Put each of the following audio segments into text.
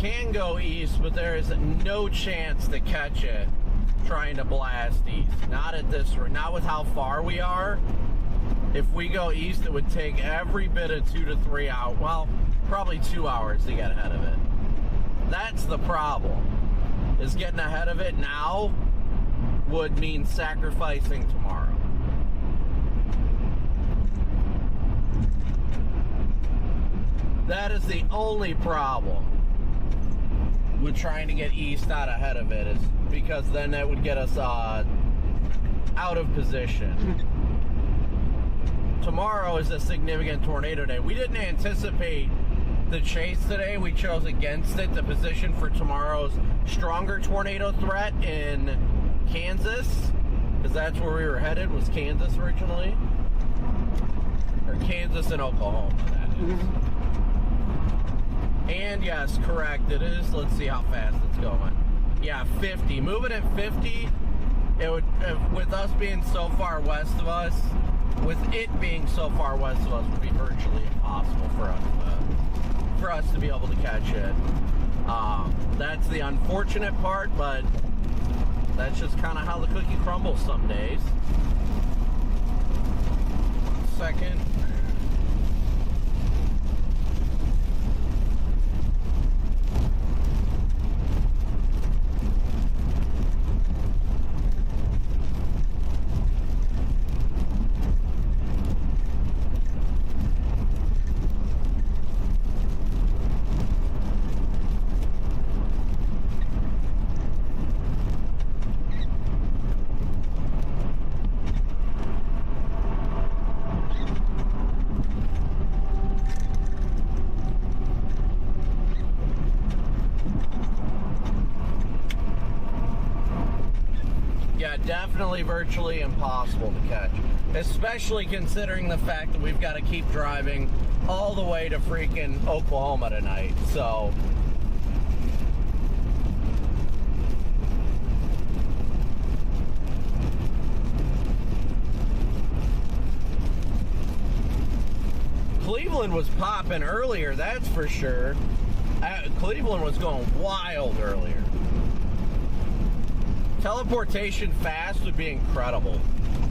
can go east, but there is no chance to catch it trying to blast east. Not at this rate. Not with how far we are. If we go east, it would take every bit of 2 to 3 hours. Well, probably 2 hours to get ahead of it. That's the problem. Is getting ahead of it now would mean sacrificing tomorrow. That is the only problem with trying to get east out ahead of it, is because then that would get us out of position. Tomorrow is a significant tornado day. We didn't anticipate the chase today. We chose against it. The position for tomorrow's stronger tornado threat in Kansas, because that's where we were headed, was Kansas originally. Or Kansas and Oklahoma, that is. And yes, correct, it is. Let's see how fast it's going. Yeah, 50. Moving at 50, it would, with us being so far west of us, with it being so far west of us, would be virtually impossible for us to be able to catch it. That's the unfortunate part, but that's just kind of how the cookie crumbles some days. 1 second. Definitely virtually impossible to catch, especially considering the fact that we've got to keep driving all the way to freaking Oklahoma tonight. So Cleveland was popping earlier, that's for sure. Cleveland was going wild earlier. Teleportation fast would be incredible.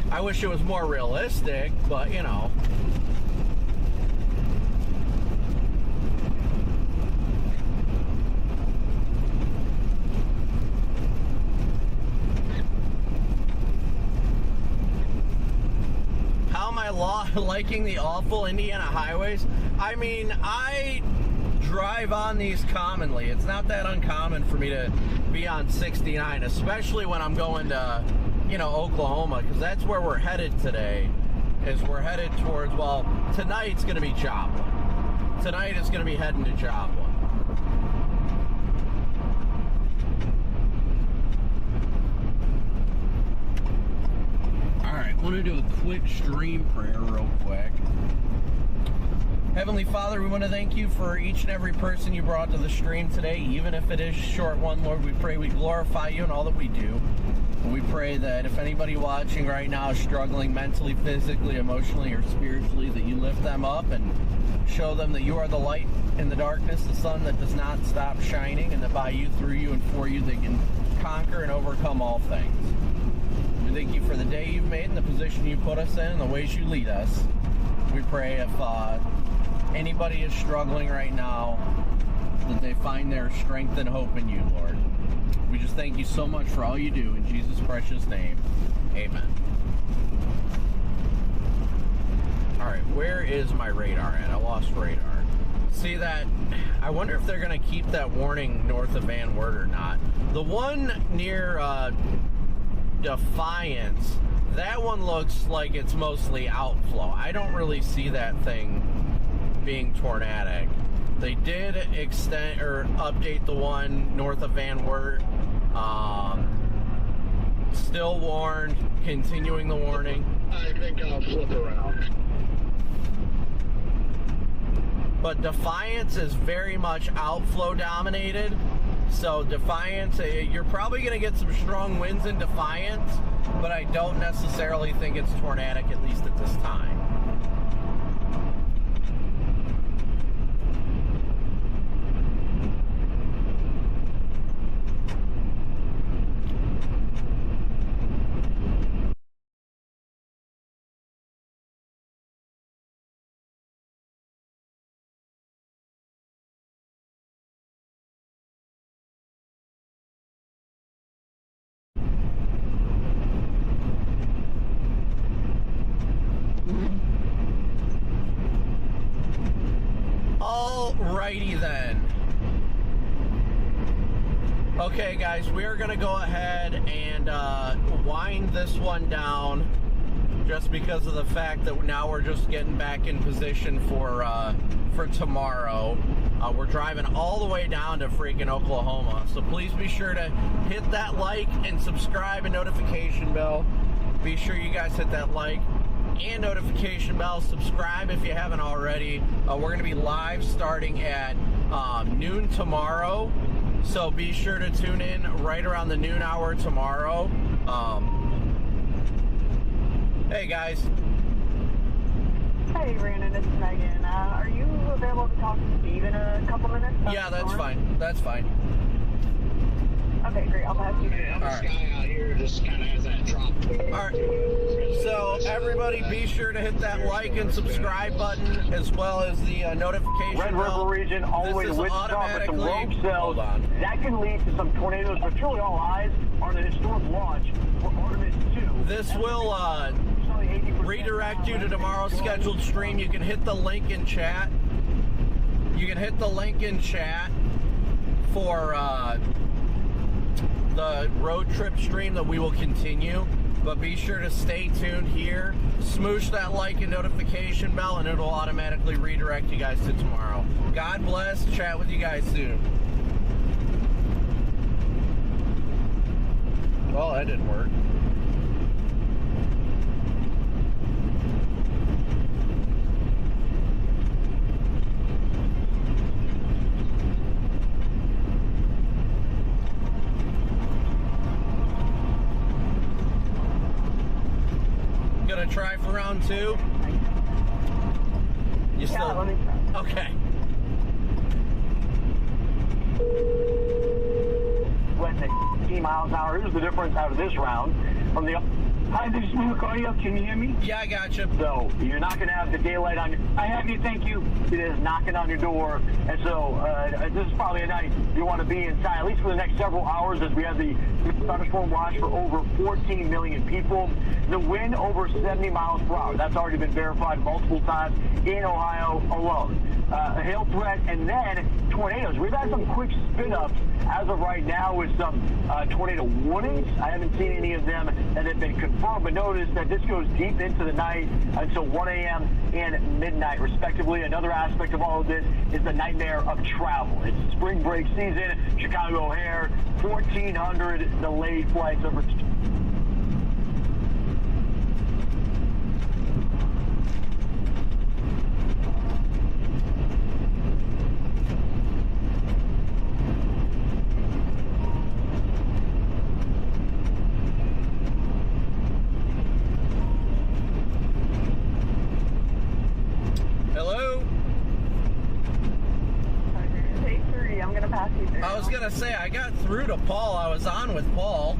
I wish it was more realistic, but you know. How am I liking the awful Indiana highways? I mean, I drive on these commonly. It's not that uncommon for me to be on 69, especially when I'm going to, you know, Oklahoma, because that's where we're headed today. Is we're headed towards, well, tonight's going to be Joplin. Tonight is going to be heading to Joplin. All right, I want to do a quick stream prayer real quick. Heavenly Father, we want to thank you for each and every person you brought to the stream today, even if it is a short one. Lord, we pray we glorify you in all that we do. And we pray that if anybody watching right now is struggling mentally, physically, emotionally, or spiritually, that you lift them up and show them that you are the light in the darkness, the sun that does not stop shining, and that by you, through you, and for you, they can conquer and overcome all things. We thank you for the day you've made and the position you put us in and the ways you lead us. We pray if anybody is struggling right now, that they find their strength and hope in you, Lord. We just thank you so much for all you do. In Jesus' precious name, amen. All right, where is my radar at? I lost radar. See that? I wonder if they're going to keep that warning north of Van Wert or not. The one near Defiance, that one looks like it's mostly outflow. I don't really see that thing being tornadic. They did extend or update the one north of Van Wert. Still warned, continuing the warning. I think I'll flip around. But Defiance is very much outflow dominated. So Defiance, you're probably going to get some strong winds in Defiance, but I don't necessarily think it's tornadic, at least at this time. Alrighty then. Okay, guys, we're gonna go ahead and wind this one down, just because of the fact that now we're just getting back in position for tomorrow. We're driving all the way down to freaking Oklahoma, so please be sure to hit that like and subscribe and notification bell. Be sure you guys hit that like and notification bell. Subscribe if you haven't already. We're going to be live starting at noon tomorrow, so be sure to tune in right around the noon hour tomorrow. Hey guys. Hey Brandon, it's Megan. Are you available to talk to Steve in a couple minutes? Yeah, that's fine. That's fine. Okay, great. I'll pass you through. Yeah, this guy out here just kind of has that drop. Alright, so everybody be sure to hit that like and subscribe button, as well as the notification Red bell. River region, all the way to Wichita with some rogue cells. Hold on. That can lead to some tornadoes, but truly all eyes are on the historic launch for Artemis 2. This will redirect you to tomorrow's scheduled stream. You can hit the link in chat. You can hit the link in chat for the road trip stream that we will continue, but be sure to stay tuned here. Smoosh that like and notification bell, and it'll automatically redirect you guys to tomorrow. God bless. Chat with you guys soon. Well, that didn't work. Gonna try for round two? You still? Yeah, let me try. Okay. Went at 15 miles an hour. Here's the difference out of this round from the. Hi, this is New Cardio. Can you hear me? Yeah, I got you. So you're not going to have the daylight on your. I have you. Thank you. It is knocking on your door, and so this is probably a night you want to be inside, at least for the next several hours, as we have the thunderstorm watch for over 14 million people. The wind over 70 miles per hour. That's already been verified multiple times in Ohio alone. A hail threat, and then tornadoes. We've had some quick spin-ups as of right now with some tornado warnings. I haven't seen any of them that have been confirmed, but notice that this goes deep into the night until 1 a.m. and midnight, respectively. Another aspect of all of this is the nightmare of travel. It's spring break season. Chicago O'Hare, 1,400 delayed flights over. I was gonna say, I got through to Paul. I was on with Paul.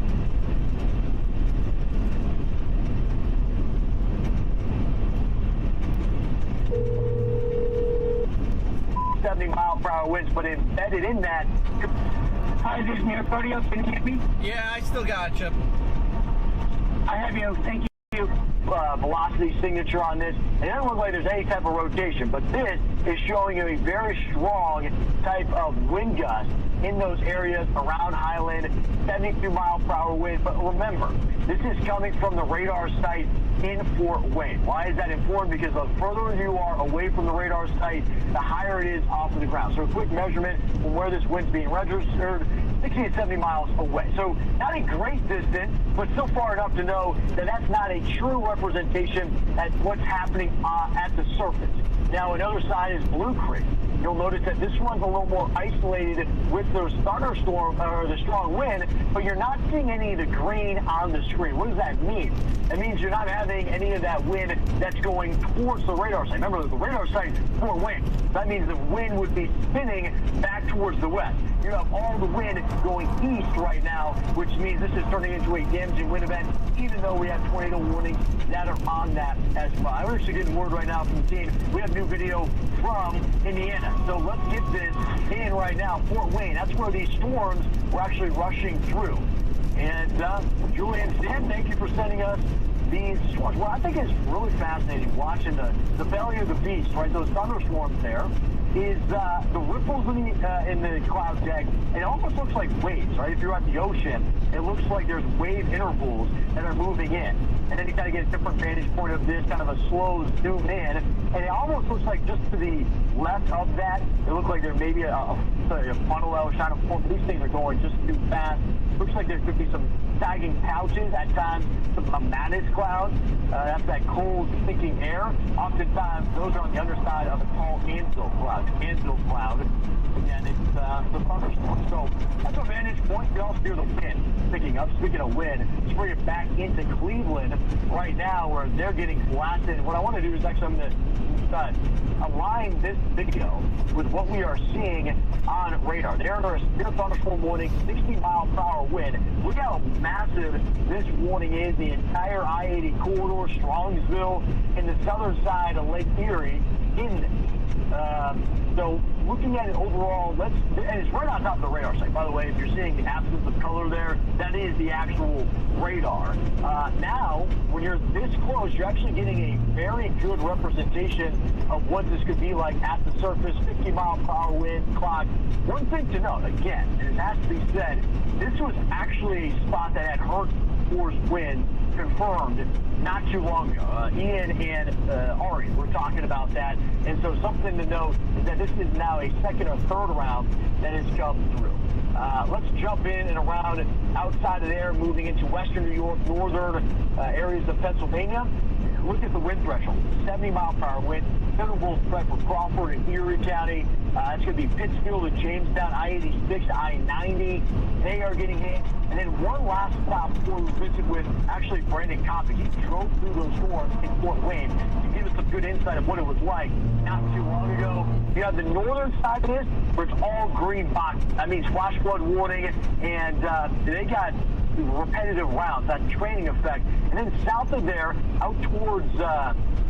.70-mile-per-hour winds, but embedded in that. Hi, this is New Cardio. Can you hear me? Yeah, I still got you. I have you. Thank you. Velocity signature on this. It doesn't look like there's any type of rotation, but this is showing you a very strong type of wind gust in those areas around Highland, 72-mile-per-hour wind. But remember, this is coming from the radar site in Fort Wayne. Why is that important? Because the further you are away from the radar site, the higher it is off of the ground. So a quick measurement from where this wind's being registered, 60 to 70 miles away. So not a great distance, but still far enough to know that that's not a true representation at what's happening at the surface. Now, another side is Blue Creek. You'll notice that this one's a little more isolated with those thunderstorm or the strong wind, but you're not seeing any of the green on the screen. What does that mean? It means you're not having any of that wind that's going towards the radar site. Remember, the radar site is Fort Wayne. That means the wind would be spinning back towards the west. You have all the wind going east right now, which means this is turning into a damaging wind event, even though we have tornado warnings that are on that as well. I'm actually getting word right now from the team. We have new video from Indiana. So let's get this in right now. Fort Wayne, that's where these storms were actually rushing through. And Julian, Dan, thank you for sending us these storms. What I think is really fascinating watching the belly of the beast, right? Those thunderstorms there is the ripples in the cloud deck. It almost looks like waves, right? If you're at the ocean, it looks like there's wave intervals that are moving in. And then you kind of get a different vantage point of this, kind of a slow zoom in. And it almost looks like just to the left of that, it looks like there may be a funnel that was trying to form. These things are going just too fast. Looks like there could be some sagging pouches, at times some mantis clouds. That's that cold, sinking air. Oftentimes, those are on the underside of a tall Ansel cloud. Ansel cloud, again, it's the thunderstorm. So that's a vantage point. You also hear the wind picking up. Speaking of wind, let's bring it back into Cleveland right now, where they're getting blasted. What I want to do is actually I'm going to align this video with what we are seeing on radar. They're under a severe thunderstorm warning, 60-mile-per-hour wind. Look how massive this warning is. The entire I-80 corridor, Strongsville, and the southern side of Lake Erie in this. So looking at it overall, and it's right on top of the radar site. By the way, if you're seeing the absence of color there, that is the actual radar. Now, when you're this close, you're actually getting a very good representation of what this could be like at the surface, 50-mile-per-hour wind clock. One thing to note, again, and it has to be said, this was actually a spot that had hurricane force wind confirmed not too long ago. Ian and Ari were talking about that, and so something to note is that this is now a second or third round that has come through. Let's jump in and around outside of there, moving into western New York, northern areas of Pennsylvania. Look at the wind threshold, 70-mile-per-hour wind, considerable threat for Crawford and Erie County. It's going to be Pittsfield and Jamestown, I-86, I-90. They are getting hit. And then one last stop before we visit with actually Brandon Copping. He drove through those storms in Fort Wayne to give us some good insight of what it was like not too long ago. You have the northern side of this, where it's all green boxes. That means flash flood warning, and they got repetitive rounds, that training effect. And then south of there, out towards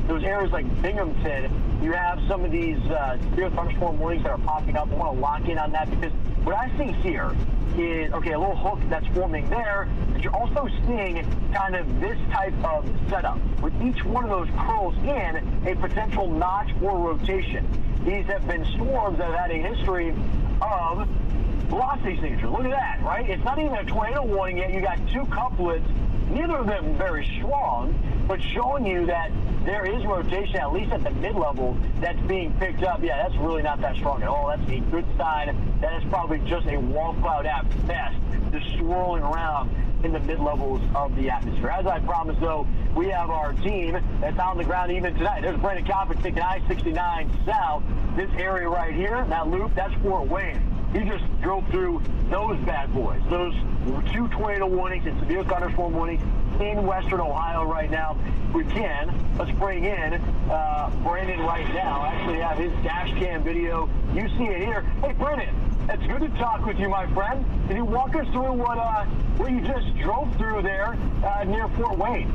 those areas like Binghamton, you have some of these severe thunderstorm warnings that are popping up. I want to lock in on that because what I see here is, okay, a little hook that's forming there, but you're also seeing kind of this type of setup with each one of those curls in a potential notch or rotation. These have been storms that have had a history of velocity signature. Look at that, right? It's not even a tornado warning yet. You got two couplets, neither of them very strong, but showing you that there is rotation, at least at the mid-level, that's being picked up. Yeah, that's really not that strong at all. That's a good sign. That is probably just a wall cloud at best, just swirling around in the mid-levels of the atmosphere. As I promised, though, we have our team that's on the ground even tonight. There's Brandon Copping taking I-69 south. This area right here, that loop, that's Fort Wayne. He just drove through those bad boys. Those two tornado warnings and severe thunderstorm warnings in western Ohio right now. If we can, let's bring in Brandon right now. Actually have his dash cam video. You see it here. Hey, Brandon, it's good to talk with you, my friend. Can you walk us through what you just drove through there near Fort Wayne?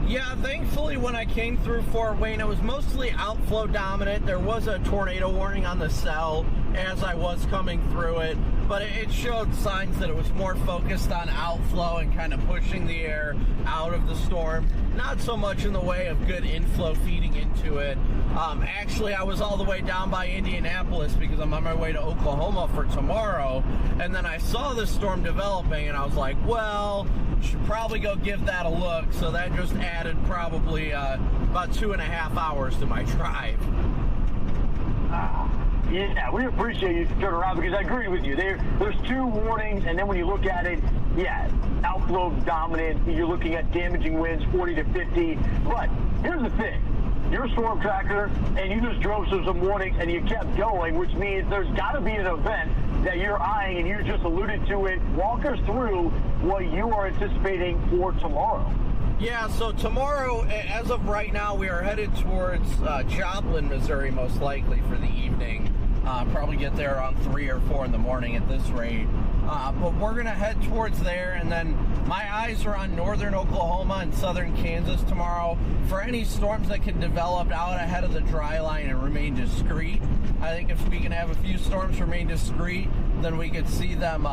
Yeah, thankfully when I came through Fort Wayne, it was mostly outflow dominant. There was a tornado warning on the cell as I was coming through it, but it showed signs that it was more focused on outflow and kind of pushing the air out of the storm. Not so much in the way of good inflow feeding into it. Actually, I was all the way down by Indianapolis because I'm on my way to Oklahoma for tomorrow, and then I saw this storm developing and I was like, well, should probably go give that a look. So that just added probably about 2.5 hours to my drive. Yeah, we appreciate you turning around because I agree with you. There's two warnings, and then when you look at it, yeah, outflow dominant. You're looking at damaging winds 40 to 50. But here's the thing. You're a storm tracker, and you just drove some warnings, and you kept going, which means there's got to be an event that you're eyeing, and you just alluded to it. Walk us through what you are anticipating for tomorrow. Yeah, so tomorrow, as of right now, we are headed towards Joplin, Missouri, most likely for the evening. Probably get there around 3 or 4 in the morning at this rate. But we're going to head towards there, and then my eyes are on northern Oklahoma and southern Kansas tomorrow for any storms that can develop out ahead of the dry line and remain discreet. I think if we can have a few storms remain discreet, then we could see them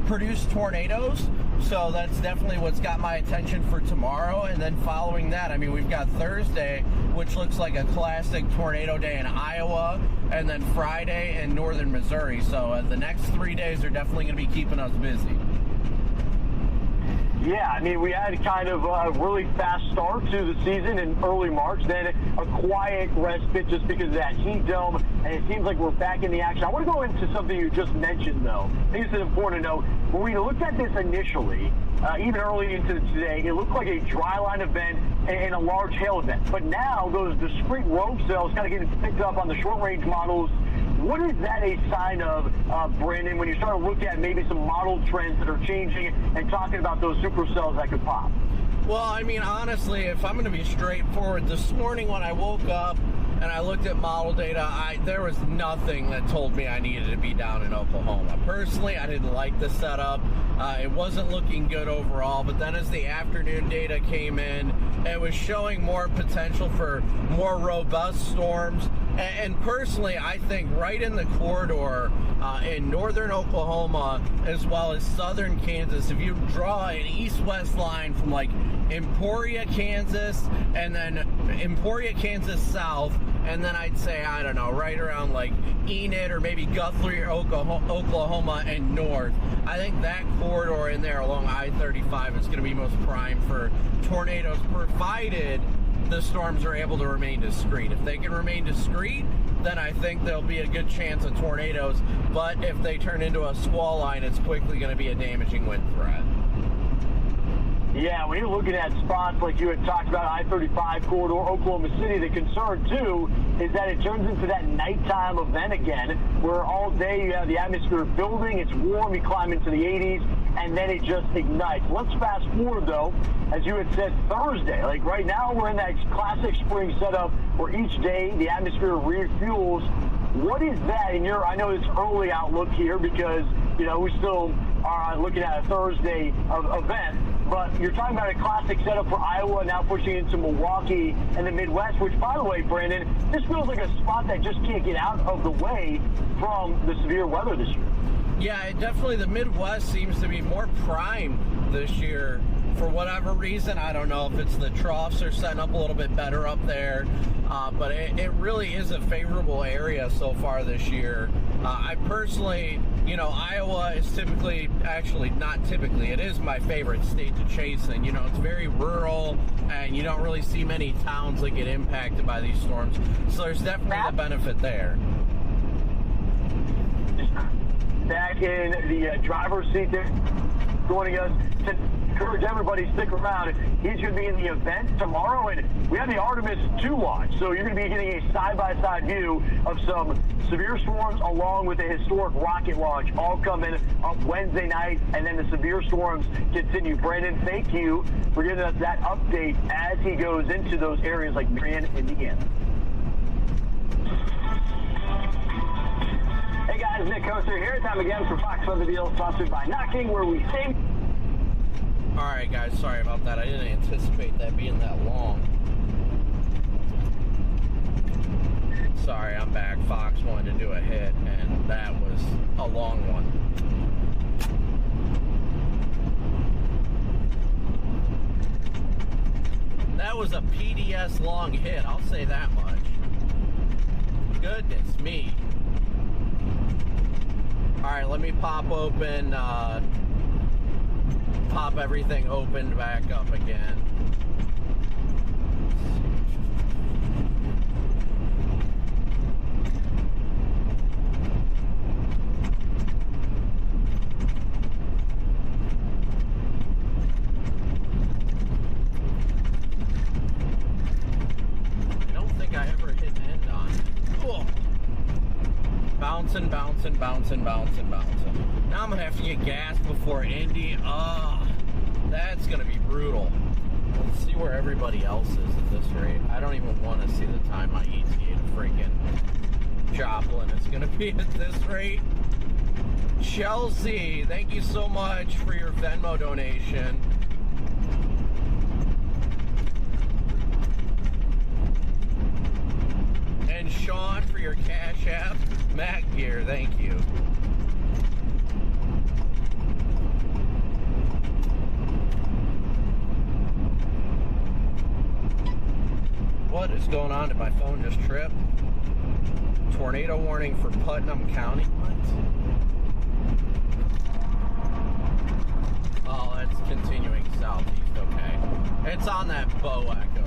produce tornadoes. So that's definitely what's got my attention for tomorrow. And then following that, I mean, we've got Thursday, which looks like a classic tornado day in Iowa, and then Friday in northern Missouri. So the next 3 days are definitely going to be keeping us busy. Yeah, I mean, we had kind of a really fast start to the season in early March, then a quiet respite just because of that heat dome, and it seems like we're back in the action. I want to go into something you just mentioned, though. I think it's important to note. When we looked at this initially, even early into today, it looked like a dry line event and a large hail event. But now those discrete rogue cells kind of getting picked up on the short-range models. What is that a sign of, Brandon, when you start to look at maybe some model trends that are changing and talking about those supercells that could pop? Well, I mean, honestly, if I'm going to be straightforward, this morning when I woke up and I looked at model data, there was nothing that told me I needed to be down in Oklahoma. Personally, I didn't like the setup. It wasn't looking good overall, but then as the afternoon data came in, it was showing more potential for more robust storms. And personally, I think right in the corridor in northern Oklahoma as well as southern Kansas, if you draw an east-west line from like Emporia, Kansas, and then Emporia, Kansas south, and then I'd say, I don't know, right around like Enid or maybe Guthrie, Oklahoma, and north. I think that corridor in there along I-35 is going to be most prime for tornadoes, provided the storms are able to remain discreet. If they can remain discreet, then I think there'll be a good chance of tornadoes. But if they turn into a squall line, it's quickly going to be a damaging wind threat. Yeah, when you're looking at spots like you had talked about, I-35 corridor, Oklahoma City, the concern, too, is that it turns into that nighttime event again, where all day you have the atmosphere building, it's warm, you climb into the 80s, and then it just ignites. Let's fast forward, though, as you had said, Thursday. Like right now, we're in that classic spring setup where each day the atmosphere refuels. What is that in your, I know it's early outlook here because, you know, we still are looking at a Thursday event, but you're talking about a classic setup for Iowa now pushing into Milwaukee and the Midwest, which, by the way, Brandon, this feels like a spot that just can't get out of the way from the severe weather this year. Yeah, definitely the Midwest seems to be more primed this year for whatever reason. I don't know if it's the troughs are setting up a little bit better up there, but it really is a favorable area so far this year. I personally, you know, Iowa is typically, actually not typically, it is my favorite state to chase in. You know, it's very rural and you don't really see many towns that get impacted by these storms. So there's definitely a benefit there. Back in the driver's seat there, joining us to encourage everybody to stick around. He's going to be in the event tomorrow, and we have the Artemis 2 launch, so you're going to be getting a side-by-side view of some severe storms along with a historic rocket launch, all coming up Wednesday night, and then the severe storms continue. Brandon, thank you for giving us that update as he goes into those areas like Marion, Indiana. Hey guys, Nick Koster here. Time again for Fox Weather Deal, sponsored by Knocking, where we save. All right, guys, sorry about that. I didn't anticipate that being that long. Sorry, I'm back. Fox wanted to do a hit, and that was a long one. That was a PDS long hit, I'll say that much. Goodness me. All right, let me pop open, pop everything opened back up again. I don't think I ever hit end on it. Oh. Bouncing, bouncing, bouncing, bouncing, bouncing. Now I'm going to have to get gas before Indy. That's going to be brutal. Let's see where everybody else is at this rate. I don't even want to see the time my ETA to freaking Joplin is going to be at this rate. Chelsea, thank you so much for your Venmo donation. And Sean for your Cash App. Mac Gear, thank you. What is going on? Did my phone just trip? Tornado warning for Putnam County. What? Oh, it's continuing southeast. Okay. It's on that bow echo.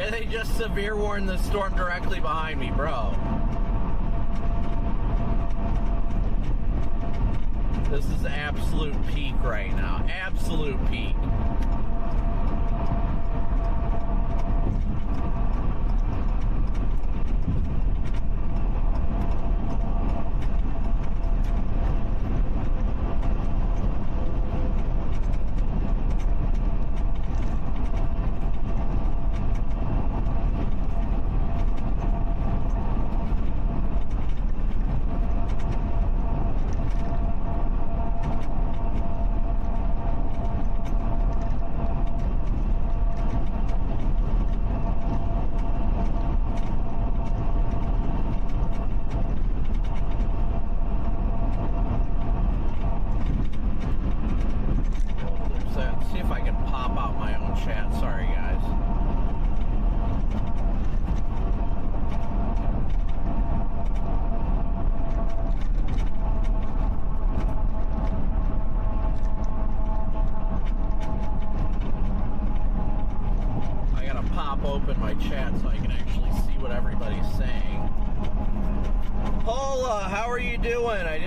And they just severe warned the storm directly behind me, bro. This is absolute peak right now. Absolute peak. See if I can pop out my own chat. Sorry, guys. I gotta pop open my chat so I can actually see what everybody's saying. Paula, how are you doing? I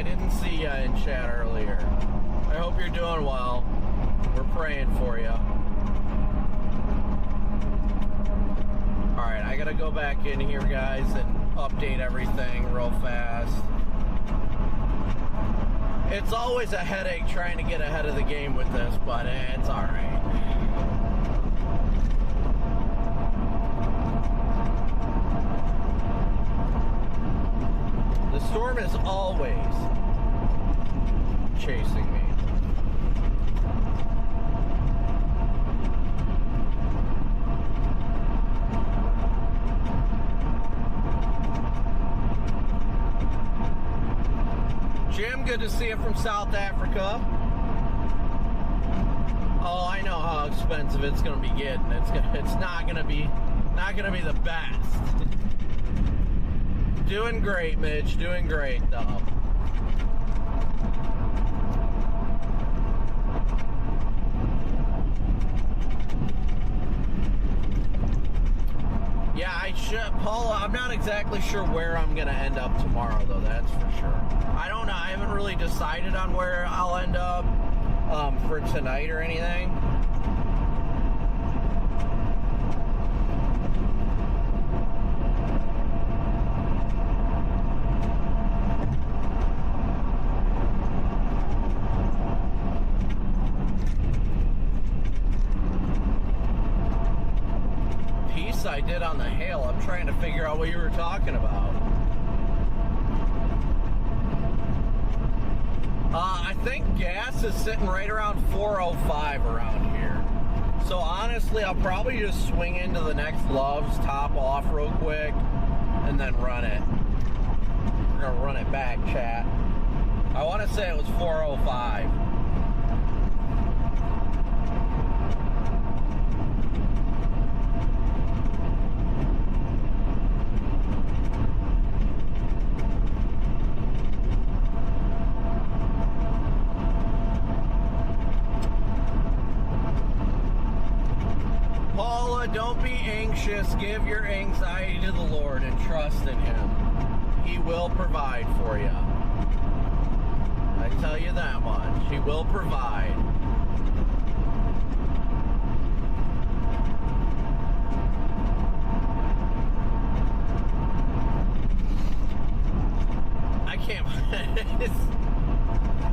didn't see you in chat earlier. I hope you're doing well. We're praying for you. Alright, I gotta go back in here, guys, and update everything real fast. It's always a headache trying to get ahead of the game with this, but it's alright. The storm is always chasing me. Jim, good to see you from South Africa. Oh, I know how expensive it's going to be getting. It's not going to be the best. Doing great, Mitch. Doing great, though. Yeah, I should, Paula. I'm not exactly sure where I'm gonna end up tomorrow, though. That's for sure. I don't know. I haven't really decided on where I'll end up for tonight or anything. I did on the hail. I'm trying to figure out what you were talking about. I think gas is sitting right around 405 around here. So honestly, I'll probably just swing into the next Love's, top off real quick, and then run it. We're gonna run it back, chat. I want to say it was 405. Don't be anxious. Give your anxiety to the Lord and trust in Him. He will provide for you. I tell you that much. He will provide. I can't.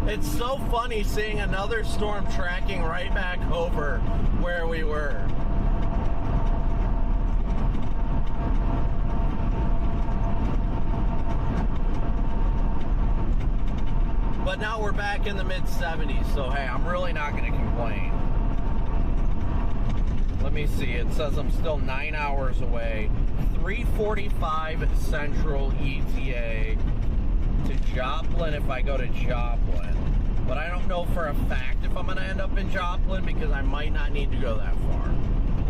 It's so funny seeing another storm tracking right back over where we were. But now we're back in the mid-70s, so hey, I'm really not going to complain. Let me see, it says I'm still 9 hours away. 3:45 Central ETA to Joplin if I go to Joplin. But I don't know for a fact if I'm going to end up in Joplin because I might not need to go that far.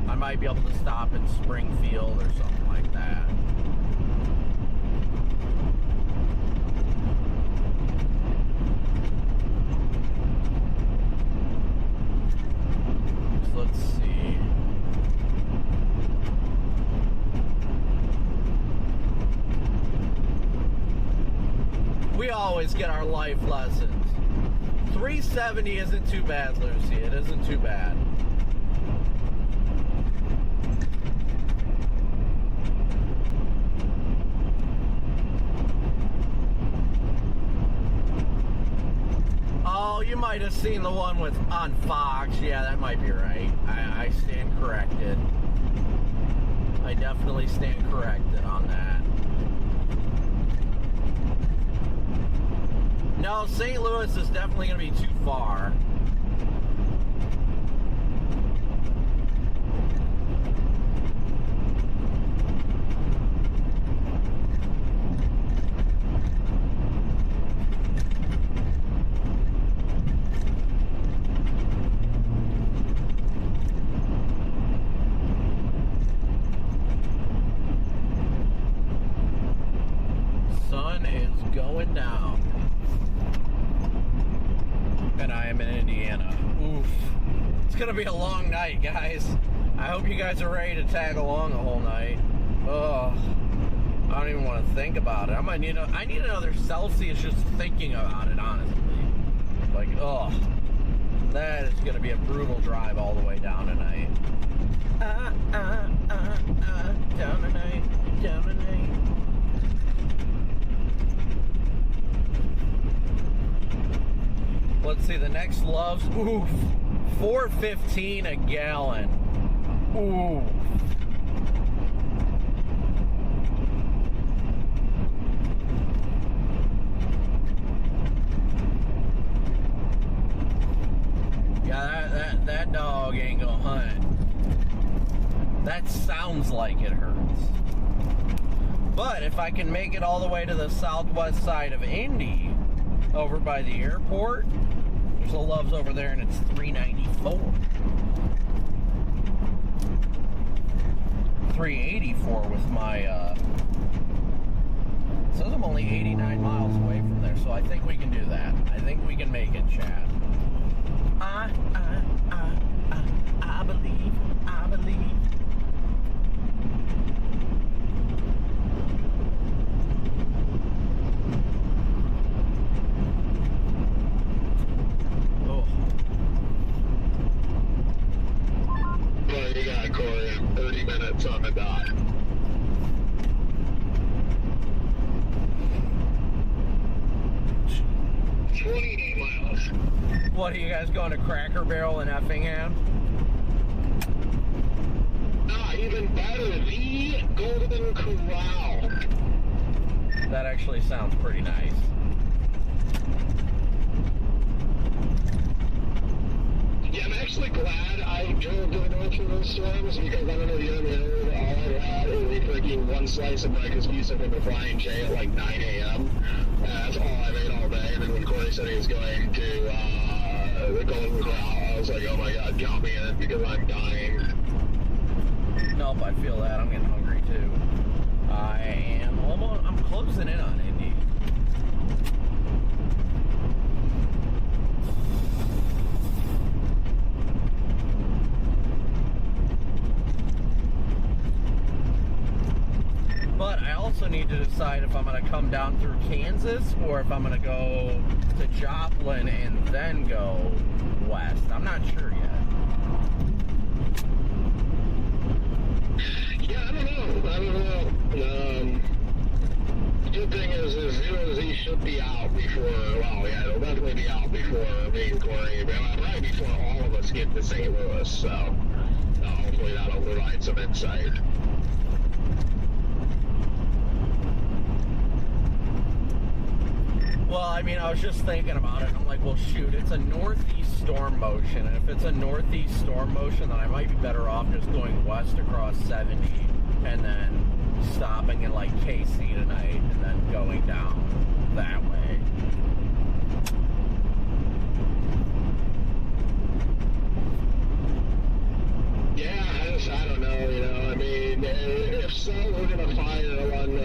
I might be able to stop in Springfield or something like that. So let's see. We always get our life lessons. 370 isn't too bad, Lucy. It isn't too bad. Oh, you might have seen the one with on Fox. Yeah, that might be right. I stand corrected. I definitely stand corrected on that. No, St. Louis is definitely going to be too far. Sun is going down. And I am in Indiana. Oof. It's gonna be a long night, guys. I hope you guys are ready to tag along the whole night. Oh, I don't even want to think about it. I need another Celsius just thinking about it, honestly. Like, oh, that is gonna be a brutal drive all the way down tonight. Down tonight, down tonight. Let's see, the next Love's, oof, $4.15 a gallon. Ooh. Yeah, that dog ain't gonna hunt. That sounds like it hurts. But if I can make it all the way to the southwest side of Indy, over by the airport, there's a Love's over there and it's $3.94. $3.84 with my, it says I'm only 89 miles away from there, so I think we can do that. I think we can make it, Chad. I believe, I believe. Well, you got Corey, 30 minutes on the dot. What, are you guys going to Cracker Barrel in Effingham? Nah, even better, the Golden Corral. That actually sounds pretty nice. Yeah, I'm actually glad I drove to the north for those storms because I don't know if you ever heard, all I had was a freaking one slice of breakfast pizza from the Flying J at like 9 a.m. That's all I made all day. And then when Corey said he was going to the Golden Corral, I was like, oh my god, count me in because I'm dying. Nope, I feel that. I'm getting hungry too. I'm closing in on Indy. But I also need to decide if I'm going to come down through Kansas or if I'm going to go to Joplin and then go west. I'm not sure yet. Yeah, I don't know. The good thing is Zero Z should be out before, well, yeah, it'll definitely be out before me and Corey, right before all of us get to St. Louis, so hopefully that'll provide some insight. Well, I mean, I was just thinking about it, and I'm like, well, shoot, it's a northeast storm motion, and if it's a northeast storm motion, then I might be better off just going west across 70, and then stopping in, like, KC tonight, and then going down that way. Yeah, I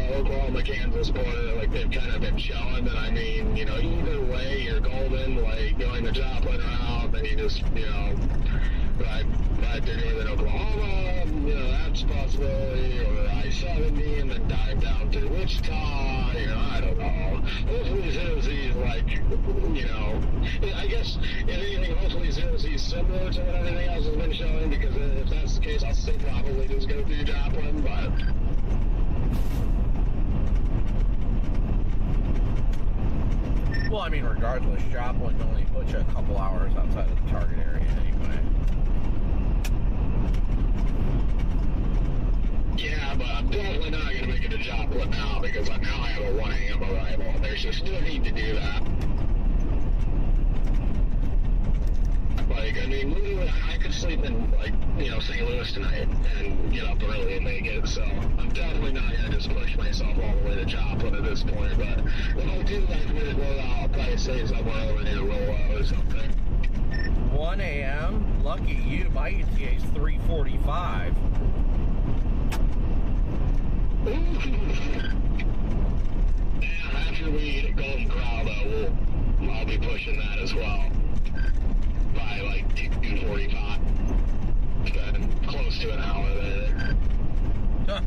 the Oklahoma, Kansas border, like they've kind of been showing that, I mean, you know, either way, you're golden, like going to Joplin route, then you just, you know, ride through northern Oklahoma, you know, that's a possibility, or I-70 and then dive down through Wichita, you know, I don't know. Hopefully Zero Z is like, you know, I guess if anything, hopefully Zero Z is similar to what everything else has been showing, because if that's the case, I'll still probably just go through Joplin, but... Well, I mean, regardless, Joplin only puts you a couple hours outside of the target area anyway. Yeah, but I'm definitely not going to make it to Joplin now, because now I have a 1 a.m. arrival, and there's just no need to do that. Like, I mean, literally, I could sleep in, like, you know, St. Louis tonight and get up early and make it, so I'm definitely not going to just push myself all the way to Joplin at this point, but if I do like me to go out, I'll probably say somewhere over near Rollo or something. 1 a.m.? Lucky you, my ETA is 3:45. Yeah, after we eat at Golden Corral, though, I'll be pushing that as well. By like 2:45. Spending close to an hour there. Huh.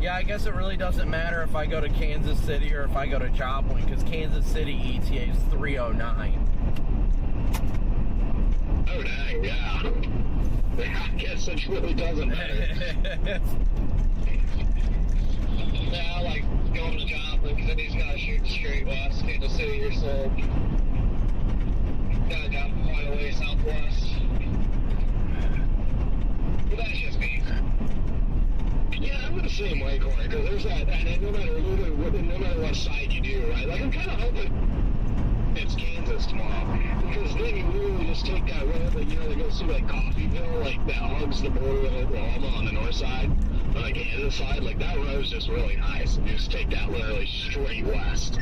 Yeah, I guess it really doesn't matter if I go to Kansas City or if I go to Joplin, because Kansas City ETA is 3:09. Oh, dang, yeah. I guess it really doesn't matter. Yeah, I like going to Joplin, because then he's got to shoot straight west, Kansas City or so. Got down quite a way southwest. But that's just me. Yeah, I'm the same way, Corey, because there's that, and no matter what side you do, right? Like, I'm kind of hoping it's Kansas tomorrow, because then you really just take that road, like, you know, that goes through, like, Coffeyville, like, that hugs the border of Oklahoma on the north side, but, like, Kansas side, like, that road's just really nice, and you just take that literally straight west.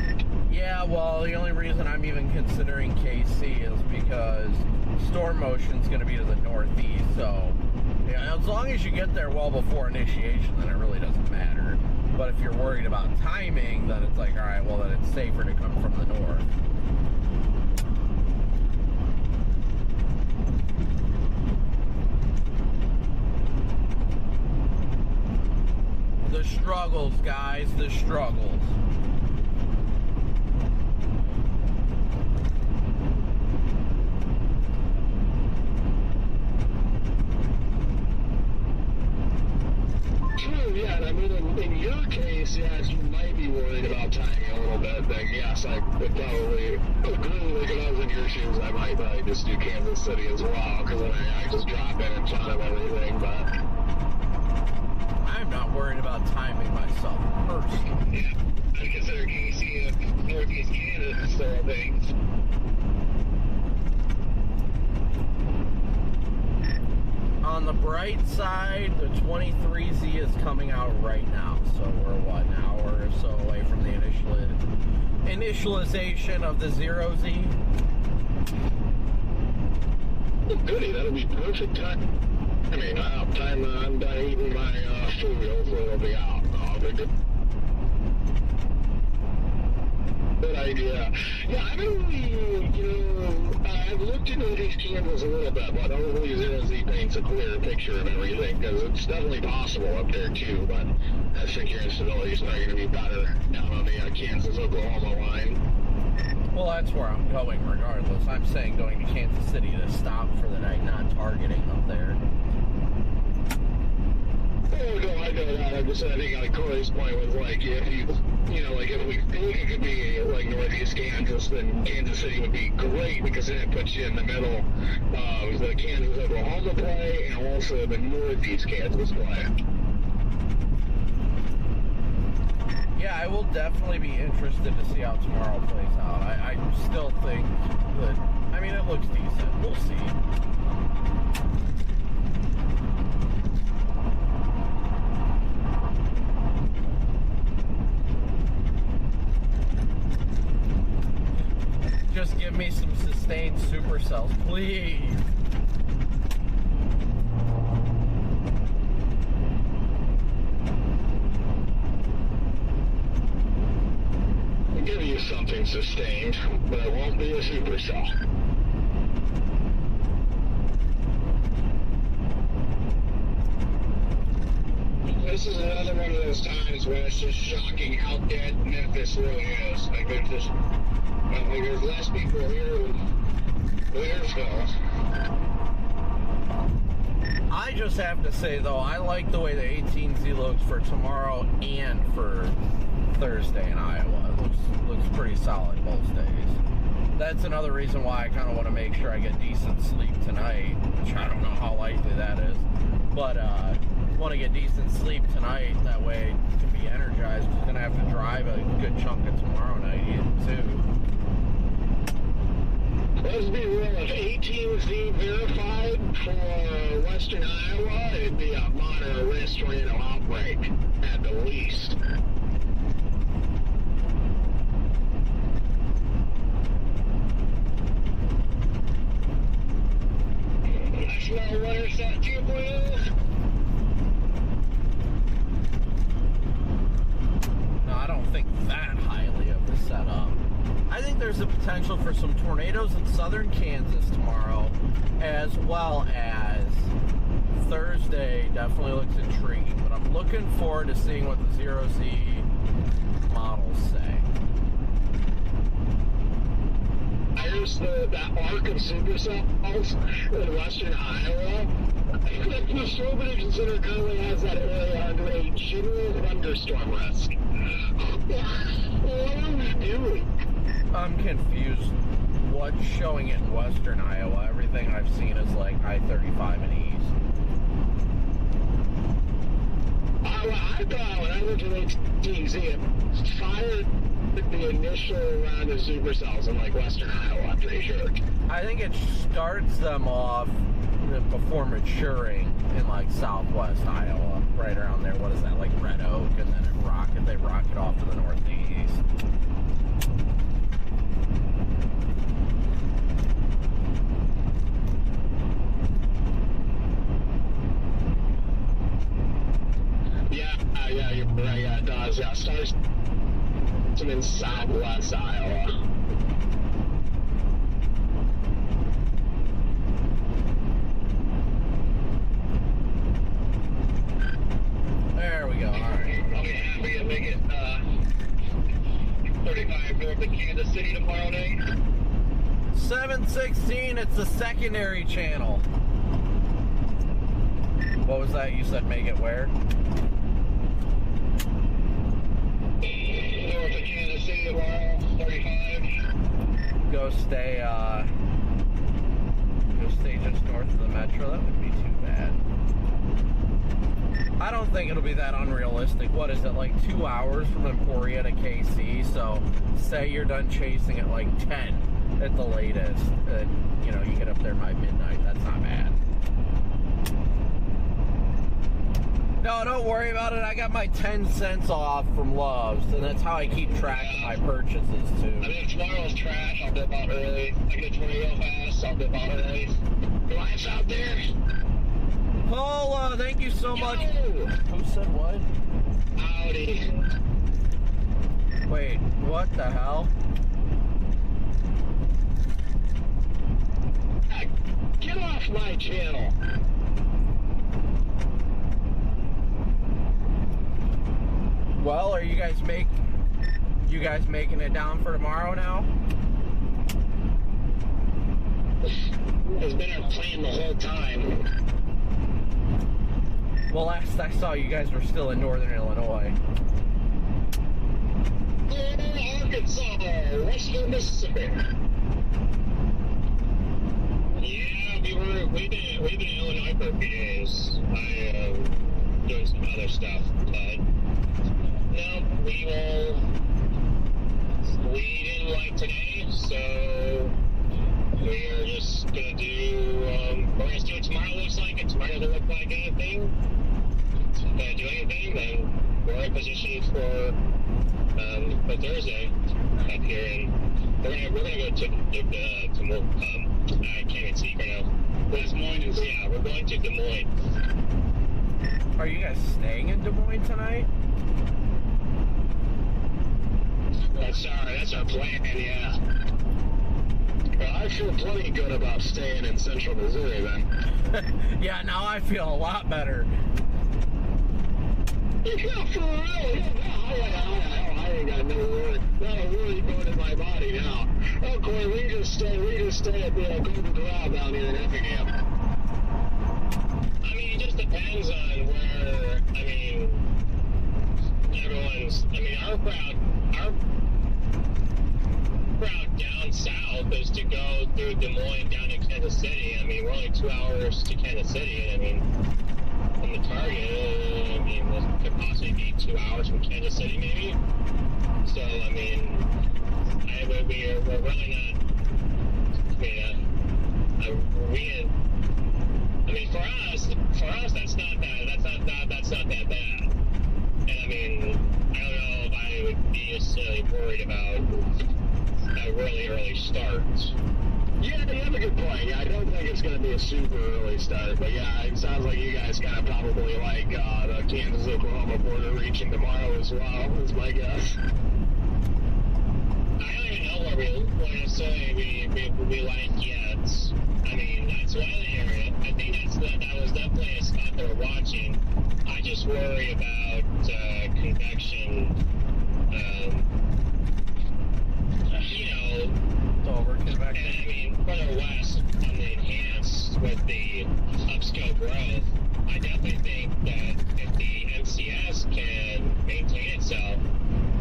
Yeah, well, the only reason I'm even considering KC is because storm motion's going to be to the northeast, so yeah, as long as you get there well before initiation, then it really doesn't matter. But if you're worried about timing, then it's like, all right, well, then it's safer to come from the north. The struggles, guys, the struggles. True, yeah, and I mean, in your case, yes, you might be worried about timing a little bit, then yes, I would probably agree, like, if I was in your shoes, I might probably just do Kansas City as well, because then I just drop in front of everything, but... I'm not worried about timing myself personally. Yeah, I consider KC a Northeast Canada still a thing. On the bright side, the 23Z is coming out right now, so we're what, an hour or so away from the initialization of the 0Z. Oh, goody, that'll be perfect time. I mean, time I'm done eating my food, hopefully it'll be out. Good idea. Yeah, I don't really, you know, I've looked into these candles a little bit, but hopefully Zero Z paints a clearer picture of everything, because it's definitely possible up there too, but I think your instability is not going to be better down on the Kansas-Oklahoma line. Well, that's where I'm going regardless. I'm saying going to Kansas City to stop for the night, not targeting up there. Oh, no, I know that. I'm just, I think, like, Corey's point was, like, if you know, like, if we think it could be, like, Northeast Kansas, then Kansas City would be great, because then it puts you in the middle of the Kansas-Oklahoma play and also the Northeast Kansas play. Yeah, I will definitely be interested to see how tomorrow plays out. I still think that, I mean, it looks decent. We'll see. Just give me some sustained supercells, please. and sustained, but it won't be a supercell. This is another one of those times where it's just shocking how dead Memphis really is. Like there's less people here than Learsville. I just have to say, though, I like the way the 18Z looks for tomorrow and for Thursday in Iowa. It looks pretty solid both days. That's another reason why I kind of want to make sure I get decent sleep tonight, which I don't know how likely that is. But want to get decent sleep tonight. That way I can be energized. I'm going to have to drive a good chunk of tomorrow night too. Let's be real, if 18Z verified for Western Iowa, it'd be a moderate risk tornado outbreak at the least. National Weather Set 2.0. No, I don't think that highly of the setup. I think there's a potential for some tornadoes in southern Kansas tomorrow, as well as Thursday definitely looks intriguing. But I'm looking forward to seeing what the 0Z models say. There's that arc of supercells in western Iowa. The Strobe Prediction Center currently has that area under a general thunderstorm risk. What are we doing? I'm confused. What's showing it in western Iowa? Everything I've seen is like I-35 and east. I thought when I looked at ATZ, it fired the initial round of supercells in like western Iowa, I'm pretty sure. I think it starts them off before maturing in like southwest Iowa, right around there. What is that, like Red Oak, and then they rocket off to the northeast. Yeah, you're right. Yeah, it does. Yeah, starts in southwest Iowa. There we go. All right. I'll be happy to make it 35 north of Kansas City tomorrow night. 716. It's the secondary channel. What was that? You said make it where? North of Kansas City tomorrow, 35. Go stay just north of the metro. That wouldn't be too bad. I don't think it'll be that unrealistic. What is it, like 2 hours from Emporia to KC? So say you're done chasing at like 10 at the latest, and you get up there by midnight. That's not bad. No, don't worry about it. I got my 10 cents off from Love's, and that's how I keep track of my purchases, too. I mean, if tomorrow's trash, I'll dip out early. I get 20 real fast, I'll dip out early. Lights out there. Paula, thank you so much. Who said what? Howdy. Wait, what the hell? Get off my channel. Well, are you guys making it down for tomorrow now? It's been our plan the whole time. Well, last I saw, you guys were still in northern Illinois. Arkansas, western Mississippi. Yeah, we've been in Illinois for a few days. Doing some other stuff, but no, we didn't like today, so we're just gonna do. We're gonna see what tomorrow looks like. If tomorrow doesn't look like anything, gonna do anything, then we're in position for Thursday up here, and we're gonna go to I can't even speak right now. Des Moines, yeah, we're going to Des Moines. Are you guys staying in Des Moines tonight? That's our plan, yeah. Well, I feel plenty good about staying in central Missouri then. Yeah, now I feel a lot better. Yeah, for real. Yeah, I ain't got no worry. Not a worry going in my body now. Oh, Corey, we just stay at the Golden Corral down here in Effingham. I mean, it just depends on where, our crowd down south is to go through Des Moines down to Kansas City. I mean, we're only 2 hours to Kansas City, and from the Target, it could possibly be 2 hours from Kansas City, maybe. So, we're really not. For us, that's not that bad. And I don't know if I would be necessarily worried about a really early start. Yeah, you have a good point. Yeah, I don't think it's going to be a super early start, but yeah, it sounds like you guys kind of probably like the Kansas-Oklahoma border reaching tomorrow as well, is my guess. I don't even know where we like yet. That's one area. I think that was definitely a spot that we're watching. I just worry about convection. Over convection. And further west on the enhanced with the upscale growth, I definitely think that if the MCS can maintain itself,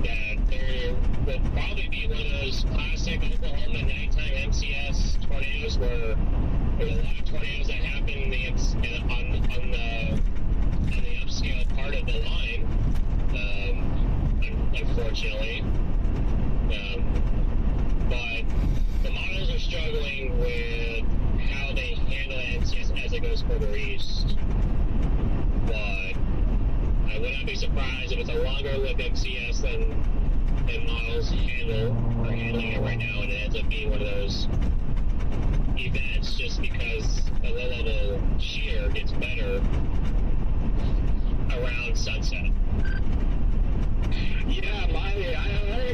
that there will probably be one of those classic Oklahoma nighttime MCS tornadoes where there's a lot of tornadoes that happen on the upscale part of the line, unfortunately. But the models are struggling with how they handle NCS as it goes further east. But I would not be surprised if it's a longer-lived MCS than models are handling it right now, and it ends up being one of those events just because the low-level shear gets better around sunset. Yeah, I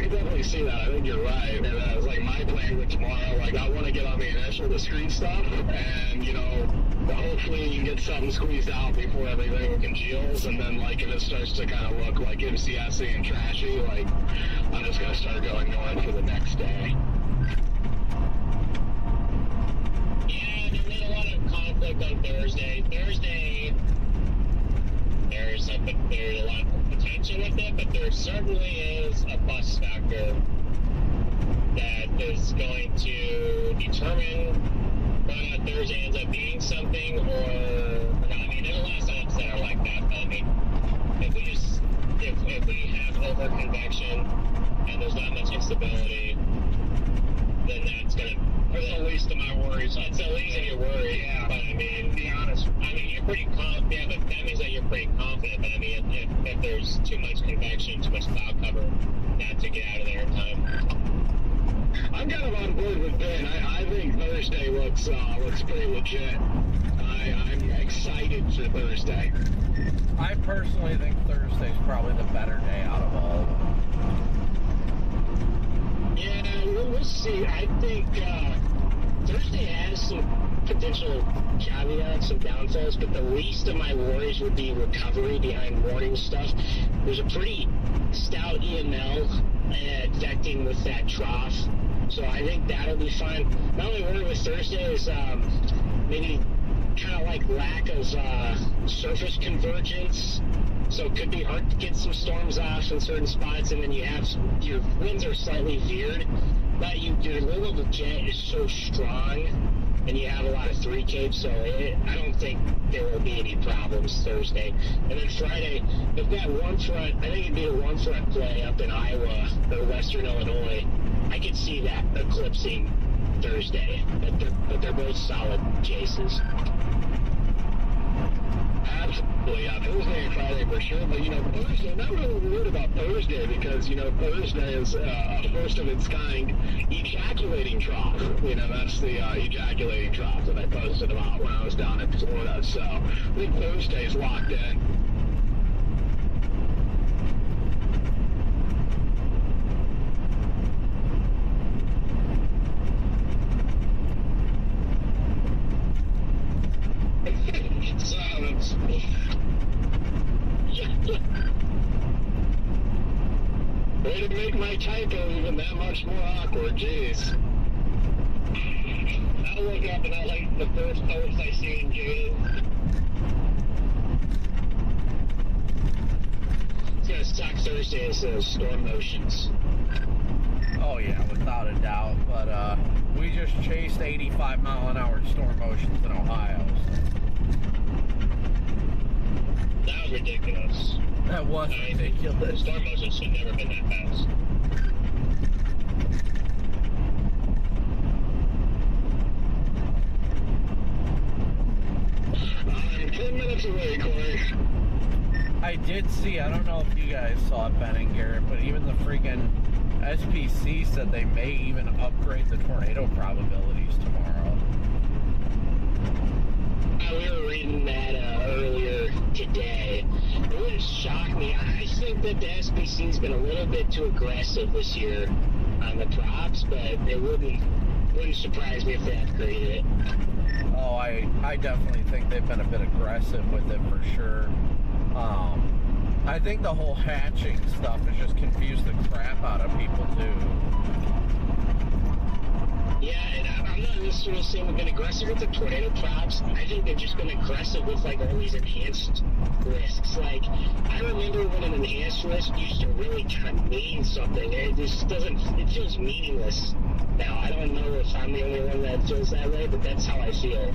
can definitely see that. I think you're right. And it was like my plan with tomorrow. Like, I want to get on the initial discrete stuff, and hopefully you get something squeezed out before everything congeals. And then, like, if it starts to kind of look like MCS-y and trashy, like, I'm just gonna start going north for the next day. Yeah, there's a lot of conflict on Thursday. There's a lot of potential with it, but there certainly is a bus factor that is going to determine whether Thursday ends up being something or not. There's a lot of setups that are like that, but if we have over convection and there's not much instability, then that's gonna. That's the least of my worries. That's the least of your worry. Yeah. But be honest. You're pretty confident. Yeah, but that means that you're pretty confident. But if there's too much convection, too much cloud cover, not to get out of there in time. I'm kind of on board with Ben. I think Thursday looks pretty legit. I'm excited for Thursday. I personally think Thursday's probably the better day out of all of them. Yeah, we'll see. I think Thursday has some potential caveats and downfalls, but the least of my worries would be recovery behind morning stuff. There's a pretty stout EML affecting with that trough, so I think that'll be fine. My only worry with Thursday is maybe kind of like lack of surface convergence. So it could be hard to get some storms off in certain spots, and then your winds are slightly veered, but your low-level jet is so strong, and you have a lot of 3 so I don't think there will be any problems Thursday. And then Friday, if that warm front, I think it'd be a warm front play up in Iowa or western Illinois, I could see that eclipsing Thursday, but they're both solid cases. Absolutely, yeah. Thursday and Friday for sure, but Thursday, I'm not really worried about Thursday because, Thursday is a first of its kind ejaculating trough. That's the ejaculating trough that I posted about when I was down in Florida, so I think Thursday's locked in. Way to make my typo even that much more awkward, jeez. I'll look up and I'll like the first post I see in Jade. It's gonna suck Thursday as those storm motions. Oh yeah, without a doubt. But we just chased 85-mile-an-hour storm motions in Ohio. That was ridiculous. That was ridiculous. Storm motions should never been that fast. I'm 10 minutes away, Corey. I did see, I don't know if you guys saw it, Ben and Garrett, but even the freaking SPC said they may even upgrade the tornado probabilities tomorrow. We were reading that earlier today. It wouldn't shock me. I think that the SPC's been a little bit too aggressive this year on the props, but it wouldn't surprise me if they upgraded it. Oh, I definitely think they've been a bit aggressive with it for sure. I think the whole hatching stuff has just confused the crap out of people too. Yeah, and I'm not necessarily saying we've been aggressive with the tornado props. I think they've just been aggressive with like all these enhanced risks. Like, I remember when an enhanced risk used to really kind of mean something. It just doesn't, it feels meaningless now. I don't know if I'm the only one that feels that way, but that's how I feel.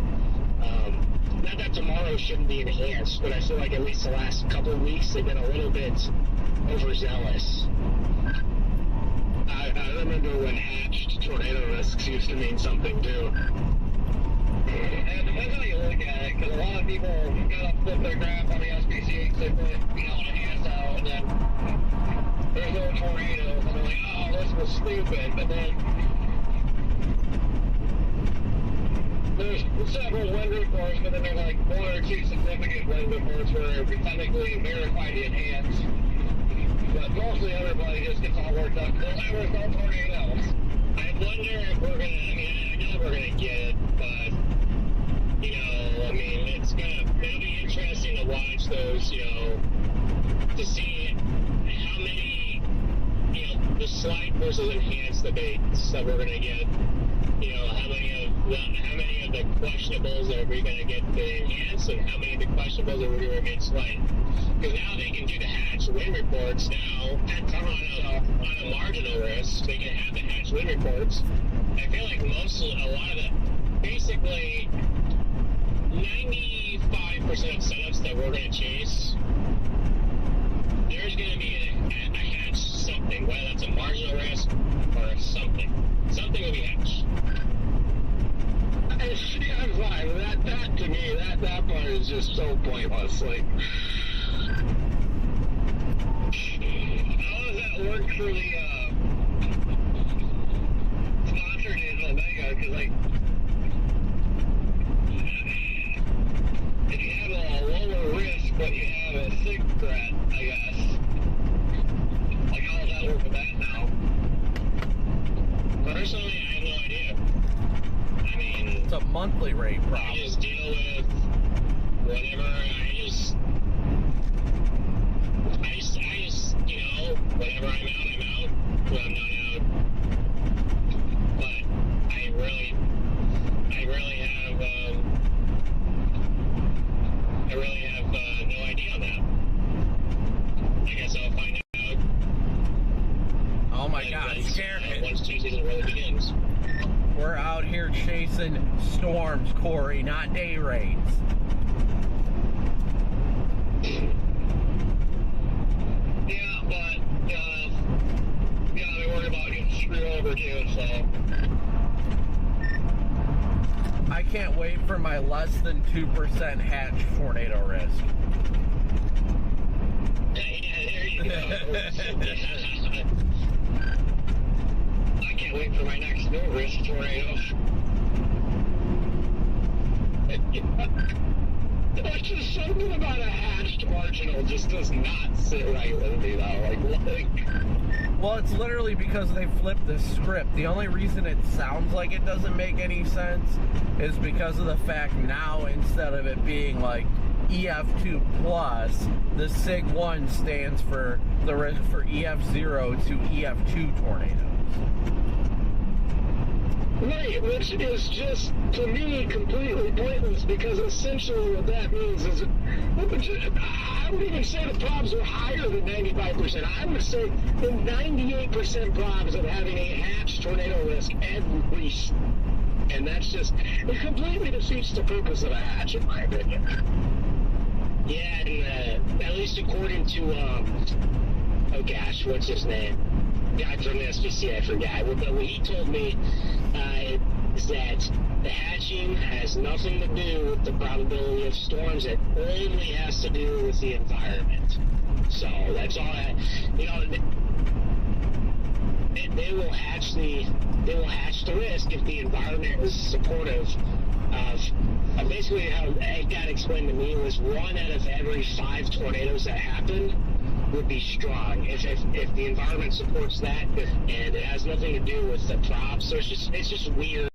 Not that tomorrow shouldn't be enhanced, but I feel like at least the last couple of weeks they've been a little bit overzealous. I remember when hatched tornado risks used to mean something too. And it depends how you look at it, because a lot of people kind of flip their graph on the SPC because they put, enhanced out, and then there's no tornadoes, and they're like, oh, this was stupid, but then there's several wind reports, but then there's like one or two significant wind reports where we technically verify the enhanced. But mostly everybody just gets all worked up. There's no tornadoes. I wonder if we're gonna, I know we're gonna get it, but, it'll be interesting to watch those, to see how many, the slight versus enhanced debates that we're gonna get. How many of the questionables are we going to get the enhanced, and how many of the questionables are we going to get slight? Because now they can do the hatch wind reports now on a marginal risk. They can have the hatch wind reports. I feel like a lot of the, basically 95% of setups that we're going to chase, there's going to be a hatch something, whether that's a marginal risk or something. Something will be hatched. I'm fine. That to me, that part is just so pointless. Like, how does that work for the sponsor days of Omega? Because like, if you have a lower risk, but you have a sig threat, I guess. Like, how does that work with that now? Personally, I have no idea. It's a monthly rate problem. I just deal with whatever, whenever I'm out. When I'm not out. But I really have no idea on that. I guess I'll find out. Oh my God, scared. Once two season really begins. We're out here chasing storms, Corey, not day rates. Yeah, but they worry about getting screwed over too, so. I can't wait for my less than 2% hatch tornado risk. Yeah, there you go. I can't wait for my next no risk tornado. That's just something about a hatched marginal just does not sit right with me though. Well, it's literally because they flipped the script. The only reason it sounds like it doesn't make any sense is because of the fact now, instead of it being like EF2 plus, the SIG-1 stands for the risk for EF0 to EF2 tornadoes. Right, which is just, to me, completely pointless, because essentially what that means is, I would even say the probs are higher than 95%. I would say the 98% probs of having a hatch tornado risk every, and that's just, it completely defeats the purpose of a hatch, in my opinion. Yeah, and at least according to, oh gosh, what's his name? Guy from the SPC, I forgot. But what he told me is that the hatching has nothing to do with the probability of storms. It only has to do with the environment. So that's all I, they will hatch the risk if the environment is supportive of basically how it got explained to me was 1 out of every 5 tornadoes that happen would be strong if the environment supports that, and it has nothing to do with the props. So it's just weird.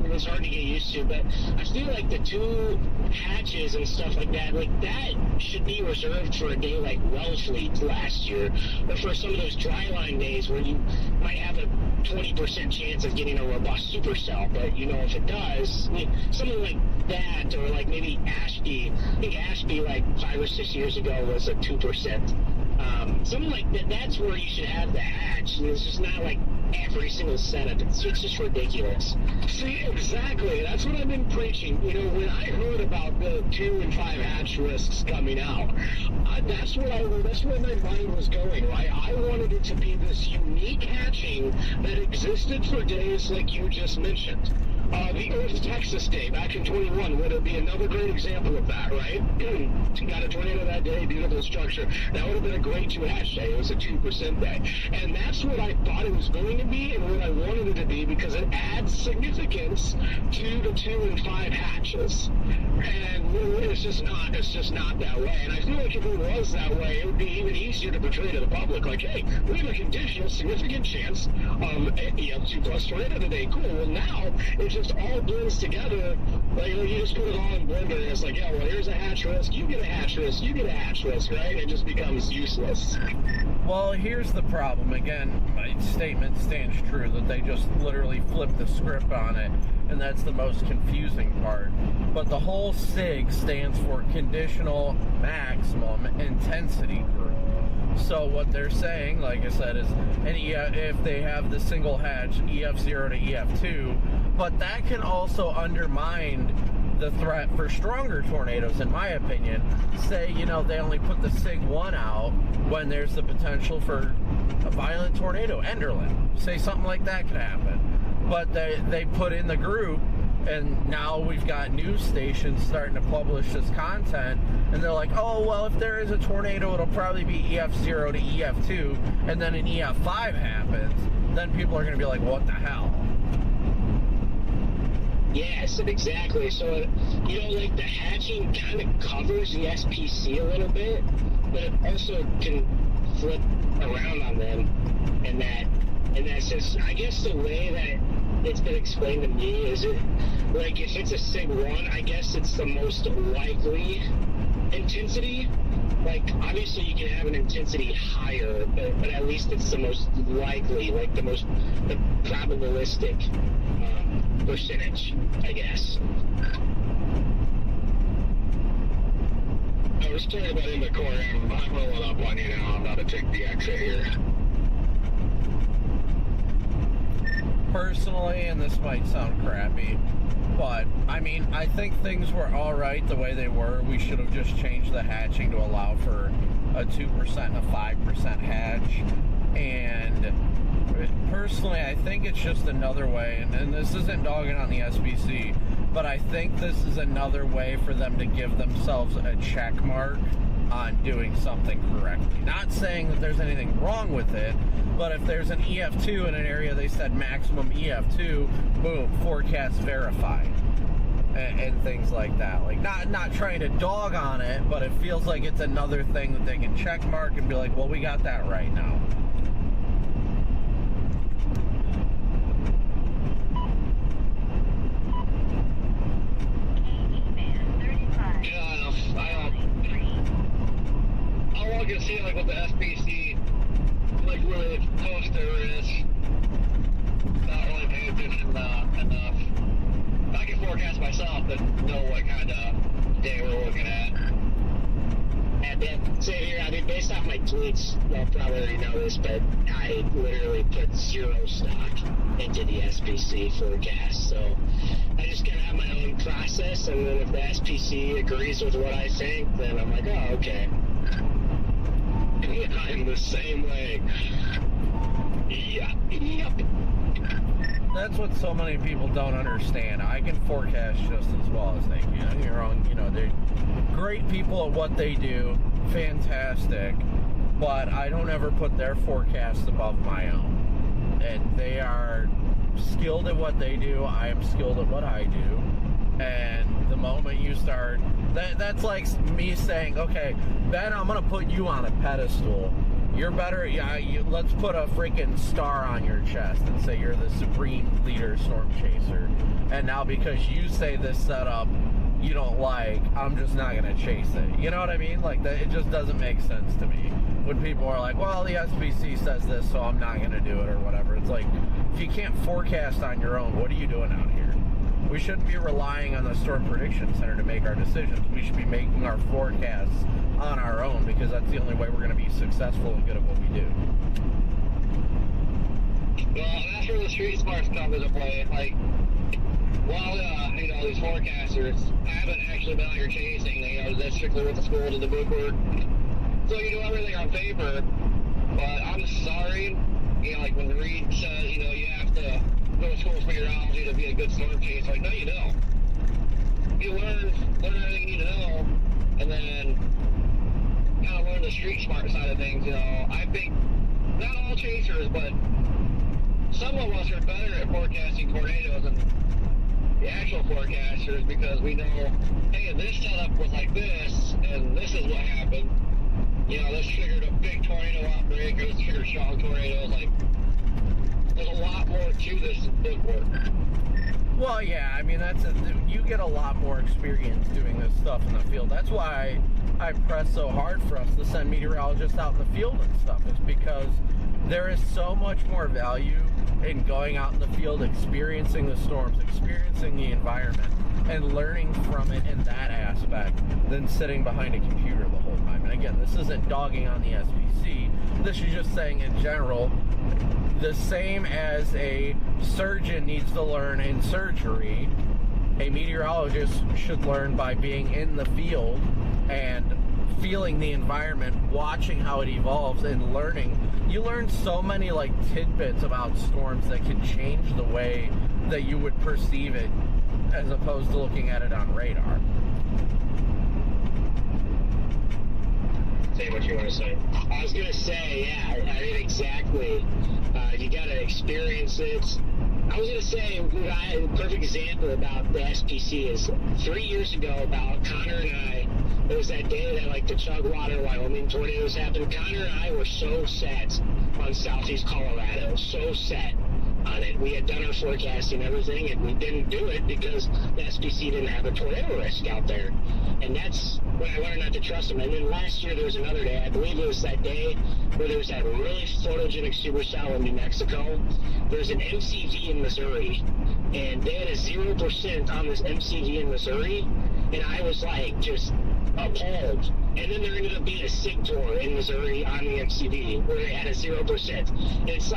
It's hard to get used to, but I feel like the 2 hatches and stuff like that should be reserved for a day like Wellfleet last year, or for some of those dry line days where you might have a 20% chance of getting a robust supercell, but if it does, something like that, or like maybe Ashby. I think Ashby like 5 or 6 years ago was a 2%. Something like that. That's where you should have the hatch. And it's just not like every single setup. It's just ridiculous. See, exactly. That's what I've been preaching. When I heard about the 2 and 5 hatch risks coming out, that's where my mind was going, right? I wanted it to be this unique hatching that existed for days like you just mentioned. The Earth, Texas day back in 21 would be another great example of that, right? Got a tornado that day, beautiful structure. That would have been a great 2 hatch day. It was a 2% day. And that's what I thought it was going to be and what I wanted it to be, because it adds significance to the 2 and 5 hatches. And it's just not that way. And I feel like if it was that way, it would be even easier to portray to the public, like, hey, we have a conditional significant chance of a 2 plus tornado today. Cool. Well, now it just all blends together. Like, you just put it all in blender, and it's like, yeah, well, here's a hatch risk, you get a hatch risk, you get a hatch risk, right? It just becomes useless. Well, here's the problem. Again, my statement stands true that they just literally flipped the script on it, and that's the most confusing part. But the whole SIG stands for Conditional Maximum Intensity Group. So what they're saying, like I said, is if they have the single hatch EF0 to EF2, but that can also undermine the threat for stronger tornadoes, in my opinion. Say, they only put the SIG-1 out when there's the potential for a violent tornado, Enderlin. Say something like that could happen. But they put in the group, and now we've got news stations starting to publish this content, and they're like, oh, well, if there is a tornado, it'll probably be EF0 to EF2, and then an EF5 happens, then people are going to be like, what the hell? Yes, exactly. So, like the hatching kind of covers the SPC a little bit, but it also can flip around on them, and that's just, I guess the way that it's been explained to me is it, like, if it's a SIG-1, I guess it's the most likely intensity. Like, obviously you can have an intensity higher, but at least it's the most likely, like the probabilistic percentage, I guess. I was talking about in the car. I'm rolling up on you now. I'm about to take the exit here. Personally, and this might sound crappy, but I think things were alright the way they were. We should have just changed the hatching to allow for a 2% and a 5% hatch. And personally, I think it's just another way, and this isn't dogging on the SBC, but I think this is another way for them to give themselves a check mark on doing something correctly. Not saying that there's anything wrong with it, but if there's an EF2 in an area they said maximum EF2, boom, forecast verified, and things like that. Like, not trying to dog on it, but it feels like it's another thing that they can check mark and be like, well, we got that right now. I'll look and see like what the SPC, like where the poster is. Not really paying attention enough. I can forecast myself and know what kind of day we're looking at. And then, same here, I mean, based off my tweets, y'all probably already know this, but I literally put zero stock into the SPC forecast. So I just kind of have my own process, and then if the SPC agrees with what I think, then I'm like, oh, okay. I'm the same way. Yep. That's what so many people don't understand. I can forecast just as well as they can. You're on, they're great people at what they do, fantastic, but I don't ever put their forecast above my own. And they are skilled at what they do. I am skilled at what I do. And the moment you start, that's like me saying, okay, Ben, I'm going to put you on a pedestal. You're better, let's put a freaking star on your chest and say you're the supreme leader storm chaser. And now because you say this setup you don't like, I'm just not going to chase it. You know what I mean? Like, it just doesn't make sense to me. When people are like, well, the SBC says this, so I'm not going to do it or whatever. It's like, if you can't forecast on your own, what are you doing out here? We shouldn't be relying on the Storm Prediction Center to make our decisions. We should be making our forecasts on our own, because that's the only way we're going to be successful and good at what we do. Well, that's where the street smarts come into play. Like, while these forecasters haven't actually been out here chasing, that's strictly what the school did the bookwork. So you do everything on paper, but I'm sorry, like when Reed says, you have to go to school for meteorology to be a good storm chaser. Like, no, you don't. You learn everything you need to know, and then kind of learn the street smart side of things. I think not all chasers, but some of us are better at forecasting tornadoes than the actual forecasters, because we know, hey, this setup was like this, and this is what happened. This triggered a big tornado outbreak, or this triggered strong tornadoes. Like, there's a lot more to this than bookwork. Well, yeah, I mean, you get a lot more experience doing this stuff in the field. That's why I press so hard for us to send meteorologists out in the field and stuff, is because there is so much more value in going out in the field, experiencing the storms, experiencing the environment, and learning from it in that aspect than sitting behind a computer the whole time. And again, this isn't dogging on the SVC. This is just saying in general, the same as a surgeon needs to learn in surgery, a meteorologist should learn by being in the field and feeling the environment, watching how it evolves, and learning. You learn so many tidbits about storms that can change the way that you would perceive it, as opposed to looking at it on radar. Say what you want to say. I was going to say, yeah, I mean, exactly. You got to experience it. I was going to say, a perfect example about the SPC is 3 years ago, about Connor and I, it was that day that the Chugwater, Wyoming tornadoes happened. Connor and I were so set on southeast Colorado, so set on it. We had done our forecasting and everything, and we didn't do it because the SPC didn't have a tornado risk out there. And that's when I learned not to trust them. And then last year there was another day, I believe it was that day where there was that really photogenic supercell in New Mexico. There's an MCV in Missouri, and they had a 0% on this MCV in Missouri, and I was just appalled. And then there ended up being a SIGTOR in Missouri on the MCV where it had a 0%. And it's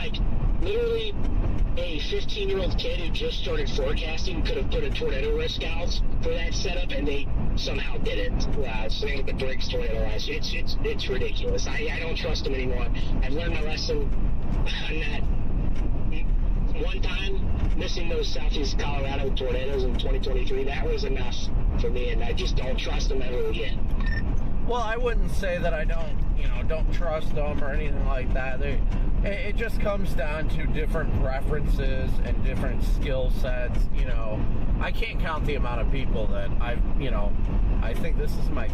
literally a 15-year-old kid who just started forecasting could have put a tornado risk out for that setup, and they somehow didn't. Same with the Briggs tornado last year. It's ridiculous. I don't trust them anymore. I've learned my lesson on that. One time, missing those southeast Colorado tornadoes in 2023, that was enough for me, and I just don't trust them ever again. Well, I wouldn't say that I don't trust them or anything like that. It just comes down to different preferences and different skill sets. I can't count the amount of people that I think this is my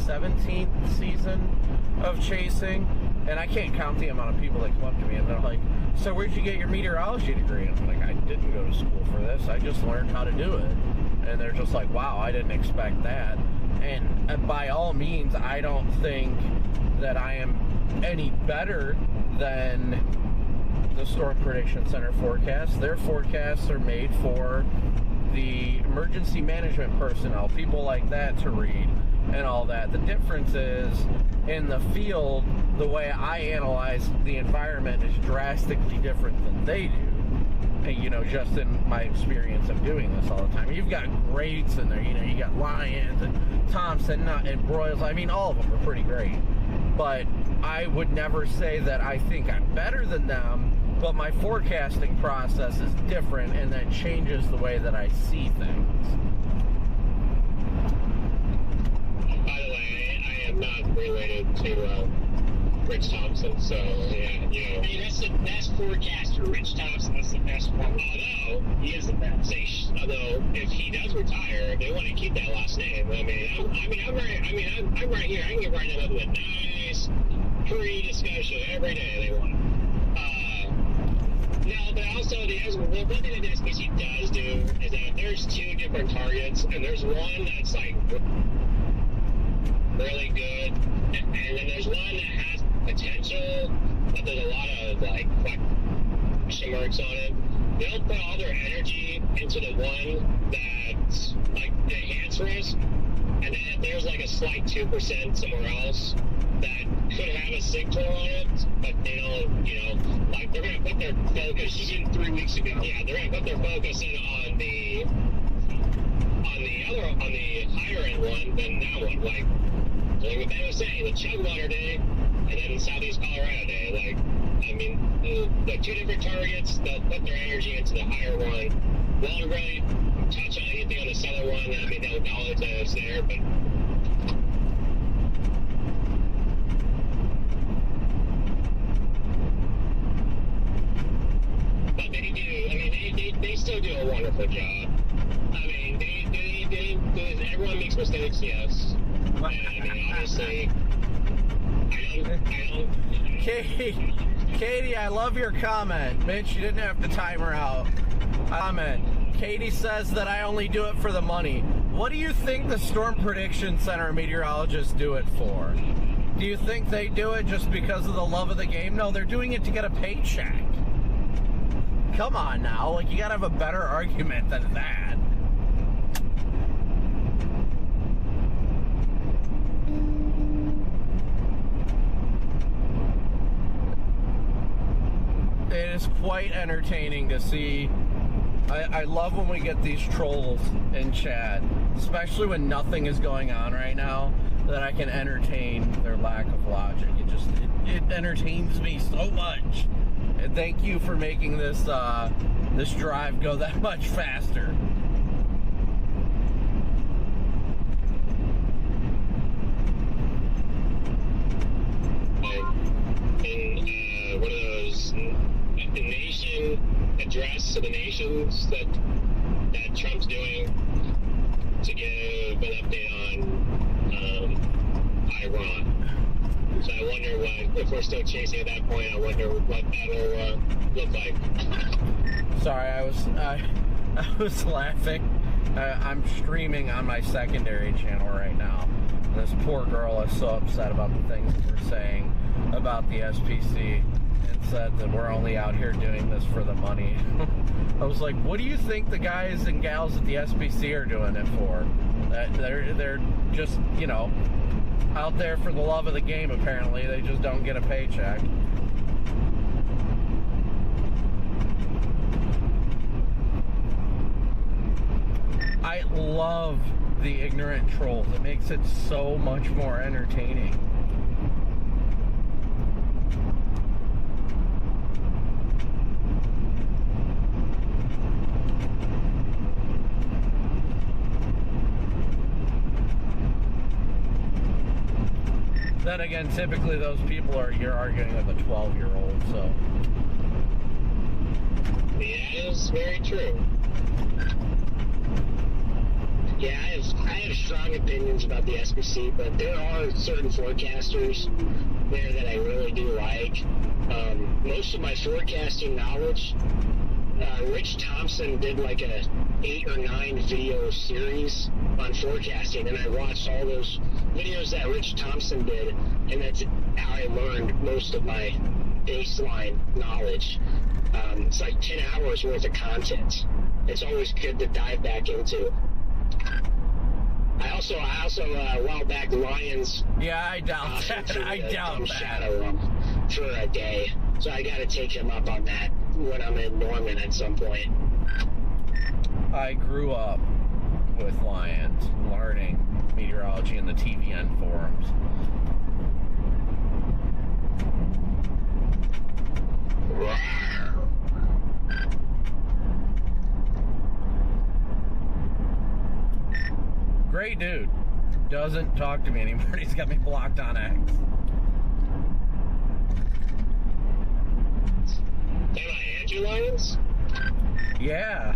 17th season of chasing, and I can't count the amount of people that come up to me and they're like, so where'd you get your meteorology degree? And I'm like, I didn't go to school for this. I just learned how to do it. and they're just like, wow, I didn't expect that. And by all means, I don't think that I am any better than the Storm Prediction Center forecast. Their forecasts are made for the emergency management personnel, people like that, to read and all that. The difference is, in the field, the way I analyze the environment is drastically different than they do. And, you know, just in my experience of doing this all the time. You've got greats in there, you know, you got Lyons and Thompson and Broyles. I mean, all of them are pretty great. But I would never say that I think I'm better than them, but my forecasting process is different, and that changes the way that I see things. By the way, I am not related to Rich Thompson, so yeah, you know. I mean, that's the best forecaster, Rich Thompson. That's the best one. Although he is the best. Although if he does retire, they want to keep that last name. I'm right here. I can get right up with a nice pre-discussion every day they want. No, but also one thing that the SPC does do is that there's two different targets, and there's one that's like really good, and then there's one that has potential, but there's a lot of like question marks on it. They'll put all their energy into the one that's like the enhanced risk, and then if there's like a slight 2% somewhere else that could have a signature on it, but they don't, you know, like they're gonna put their focus in 3 weeks ago. Yeah, they're gonna put their focus in on the higher end one than that one. Like what Ben was saying, the Chugwater Day and then Southeast Colorado Day. Like, I mean, the two different targets, they'll put their energy into the higher one. Won't really touch on anything on the southern one. I mean, they'll acknowledge that it's there, but they still do a wonderful job. I mean, everyone makes mistakes, yes. And, I mean, honestly, I don't. Katie, I love your comment. Mitch, you didn't have to time her out. Comment. Katie says that I only do it for the money. What do you think the Storm Prediction Center meteorologists do it for? Do you think they do it just because of the love of the game? No, they're doing it to get a paycheck. Come on now, like, you gotta have a better argument than that. It is quite entertaining to see. I love when we get these trolls in chat, especially when nothing is going on right now, that I can entertain their lack of logic. It entertains me so much. And thank you for making this this drive go that much faster. In one of those the nation address to the nations that Trump's doing to give an update on Iran. So I wonder if we're still chasing at that point. I wonder what that'll look like. Sorry, I was laughing. I'm streaming on my secondary channel right now. This poor girl is so upset about the things that we're saying about the SPC and said that we're only out here doing this for the money. I was like, what do you think the guys and gals at the SPC are doing it for? They're just, you know, out there for the love of the game, apparently. They just don't get a paycheck. I love the ignorant trolls. It makes it so much more entertaining. Then again, typically those people you're arguing with a 12-year-old, so. Yeah, that is very true. Yeah, I have strong opinions about the SPC, but there are certain forecasters there that I really do like. Most of my forecasting knowledge Rich Thompson did like a 8 or 9 video series on forecasting, and I watched all those videos that Rich Thompson did, and that's how I learned most of my baseline knowledge. It's like 10 hours worth of content. It's always good to dive back into. I also a while back, Lions. Yeah, I doubt that. I doubt that. Shadow him for a day, so I got to take him up on that when I'm in Norman at some point. I grew up with lions, learning meteorology in the TVN forums. Great dude. Doesn't talk to me anymore. He's got me blocked on X. Am I Andrew Lions? Yeah.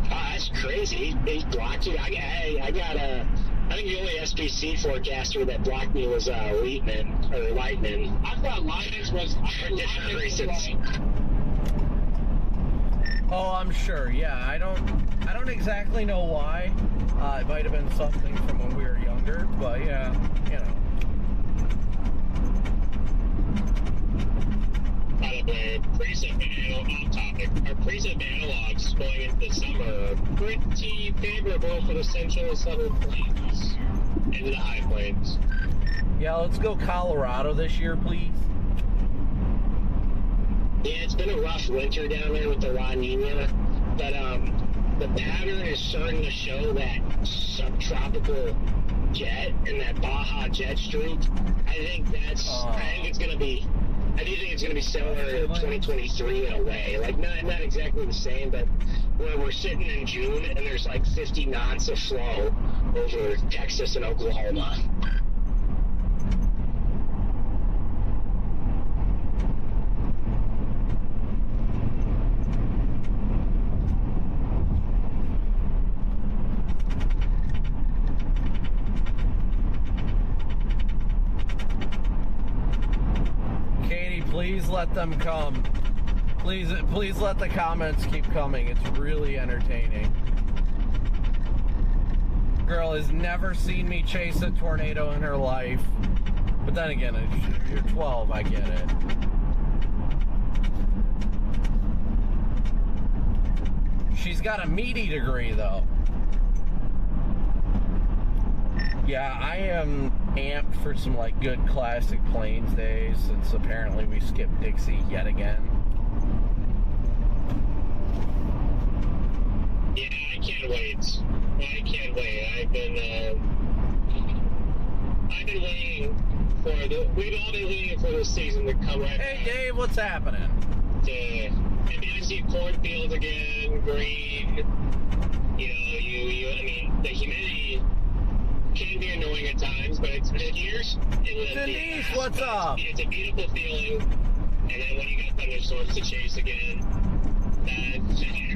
That's crazy. He blocked you. I think the only SPC forecaster that blocked me was Lightman. I thought Lions was for different reasons. Oh, I'm sure. Yeah, I don't exactly know why. It might have been something from when we were younger, but yeah, you know. By the way, off topic, our preset analogs going into summer are pretty favorable for the central and southern plains into the high plains. Yeah, let's go Colorado this year, please. Yeah, it's been a rough winter down there with the La Nina, but the pattern is starting to show that subtropical jet and that Baja jet streak. I think it's gonna be. I do think it's gonna be similar to 2023 in a way. Like not exactly the same, but where we're sitting in June and there's like 50 knots of flow over Texas and Oklahoma. Please let them come. Please let the comments keep coming. It's really entertaining. Girl has never seen me chase a tornado in her life. But then again, you're 12, I get it. She's got a meaty degree, though. Yeah, I am amped for some like good classic Plains days, since apparently we skipped Dixie yet again. Yeah, I can't wait. I've been waiting we've all been waiting for this season to come right Hey now. Dave, what's happening? Maybe I see cornfields again, green. I mean, the humidity can be annoying at times, but it's mid-years. Denise, what's up? It's a beautiful feeling. And then when you got thunderstorms to chase again,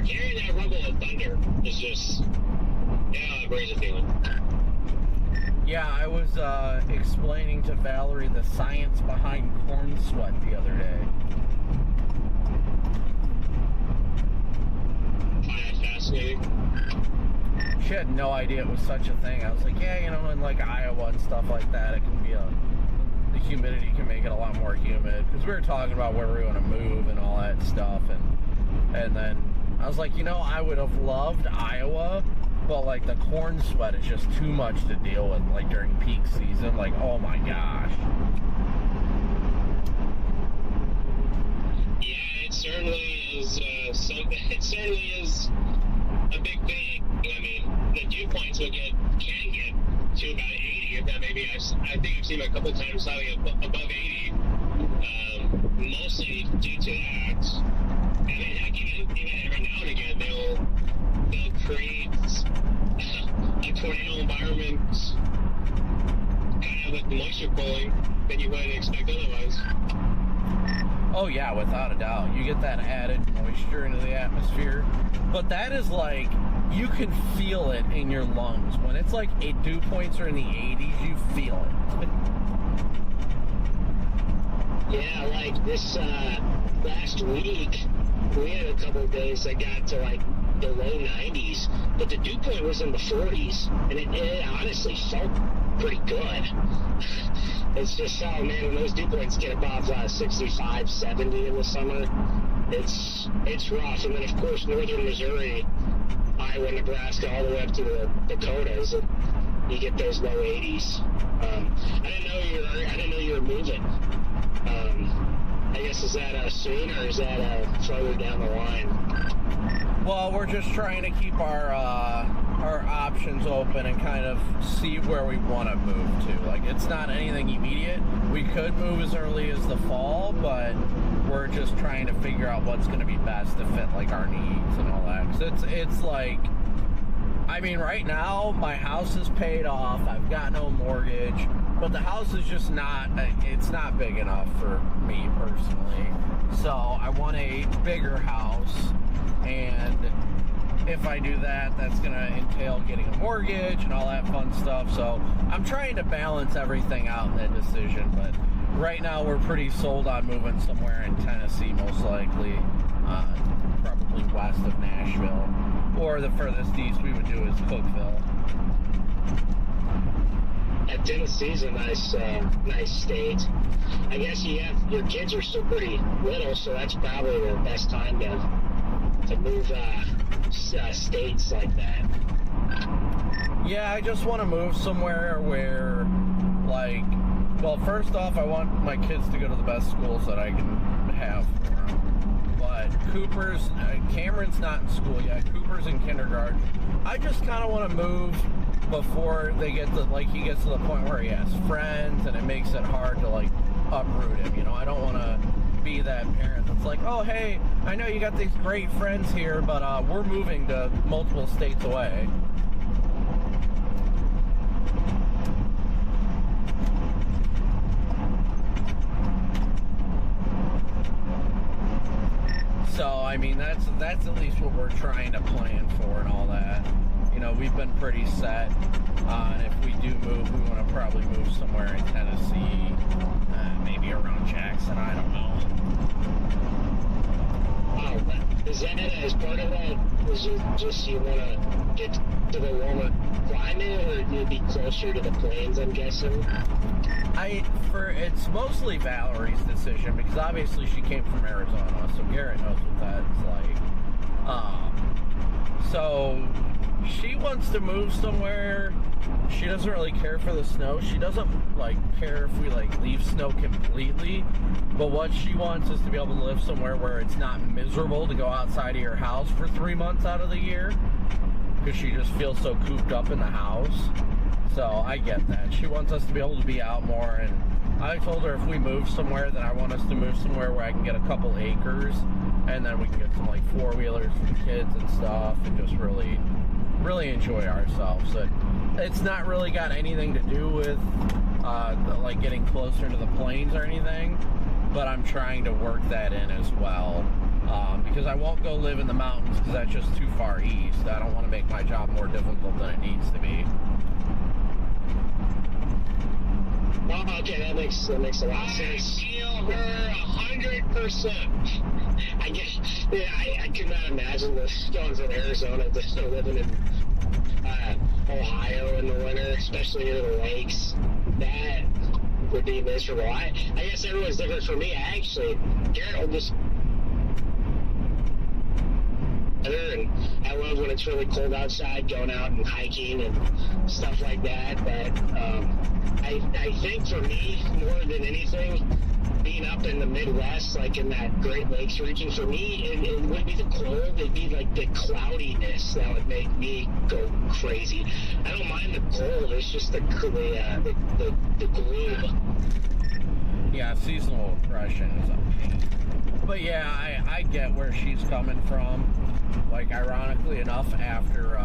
carrying that rumble of thunder is just, it brings a feeling. Yeah, I was explaining to Valerie the science behind corn sweat the other day. Find that fascinating. She had no idea it was such a thing. I was like, yeah, in like Iowa and stuff like that, it can be the humidity can make it a lot more humid. Because we were talking about where we want to move and all that stuff. And then I was like, I would have loved Iowa, but like the corn sweat is just too much to deal with, like during peak season. Like, oh my gosh. Yeah, it certainly is it certainly is a big thing. I mean, the dew points can get to about 80. If that maybe I think I've seen a couple times having above 80, mostly due to that. I mean, heck, even every now and again they'll create a tornado environment, kind of with moisture pulling that you wouldn't expect otherwise. Oh yeah, without a doubt. You get that added moisture into the atmosphere. But that is like, you can feel it in your lungs. When it's like dew points are in the 80s, you feel it. Yeah, like this last week, we had a couple of days that got to like the low 90s, but the dew point was in the 40s, and it honestly felt pretty good. It's just, oh man, when those dew points get above 65, 70 in the summer, it's rough. And then of course northern Missouri, Iowa, Nebraska, all the way up to the Dakotas, and you get those low 80s. I didn't know you were moving. I guess, is that soon, or is that further down the line? Well, we're just trying to keep our options open and kind of see where we want to move to. Like, it's not anything immediate. We could move as early as the fall, but we're just trying to figure out what's going to be best to fit like our needs and all that. 'Cause it's like, I mean, right now my house is paid off. I've got no mortgage, but the house is just not, it's not big enough for me personally. So I want a bigger house, and if I do that, that's going to entail getting a mortgage and all that fun stuff. So I'm trying to balance everything out in that decision, but right now we're pretty sold on moving somewhere in Tennessee, most likely, probably west of Nashville, or the furthest east we would do is Cookeville. Tennessee's a nice state. I guess your kids are still pretty little, so that's probably the best time to move states like that. Yeah, I just want to move somewhere where, like, well, first off, I want my kids to go to the best schools that I can have for them. But Cameron's not in school yet. Cooper's in kindergarten. I just kind of want to move before they get to, like, he gets to the point where he has friends and it makes it hard to, like, uproot him. You know, I don't want to be that parent that's like, oh, hey, I know you got these great friends here, but we're moving to multiple states away. So, I mean, that's at least what we're trying to plan for and all that. You know, we've been pretty set on if we do move, we want to probably move somewhere in Tennessee, maybe around Jackson, I don't know. Oh, is that as part of that? Is it just you want to get to the warmer climate, or you'd be closer to the plains, I'm guessing? It's mostly Valerie's decision, because obviously she came from Arizona, so Garrett knows what that's like. So she wants to move somewhere. She doesn't really care for the snow. She doesn't like care if we like leave snow completely, but what she wants is to be able to live somewhere where it's not miserable to go outside of your house for 3 months out of the year, because she just feels so cooped up in the house. So I get that. She wants us to be able to be out more, and I told her if we move somewhere, then I want us to move somewhere where I can get a couple acres, and then we can get some like four-wheelers for the kids and stuff, and just really enjoy ourselves. So it's not really got anything to do with like getting closer to the plains or anything, but I'm trying to work that in as well, because I won't go live in the mountains because that's just too far east. I don't want to make my job more difficult than it needs to be. Oh, okay, that makes a lot of sense. I feel her 100%. I guess, yeah, I could not imagine this going from Arizona to living in Ohio in the winter, especially near the lakes. That would be miserable. I guess everyone's different. For me, Garrett will just. And I love when it's really cold outside, going out and hiking and stuff like that. But I think for me, more than anything, being up in the Midwest, like in that Great Lakes region, for me, it wouldn't be the cold. It'd be like the cloudiness that would make me go crazy. I don't mind the cold. It's just the gloom. Yeah, seasonal depression is a pain. But yeah, I get where she's coming from. Like, ironically enough, after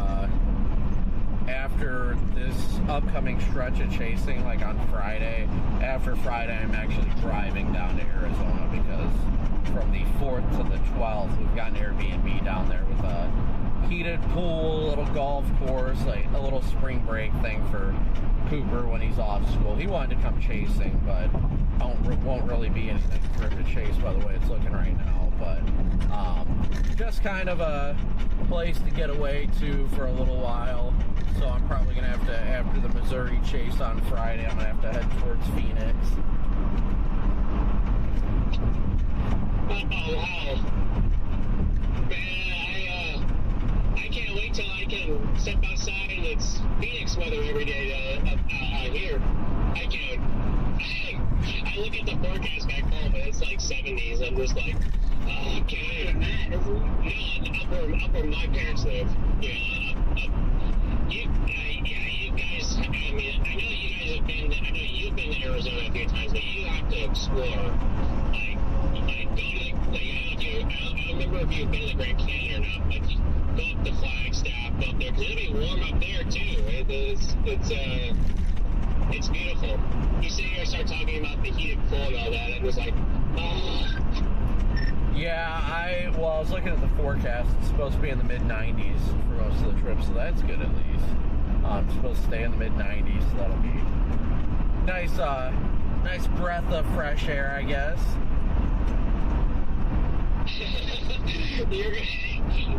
this upcoming stretch of chasing, like on Friday, after Friday, I'm actually driving down to Arizona, because from the 4th to the 12th, we've got an Airbnb down there with a heated pool, little golf course, like a little spring break thing for Cooper when he's off school. He wanted to come chasing, but won't really be anything for him to chase by the way it's looking right now. But just kind of a place to get away to for a little while. So I'm probably going to have to, after the Missouri chase on Friday, I'm going to have to head towards Phoenix. Oh, wow. Man, I can't wait till I can step outside and it's Phoenix weather every day out here. I can't. I look at the forecast back home and it's like 70s. I'm just like, oh, okay. No, up where my parents live. You guys, I mean, I know you guys have been, I know you've been to Arizona a few times, but you have to explore. Like go to I don't remember if you've been to the Grand Canyon or not, but you go up to Flagstaff, go up there, because it'll be warm up there too. It's beautiful. You sit here and start talking about the heated pool and all that, and it was like, oh. Yeah, I was looking at the forecast. It's supposed to be in the mid-90s for most of the trip, so that's good at least. It's supposed to stay in the mid-90s, so that'll be nice breath of fresh air, I guess.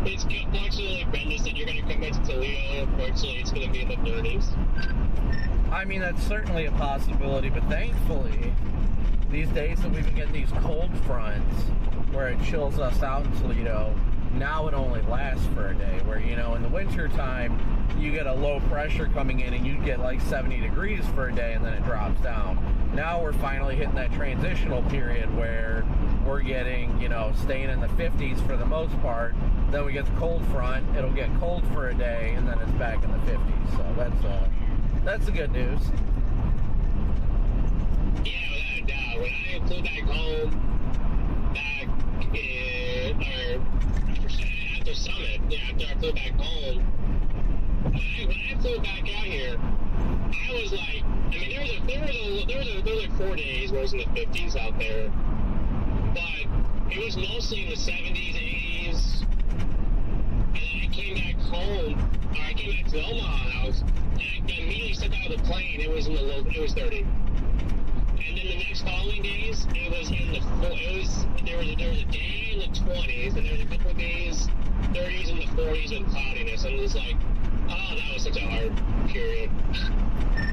It's unfortunately like Brenda said, you're going to come back to Toledo. Unfortunately, it's going to be in the 30s. I mean, that's certainly a possibility, but thankfully, these days that we've been getting these cold fronts where it chills us out in Toledo, now it only lasts for a day, where, you know, in the winter time, you get a low pressure coming in and you get like 70 degrees for a day and then it drops down. Now we're finally hitting that transitional period where we're getting, you know, staying in the 50s for the most part. Then we get the cold front, it'll get cold for a day and then it's back in the 50s. So that's the good news. Yeah, without a doubt. When I flew back home, after Summit, after I flew back home, when I flew back out here, I was like, I mean, there was like 4 days where it was in the 50s out there, but it was mostly in the 70s, 80s, and then I came back home, or I came back to the Omaha house, and I immediately stepped out of the plane, it was 30. And then the next following days, it was in the there was a day in the 20s, and there was a couple of days, 30s and the 40s with cloudiness. And it was like, oh, that was such a hard period.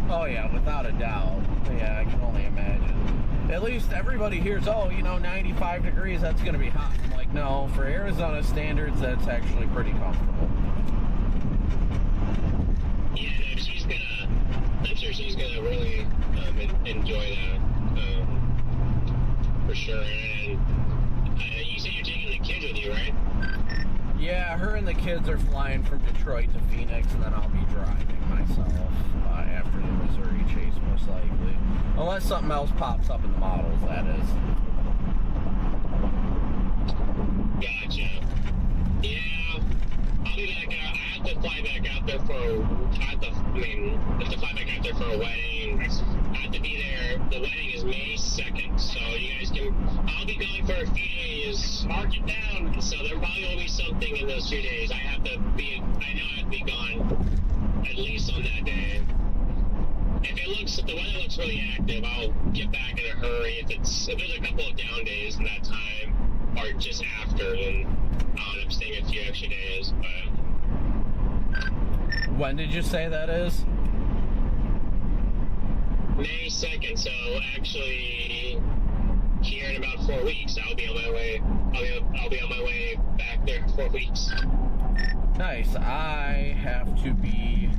Oh yeah, without a doubt. Yeah, I can only imagine. At least everybody hears, oh, you know, 95 degrees, that's going to be hot. I'm like, no, for Arizona standards, that's actually pretty comfortable. Yeah, no, I'm sure she's gonna really enjoy that, for sure. And you said you're taking the kids with you, right? Yeah, her and the kids are flying from Detroit to Phoenix, and then I'll be driving myself after the Missouri chase, most likely. Unless something else pops up in the models, that is. Gotcha. Yeah, I'll be back out. I have to fly back out there for a wedding. I have to be there. The wedding is May 2nd, so you guys I'll be gone for a few days. Mark it down. So there probably will be something in those 2 days. I know I have to be gone at least on that day. If the weather looks really active, I'll get back in a hurry. If there's a couple of down days in that time, or just after, then I'll end up staying a few extra days. But when did you say that is? May 2nd, so actually here in about 4 weeks, I'll be on my way. I'll be on my way back there for 4 weeks. Nice. I have to be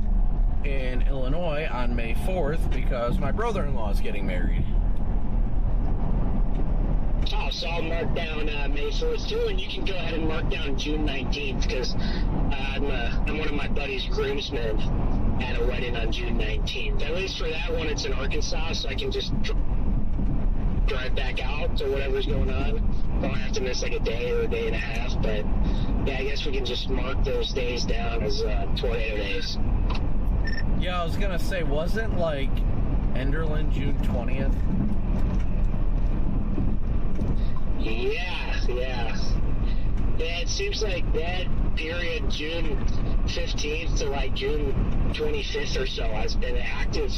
in Illinois on May 4th because my brother-in-law is getting married. Oh, so I'll mark down May 4th too, and you can go ahead and mark down June 19th because I'm one of my buddy's groomsmen at a wedding on June 19th. At least for that one, it's in Arkansas, so I can just drive back out to whatever's going on. Don't have to miss like a day or a day and a half, but yeah, I guess we can just mark those days down as tornado days. Yeah, I was gonna say, wasn't like Enderlin June 20th? Yeah, it seems like that period, June 15th to like June 25th or so, has been an active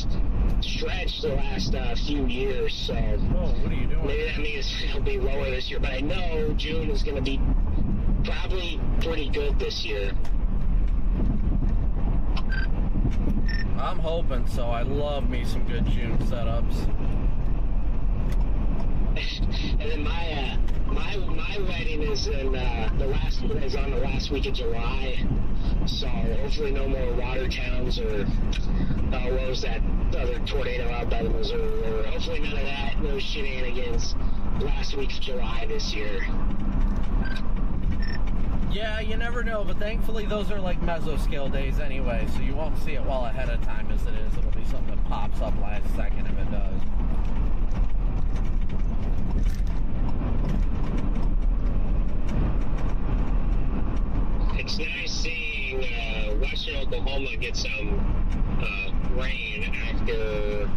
stretch the last few years. So what are you doing? maybe that means it'll be lower this year. But I know June is going to be probably pretty good this year. I'm hoping so. I love me some good June setups. And then my wedding is in on the last week of July, so hopefully no more water towns or what was that other tornado out by the Missouri River. Hopefully none of that, no shenanigans last week of July this year. Yeah, you never know, but thankfully those are like mesoscale days anyway, so you won't see it well ahead of time as it is. It'll be something that pops up last second if it does. It's nice seeing western Oklahoma get some rain after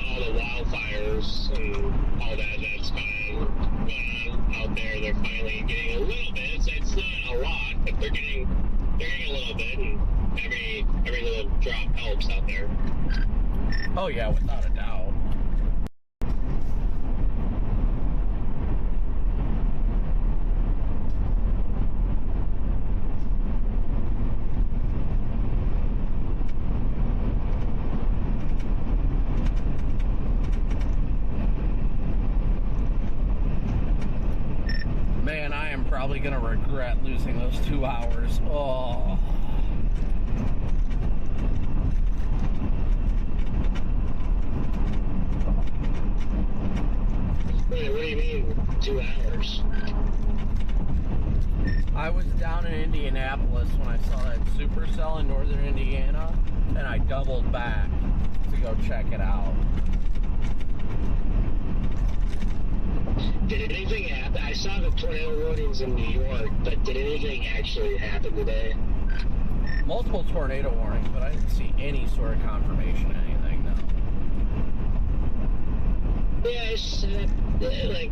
all the wildfires and all that's kind of going on out there. They're finally getting a little bit. It's not a lot, but they're getting a little bit, and every little drop helps out there. Oh yeah, without a doubt. Man, I am probably gonna regret losing those 2 hours. Oh. Wait, what do you mean 2 hours? I was down in Indianapolis when I saw that supercell in northern Indiana, and I doubled back to go check it out. Did anything happen? I saw the tornado warnings in New York, but did anything actually happen today? Multiple tornado warnings, but I didn't see any sort of confirmation of anything, no. Yeah, it's like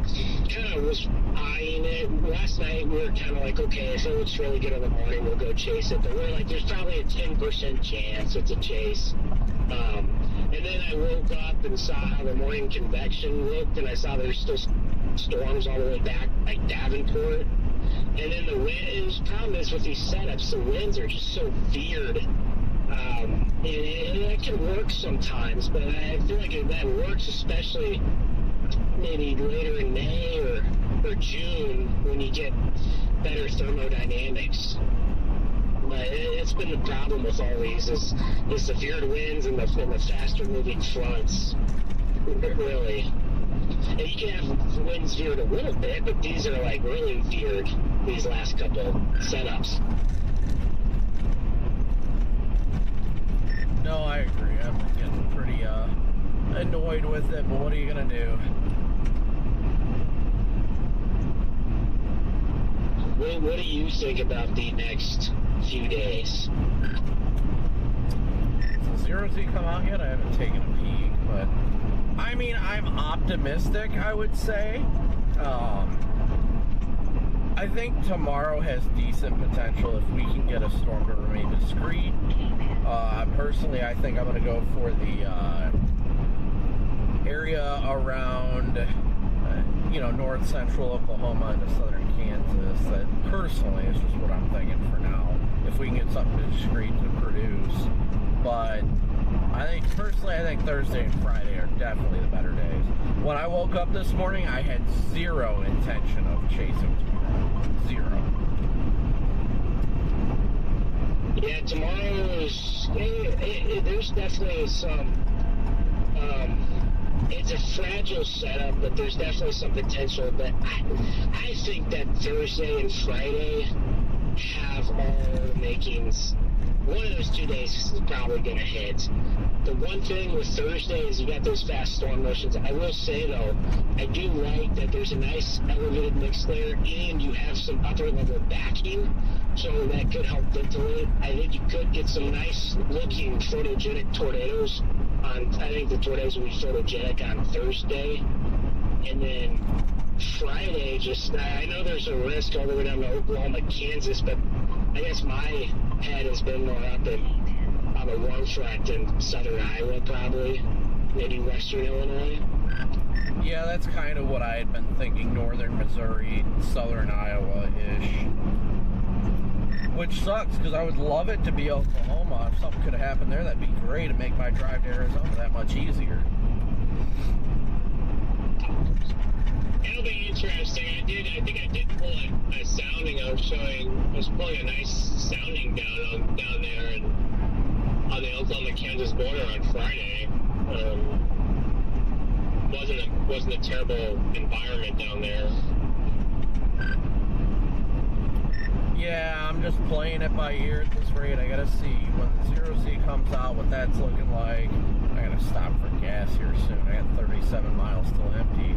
kind of was eyeing it. Last night we were kind of like, okay, if it looks really good in the morning, we'll go chase it. But we're like, there's probably a 10% chance it's a chase. And then I woke up and saw how the morning convection looked, and I saw there's still storms all the way back, like Davenport. And then the wind, the problem is with these setups, the winds are just so veered. And that can work sometimes, but I feel like that works especially maybe later in May or June when you get better thermodynamics. But it's been the problem with all these is the veered winds and the faster moving fronts, really. And you can have winds veered a little bit, but these are like really veered, these last couple setups. No, I agree. I'm getting pretty annoyed with it, but what are you gonna do? What do you think about the next few days? Has the 0Z come out yet? I haven't taken a peek, but I mean, I'm optimistic, I would say. I think tomorrow has decent potential if we can get a storm to remain discreet. Personally, I think I'm going to go for the area around, north central Oklahoma into southern Kansas. That personally is just what I'm thinking for now. If we can get something discreet to produce. But I think Thursday and Friday are definitely the better days. When I woke up this morning, I had zero intention of chasing tomorrow. Zero. Yeah, tomorrow is, there's definitely some, it's a fragile setup, but there's definitely some potential. But I think that Thursday and Friday have all the makings. One of those 2 days is probably going to hit. The one thing with Thursday is you got those fast storm motions. I will say, though, I do like that there's a nice elevated mix there, and you have some upper level backing, so that could help ventilate. I think you could get some nice looking photogenic tornadoes. I think the tornadoes will be photogenic on Thursday. And then Friday, I know there's a risk all the way down to Oklahoma, Kansas, but I guess my head has been more up on the warm front in southern Iowa, probably, maybe western Illinois. Yeah, that's kind of what I had been thinking, northern Missouri, southern Iowa-ish. Which sucks, because I would love it to be Oklahoma. If something could have happened there, that'd be great and make my drive to Arizona that much easier. It'll be interesting. I think I did pull a sounding. I was pulling a nice sounding down there and on the Oklahoma-Kansas border on Friday. Wasn't a terrible environment down there. Yeah, I'm just playing it by ear at this rate. I gotta see when the 0Z comes out what that's looking like. I gotta stop for gas here soon. I got 37 miles still empty.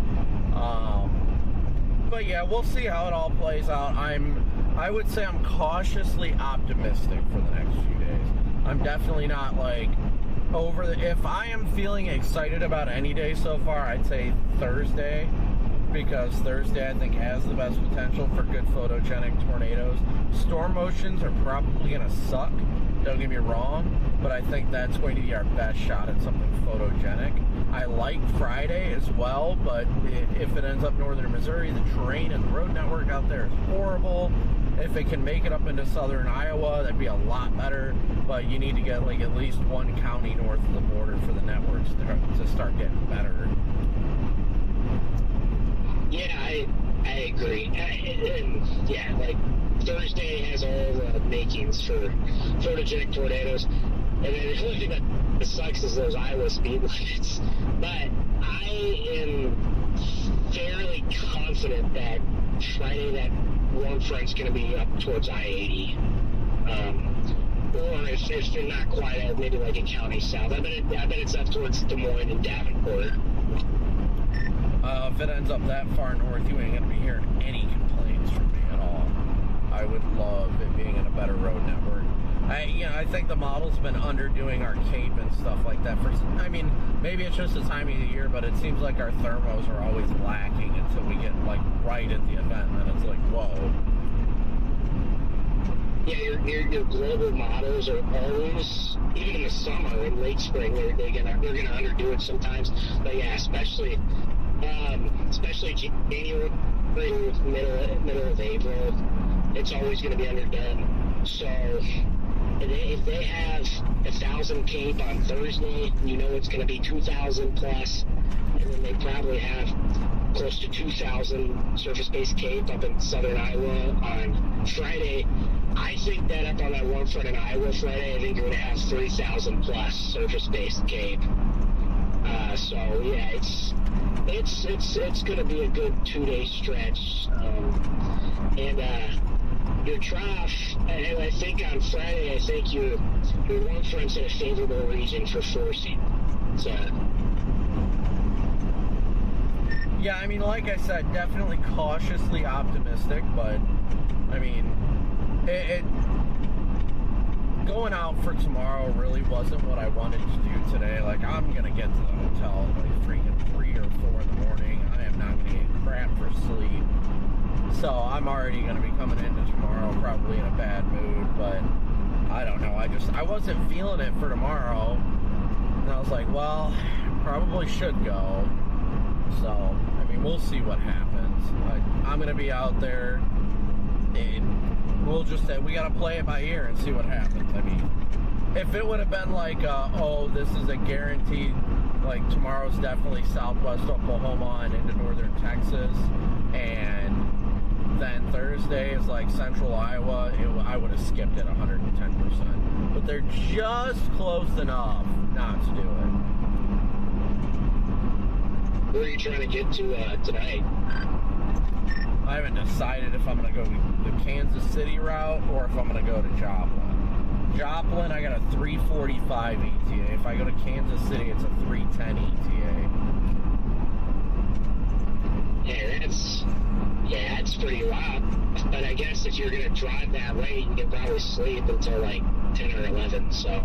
But yeah, we'll see how it all plays out. I would say I'm cautiously optimistic for the next few days. I'm definitely not like if I am feeling excited about any day so far, I'd say Thursday, because Thursday I think has the best potential for good photogenic tornadoes. Storm motions are probably going to suck, don't get me wrong, but I think that's going to be our best shot at something photogenic. I like Friday as well, but if it ends up northern Missouri, the terrain and the road network out there is horrible. If it can make it up into southern Iowa, that'd be a lot better, but you need to get like at least one county north of the border for the networks to start getting better. Yeah, I agree. And yeah, like Thursday has all the makings for photogenic tornadoes. And then the only thing that sucks is those Iowa speed limits. But I am fairly confident that Friday that warm front's going to be up towards I-80. Or if they're not quite out, maybe like a county south. I bet it's up towards Des Moines and Davenport. If it ends up that far north, you ain't going to be hearing any complaints from me at all. I would love it being in a better road network. I think the model's been underdoing our Cape and stuff like that. Maybe it's just the time of the year, but it seems like our thermos are always lacking until we get like right at the event, and then it's like, whoa. Yeah, your global models are always, even in the summer and late spring, they're gonna underdo it sometimes. But yeah, especially January, middle of April, it's always going to be underdone. So if they have 1,000 Cape on Thursday, you know it's going to be 2,000 plus, and then they probably have close to 2,000 surface-based Cape up in southern Iowa on Friday. I think that up on that warm front in Iowa Friday, I think you're going to have 3,000 plus surface-based Cape. So yeah, it's going to be a good 2-day stretch. And your trough, and I think on Friday, I think your warm front's in a favorable region for forcing. So. Yeah, I mean, like I said, definitely cautiously optimistic, but I mean, it going out for tomorrow really wasn't what I wanted to do today. Like, I'm gonna get to the hotel at like freaking 3 or 4 in the morning. I am not gonna get crap for sleep. So I'm already gonna be coming into tomorrow probably in a bad mood, but I don't know. I wasn't feeling it for tomorrow. And I was like, well, probably should go. So, I mean, we'll see what happens. I'm gonna be out there, and we'll just say we gotta play it by ear and see what happens. I mean, if it would have been like, oh, this is a guaranteed, like tomorrow's definitely southwest Oklahoma and into northern Texas, and then Thursday is like central Iowa, I would have skipped it 110%. But they're just close enough not to do it. Where are you trying to get to tonight? I haven't decided if I'm going to go the Kansas City route or if I'm going to go to Joplin. Joplin, I got a 345 ETA. If I go to Kansas City, it's a 310 ETA. Yeah, that's pretty wild. But I guess if you're going to drive that way, you can probably sleep until like 10 or 11, so.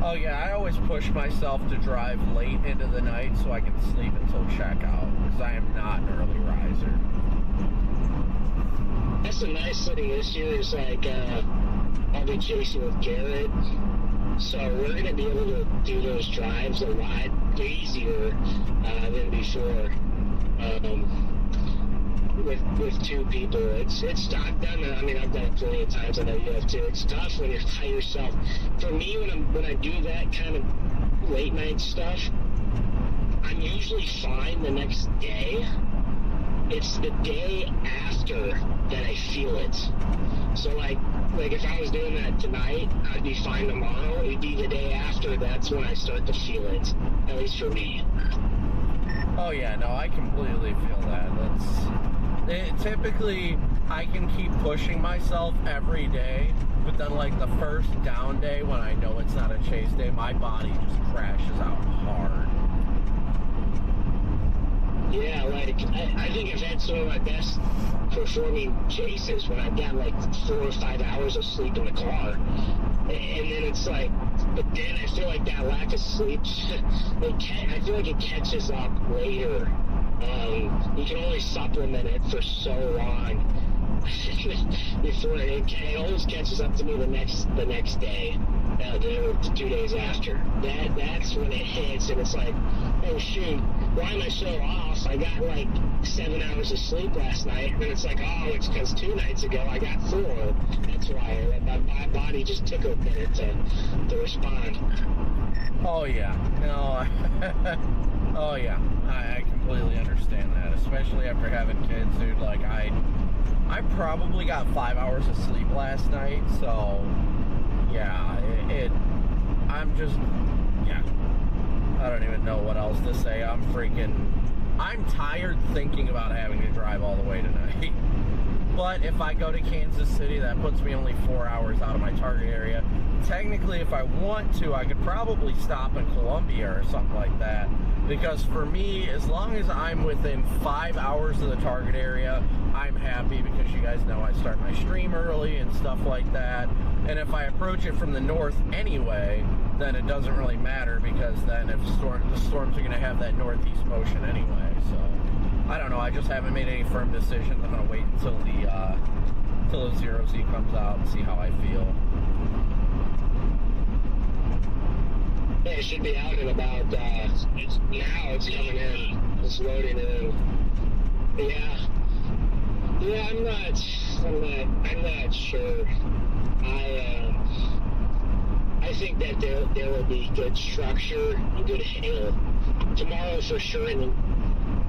Oh yeah, I always push myself to drive late into the night so I can sleep until checkout, because I am not an early riser. That's the nice thing this year is like I'll be chasing with Garrett, so we're gonna be able to do those drives a lot easier than before. With two people, it's I've done it. I mean, I've done it plenty of times. I know you have too. It's tough when you're by yourself. For me, when I do that kind of late night stuff, I'm usually fine the next day. It's the day after that I feel it. So like if I was doing that tonight, I'd be fine tomorrow. It'd be the day after that's when I start to feel it. At least for me. Oh yeah, no, I completely feel that. Typically, I can keep pushing myself every day, but then like the first down day when I know it's not a chase day, my body just crashes out hard. Yeah, like I think I've had some of my best performing chases when I've got like 4 or 5 hours of sleep in the car. And then it's like, but then I feel like that lack of sleep, I feel like it catches up later. You can only supplement it for so long before it always catches up to me the next day, 2 days after. That's when it hits, and it's like, oh shoot, why am I so off? I got like 7 hours of sleep last night, and then it's like, oh, it's because 2 nights ago I got 4. That's why my body just took a minute to respond. Oh yeah, no, oh yeah, I completely understand that, especially after having kids, dude. Like I probably got 5 hours of sleep last night, so yeah, I'm I don't even know what else to say. I'm tired thinking about having to drive all the way tonight. But if I go to Kansas City, that puts me only 4 hours out of my target area. Technically, if I want to, I could probably stop in Columbia or something like that. Because for me, as long as I'm within 5 hours of the target area, I'm happy, because you guys know I start my stream early and stuff like that. And if I approach it from the north anyway, then it doesn't really matter, because then if the storms are going to have that northeast motion anyway. So I don't know. I just haven't made any firm decisions. I'm going to wait until the 0Z comes out and see how I feel. Yeah, it should be out in about, it's coming in. It's loading in. Yeah, I'm not sure. I think that there will be good structure and good hail tomorrow for sure. And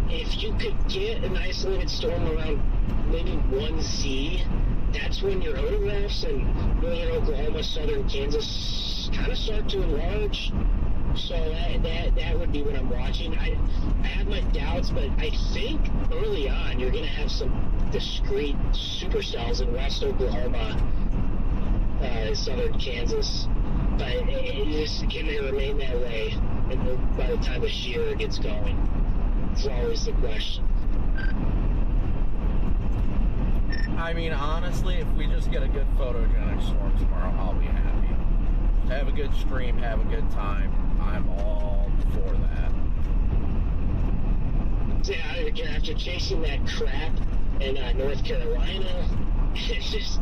if you could get an isolated storm around maybe 1C, that's when your autographs in northern Oklahoma, southern Kansas kind of start to enlarge. So that would be what I'm watching. I have my doubts, but I think early on you're going to have some discrete supercells in west Oklahoma, southern Kansas. But can they remain that way by the time the shear gets going? It's always the question. I mean, honestly, if we just get a good photogenic storm tomorrow, I'll be happy. Have a good stream, have a good time. I'm all for that. Yeah, after chasing that crap in North Carolina, it's just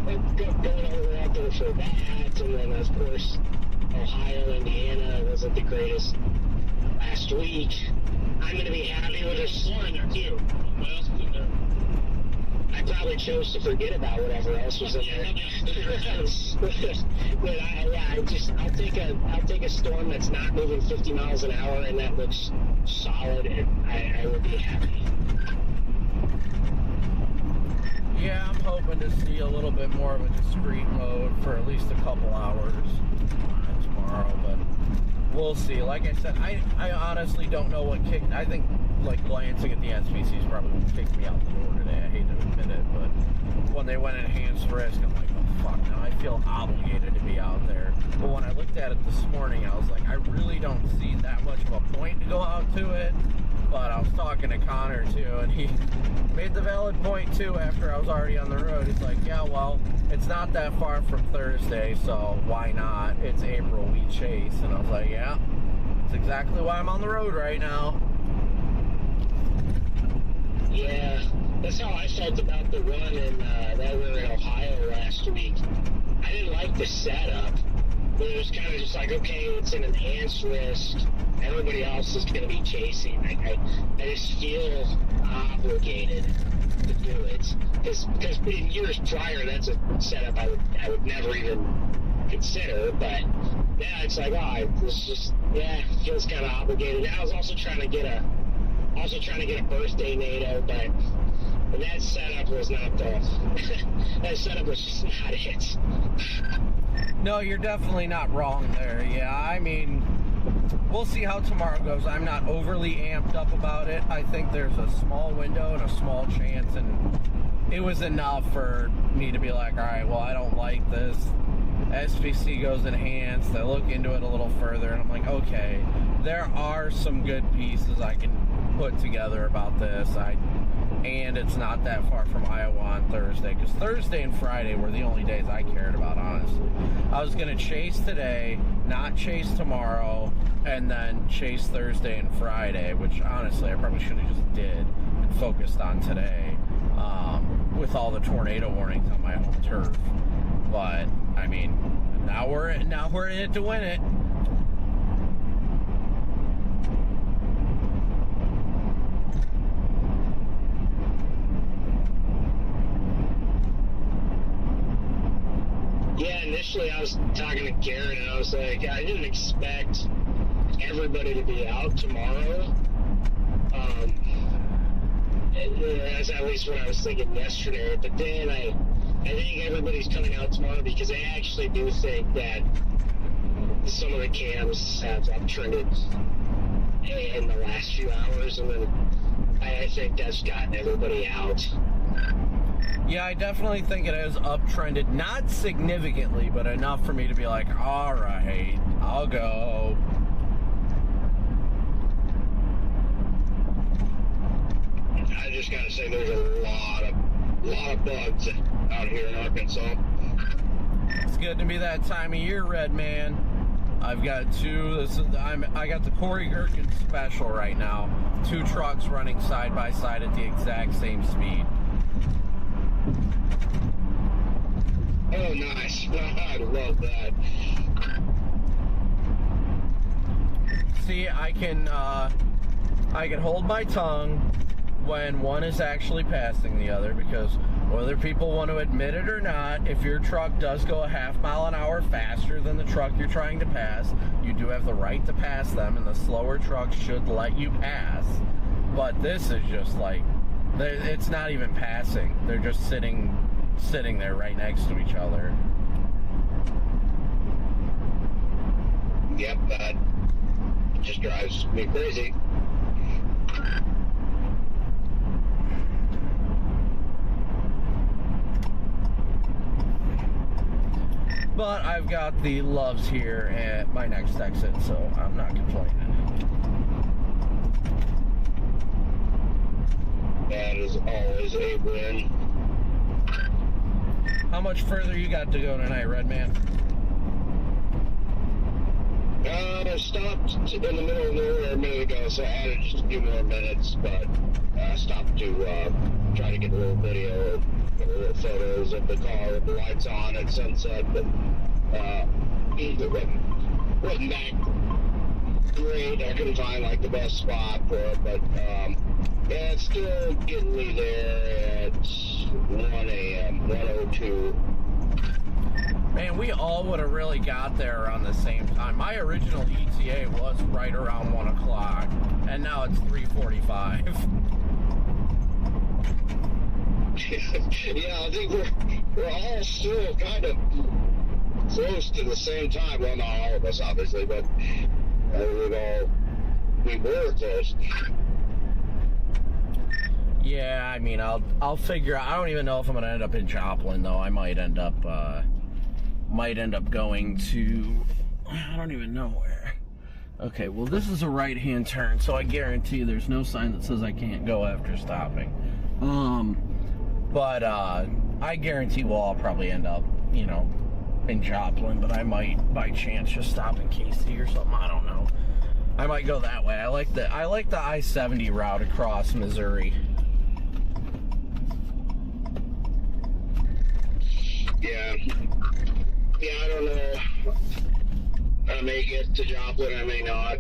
going over out there for that, and then of course Ohio, Indiana wasn't the greatest last week. I'm going to be happy with a storm there too. What else was in there? I probably chose to forget about whatever else was in there. But I'll take a storm that's not moving 50 miles an hour and that looks solid, and I will be happy. Yeah, I'm hoping to see a little bit more of a discrete mode for at least a couple hours tomorrow, but we'll see. Like I said, I honestly don't know what kicked. I think like glancing at the SPCs probably kicked me out the door today. I hate to admit it, but when they went enhanced risk, I'm like, oh fuck, now I feel obligated to be out there. But when I looked at it this morning, I was like, I really don't see that much of a point to go out to it. But I was talking to Connor too, and he made the valid point too after I was already on the road. He's like, yeah, well, it's not that far from Thursday, so why not? It's April, we chase. And I was like, yeah, that's exactly why I'm on the road right now. Yeah, that's how I felt about the run that we were in Ohio last week. I didn't like the setup, but it was kind of just like, okay, it's an enhanced risk. Everybody else is going to be chasing. I just feel obligated to do it because in years prior, that's a setup I would never even consider. But yeah, it's like, oh, it's just it feels kind of obligated. I was also trying to get a birthday NATO, but that setup was not that setup was just not it. No, you're definitely not wrong there. Yeah, I mean, we'll see how tomorrow goes. I'm not overly amped up about it. I think there's a small window and a small chance, and it was enough for me to be like, all right, well, I don't like this. SPC goes enhanced. I look into it a little further, and I'm like, okay, there are some good pieces I can put together about this. And it's not that far from Iowa on Thursday, because Thursday and Friday were the only days I cared about, honestly. I was going to chase today, not chase tomorrow, and then chase Thursday and Friday, which honestly I probably should have just did and focused on today with all the tornado warnings on my home turf. But I mean, now we're in it to win it. Yeah, initially I was talking to Garrett, and I was like, I didn't expect everybody to be out tomorrow. That's at least what I was thinking yesterday. But then I think everybody's coming out tomorrow because I actually do think that some of the cams have uptrended in the last few hours, and then I think that's gotten everybody out. Yeah, I definitely think it has uptrended, not significantly, but enough for me to be like, all right, I'll go. I just gotta say, there's a lot of bugs out here in Arkansas. It's getting to be that time of year, Red Man. I've got I got the Corey Gherkin special right now. 2 trucks running side by side at the exact same speed. Oh, nice. I love that. See, I can hold my tongue when one is actually passing the other, because whether people want to admit it or not, if your truck does go a half mile an hour faster than the truck you're trying to pass, you do have the right to pass them, and the slower trucks should let you pass. But this is just like, it's not even passing. They're just sitting there right next to each other. Yep, that just drives me crazy. But I've got the Loves here at my next exit, so I'm not complaining. That is always a win. How much further you got to go tonight, Red Man? I stopped in the middle of nowhere a minute ago, so I added just a few more minutes, but I stopped to try to get a little video, get a little photos of the car with the lights on at sunset, but it wasn't that great. I couldn't find like the best spot for it, but yeah, it's still getting me there at 1 a.m., 1:02. Man, we all would have really got there around the same time. My original ETA was right around 1 o'clock, and now it's 3:45. Yeah, I think we're all still kind of close to the same time. Well, not all of us, obviously, but we were close. Yeah, I mean, I'll figure out. I don't even know if I'm gonna end up in Joplin, though. I might end up going to, I don't even know where. Okay, well, this is a right-hand turn, so I guarantee there's no sign that says I can't go after stopping. But I guarantee we'll all probably end up, you know, in Joplin, but I might, by chance, just stop in Casey or something. I don't know. I might go that way. I like the I-70 route across Missouri. Yeah. Yeah, I don't know. I may get to Joplin, I may not.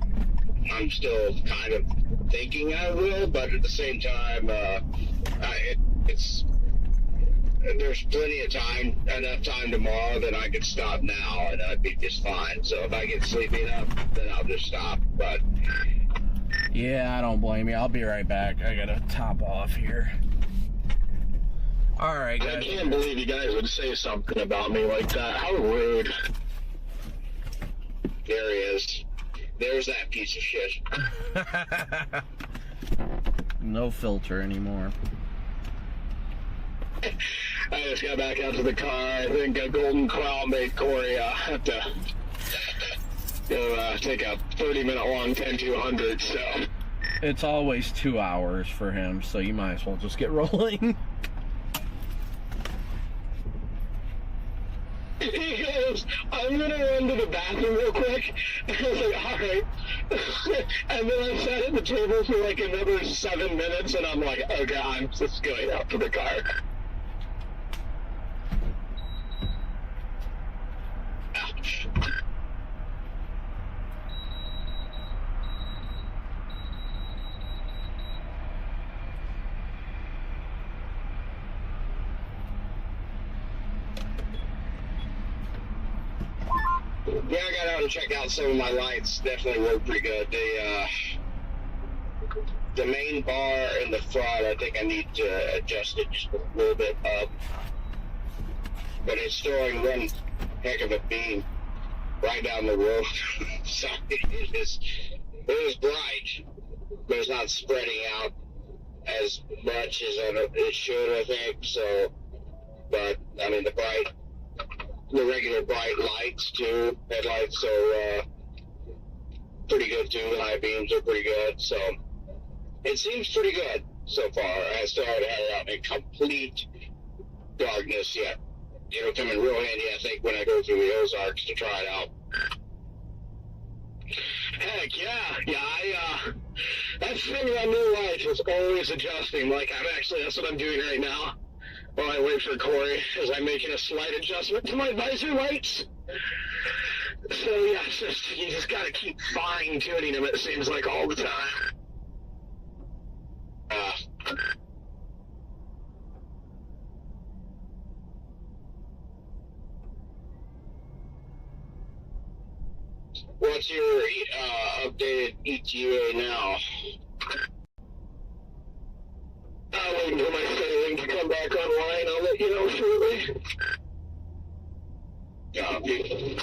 I'm still kind of thinking I will, but at the same time, there's plenty of time, enough time tomorrow that I could stop now, and I'd be just fine. So if I get sleepy enough, then I'll just stop. But yeah, I don't blame you. I'll be right back. I gotta top off here. All right, guys. I can't believe you guys would say something about me like that. How rude. There he is. There's that piece of shit. No filter anymore. I just got back out to the car. I think a Golden Cloud made Corey have to go take a 30-minute long 10-200, so. It's always 2 hours for him, so you might as well just get rolling. He goes, I'm going to run to the bathroom real quick. And I was like, all right. And then I sat at the table for like another 7 minutes, and I'm like, okay, I'm just going out to the car. Ouch. Yeah, I got out and checked out some of my lights. Definitely worked pretty good. The main bar in the front, I think I need to adjust it just a little bit up. But it's throwing one heck of a beam right down the road. So it is bright, but it's not spreading out as much as it should, I think. So, but I mean the regular bright lights too, headlights, so pretty good too. The high beams are pretty good, so it seems pretty good so far. I still haven't had it out in complete darkness yet. It'll come in real handy, I think, when I go through the Ozarks to try it out. Heck yeah, that's the thing about new lights is always adjusting. Like that's what I'm doing right now. While I wait for Corey, as I'm making a slight adjustment to my visor lights. So yeah, you just gotta keep fine-tuning them, it seems like, all the time. What's your updated ETA now? I'll wait until my sailing to come back online. I'll let you know shortly. Copy.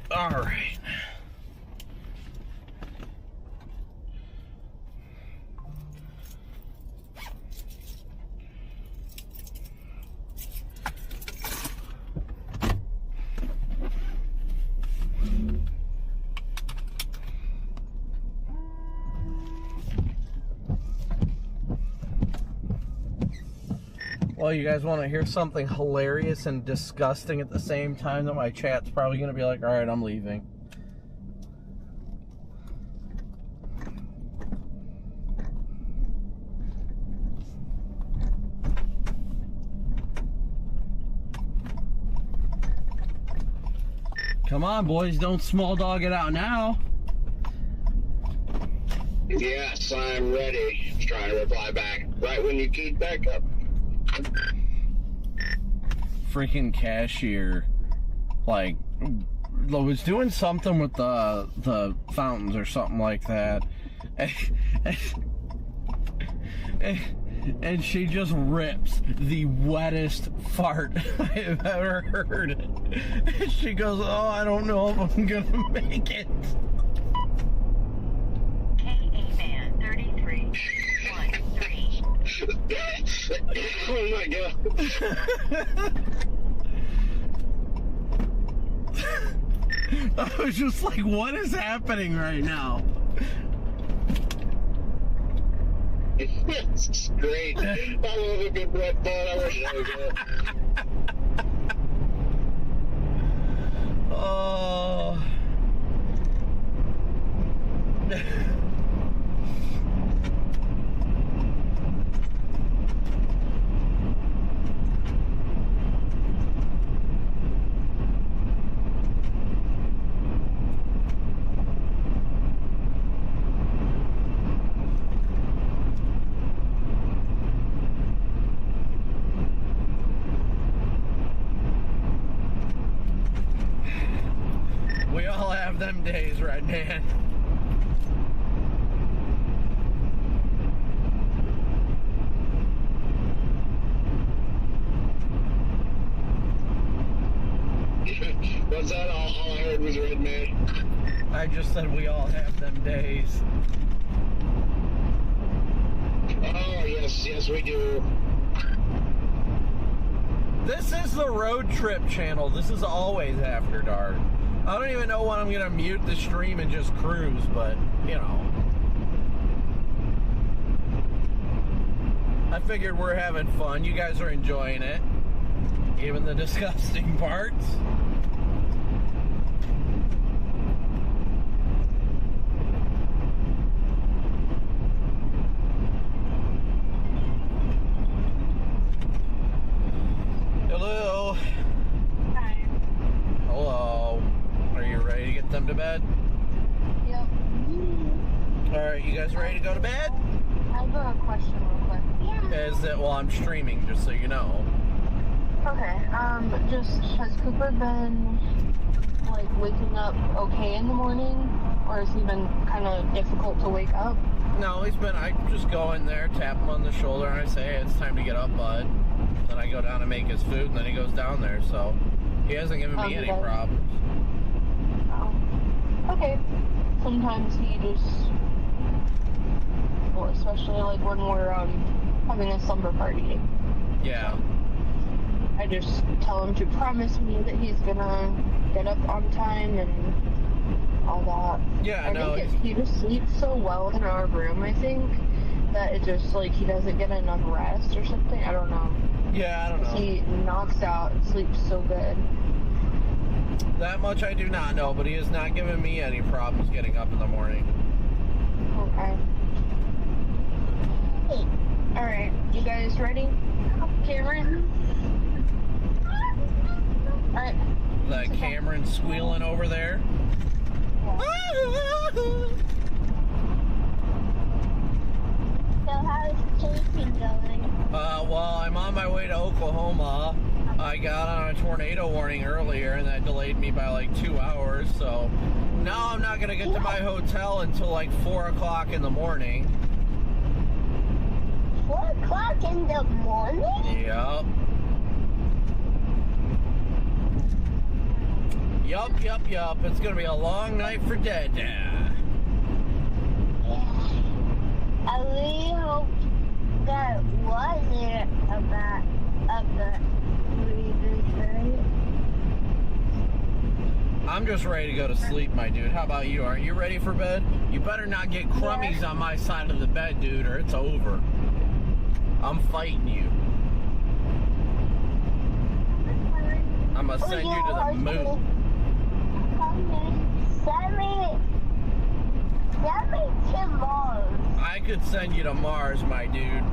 All right. Well, you guys want to hear something hilarious and disgusting at the same time that my chat's probably going to be like, all right, I'm leaving. Come on, boys, don't small dog it out now. Yes, I'm ready. Just trying to reply back right when you keyed back up. Freaking cashier, like, was doing something with the fountains or something like that, and she just rips the wettest fart I've ever heard. And she goes, "Oh, I don't know if I'm gonna make it." KA-man 3313. Oh my god. I was just like, what is happening right now? It's great. I love a good red ball. I wish I was there. Oh. We all have them days, right, man? What's that? All I heard was red man. I just said we all have them days. Oh, yes, we do. This is the road trip channel. This is always after dark. I don't even know when I'm gonna mute the stream and just cruise, but you know. I figured we're having fun. You guys are enjoying it. Even the disgusting parts. Hello. Hi. Hello. Are you ready to get them to bed? Yep. Alright, you guys ready to go to bed? I have a question real quick. Is that, well, I'm streaming, just so you know. Okay, just, has Cooper been, like, waking up okay in the morning? Or has he been kind of difficult to wake up? No, I just go in there, tap him on the shoulder, and I say, hey, it's time to get up, bud. Then I go down and make his food, and then he goes down there, so he hasn't given me any problems. Oh. Okay. Sometimes he just, well, especially, like, when we're, having a slumber party. Yeah. I just tell him to promise me that he's gonna get up on time and all that. Yeah, I think he just sleeps so well in our room, I think, that it just, like, he doesn't get enough rest or something. I don't know. Yeah, I don't know. He knocks out and sleeps so good. That much I do not know, but he has not given me any problems getting up in the morning. Okay. Alright, you guys ready? Cameron? Alright. The Cameron squealing over there. So how's chasing going? Well, I'm on my way to Oklahoma. I got on a tornado warning earlier, and that delayed me by like 2 hours, so now I'm not going to get to my hotel until like 4 o'clock in the morning. 4 o'clock in the morning? Yep. Yup. It's gonna be a long night for Dad. Yeah. I really hope that wasn't about the reason. I'm just ready to go to sleep, my dude. How about you? Aren't you ready for bed? You better not get crummies on my side of the bed, dude, or it's over. I'm fighting you. I'm gonna send you to the moon. Send me to Mars. I could send you to Mars, my dude.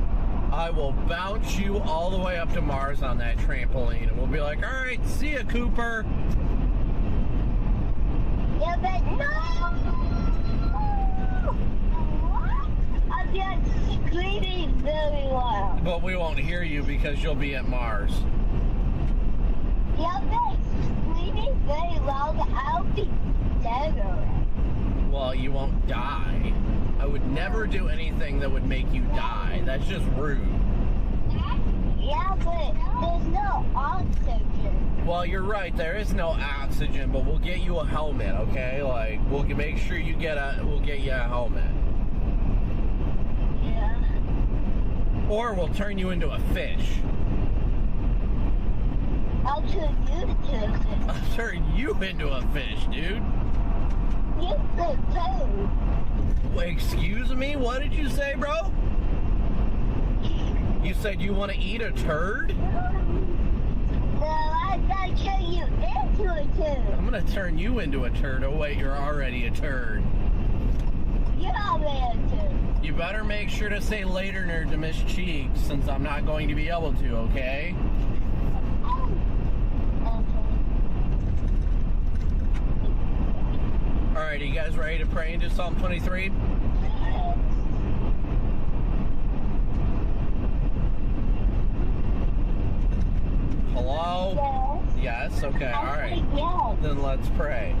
I will bounce you all the way up to Mars on that trampoline, and we'll be like, all right, see ya, Cooper. Yeah, but no! What? I'm just screaming very loud. But we won't hear you because you'll be at Mars. Yeah, but screaming very loud, I'll be dead already. Well, you won't die. I would never do anything that would make you die. That's just rude. Yeah, but there's no oxygen. Well, you're right. There is no oxygen, but we'll get you a helmet, okay? Like, we'll make sure you we'll get you a helmet. Yeah. Or we'll turn you into a fish. I'll turn you into a fish. I'll turn you into a fish, dude. You could too. Wait, excuse me? What did you say, bro? You said you want to eat a turd? No, I'm gonna turn you into a turd. I'm going to turn you into a turd. Oh, wait, you're already a turd. You're already a turd. You better make sure to say later, nerd, to Miss Cheeks, since I'm not going to be able to, okay? Alright, are you guys ready to pray into Psalm 23? Hello? Yes, okay, alright. Yes. Then let's pray.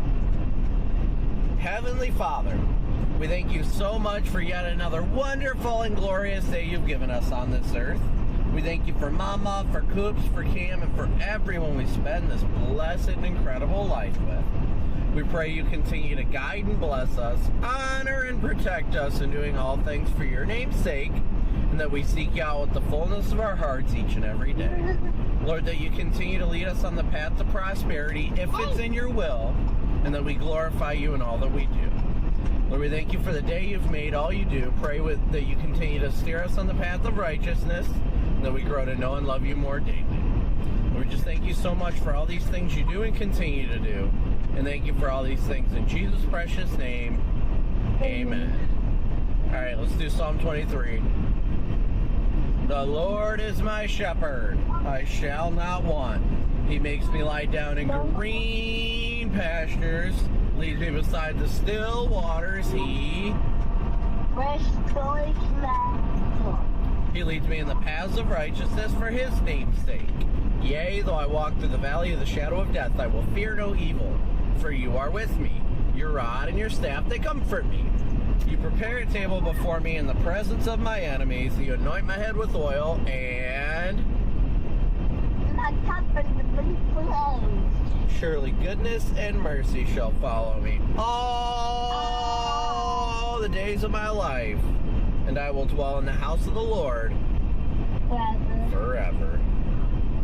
Heavenly Father, we thank you so much for yet another wonderful and glorious day you've given us on this earth. We thank you for Mama, for Coops, for Cam, and for everyone we spend this blessed and incredible life with. We pray you continue to guide and bless us, honor and protect us in doing all things for your name's sake, and that we seek you out with the fullness of our hearts each and every day. Lord, that you continue to lead us on the path to prosperity if it's in your will, and that we glorify you in all that we do. Lord, we thank you for the day you've made, all you do. Pray that you continue to steer us on the path of righteousness, and that we grow to know and love you more daily. Lord, just thank you so much for all these things you do and continue to do. And thank you for all these things in Jesus' precious name. Amen. All right, let's do Psalm 23. The Lord is my shepherd. I shall not want. He makes me lie down in green pastures. Leads me beside the still waters. He leads me in the paths of righteousness for his name's sake. Yea, though I walk through the valley of the shadow of death, I will fear no evil, for you are with me. Your rod and your staff, they comfort me. You prepare a table before me in the presence of my enemies. You anoint my head with oil, and surely goodness and mercy shall follow me all the days of my life, and I will dwell in the house of the Lord forever.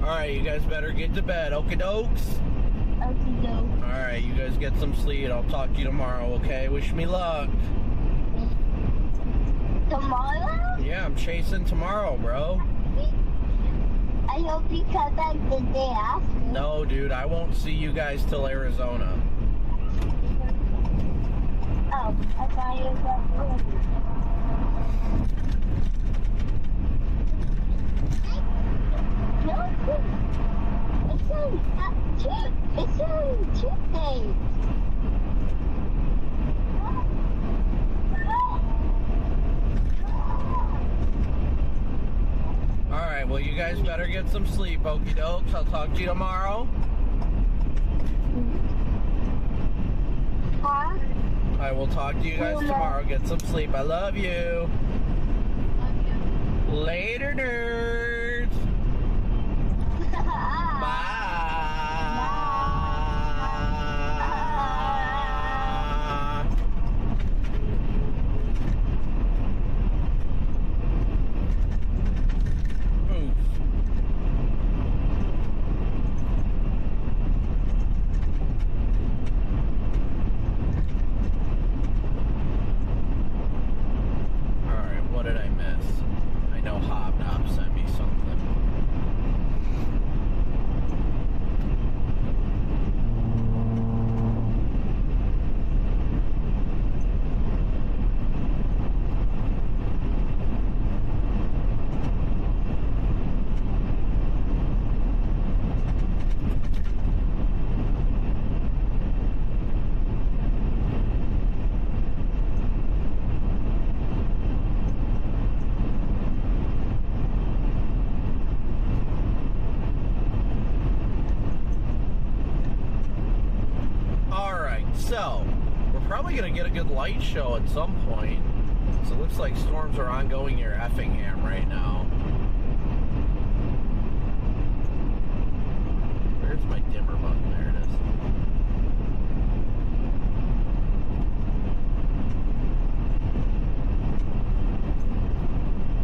Alright, you guys better get to bed. Okie dokes? Okie doke. Alright, you guys get some sleep. I'll talk to you tomorrow, okay? Wish me luck. Tomorrow? Yeah, I'm chasing tomorrow, bro. I hope you come back the day after. No, dude, I won't see you guys till Arizona. Oh, I thought you were going to. No, it's only 2 days. Alright, well, you guys better get some sleep, okie dokes. I'll talk to you tomorrow. Huh? I will talk to you guys tomorrow. Get some sleep. I love you. Later, nerds. Bye. So, we're probably going to get a good light show at some point. So it looks like storms are ongoing near Effingham right now. Where's my dimmer button? There it is.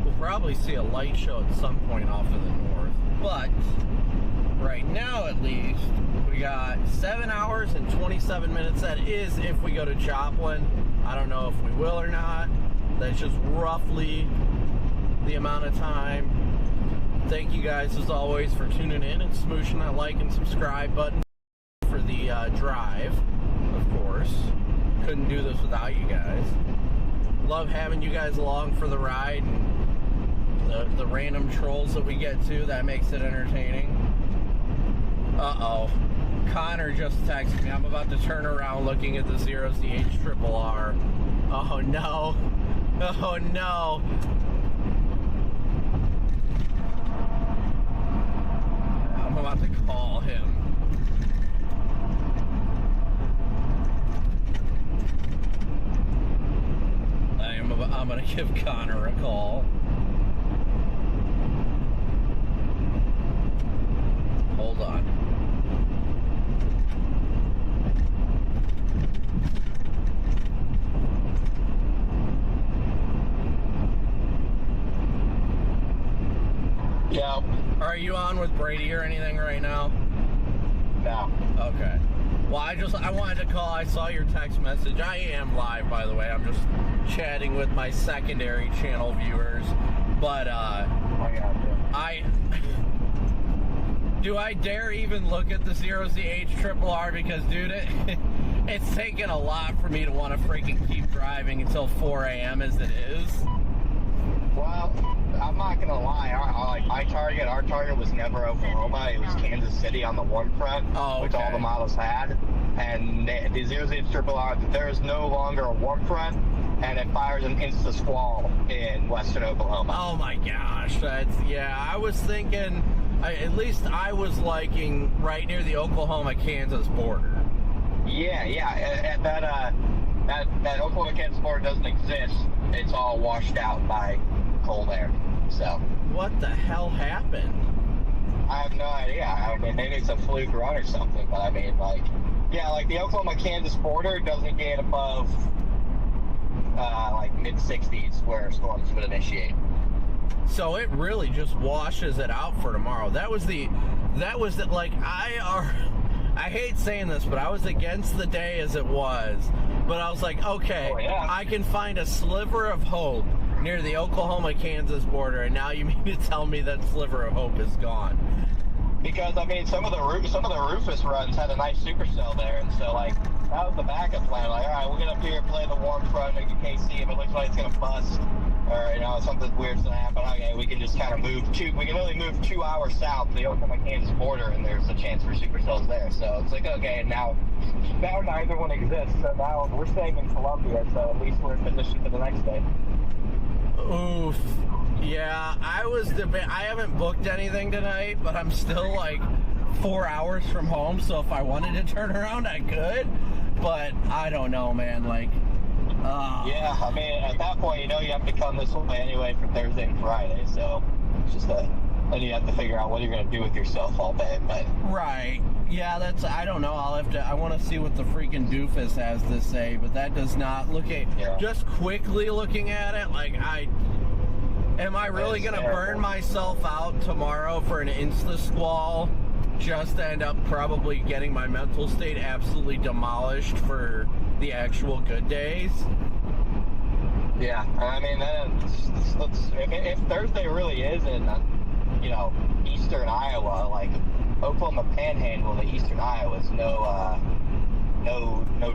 We'll probably see a light show at some point off of the north. But right now, at least, we got 7 hours and 27 minutes. That is if we go to Joplin. I don't know if we will or not. That's just roughly the amount of time. Thank you guys, as always, for tuning in and smooshing that like and subscribe button for the drive, of course. Couldn't do this without you guys. Love having you guys along for the ride. And the random trolls that we get to, that makes it entertaining. Uh-oh. Connor just texted me. I'm about to turn around looking at the 0CH-RRR. Oh, no. Oh, no. I'm about to call him. I'm going to give Connor a call. Hold on. Yeah. Are you on with Brady or anything right now? No. Okay. Well, I wanted to call. I saw your text message. I am live, by the way. I'm just chatting with my secondary channel viewers. But, do I dare even look at the 0CH-RRR? Because, dude, it's taken a lot for me to want to freaking keep driving until 4 a.m. as it is. Well, I'm not going to lie. Our target was never Oklahoma. It was Kansas City on the warm front, which all the models had. And the 0CH-RRR, there is no longer a warm front, and it fires an insta-squall in western Oklahoma. Oh, my gosh. I was thinking... at least I was liking right near the Oklahoma-Kansas border. Yeah. That Oklahoma-Kansas border doesn't exist. It's all washed out by cold air. So. What the hell happened? I have no idea. I mean, maybe it's a fluke run or something. But I mean, the Oklahoma-Kansas border doesn't get above mid-60s where storms would initiate. So it really just washes it out for tomorrow. I hate saying this, but I was against the day as it was. But I was like, okay, I can find a sliver of hope near the Oklahoma-Kansas border, and now you mean to tell me that sliver of hope is gone? Because I mean, some of the Rufus runs had a nice supercell there, and so that was the backup plan. All right, we'll get up here, play the warm front, make a KC. If it looks like it's gonna bust, or something weird's gonna happen, okay, we can just kind of we can only move 2 hours south to the Oklahoma-Kansas border, and there's a chance for supercells there. So it's like, okay, and now neither one exists. So now we're staying in Columbia, so at least we're in position for the next day. Oof. Yeah, I haven't booked anything tonight, but I'm still 4 hours from home, so if I wanted to turn around, I could. But I don't know, man. Yeah, I mean, at that point, you have to come this way anyway for Thursday and Friday, so it's just then you have to figure out what you're going to do with yourself all day. But right. Yeah, I don't know. I want to see what the freaking doofus has to say, but that does not look just quickly looking at it, am I really going to burn myself out tomorrow for an insta-squall just to end up probably getting my mental state absolutely demolished for the actual good days? Yeah, I mean, if Thursday really is in, eastern Iowa, Oklahoma Panhandle to eastern Iowa is no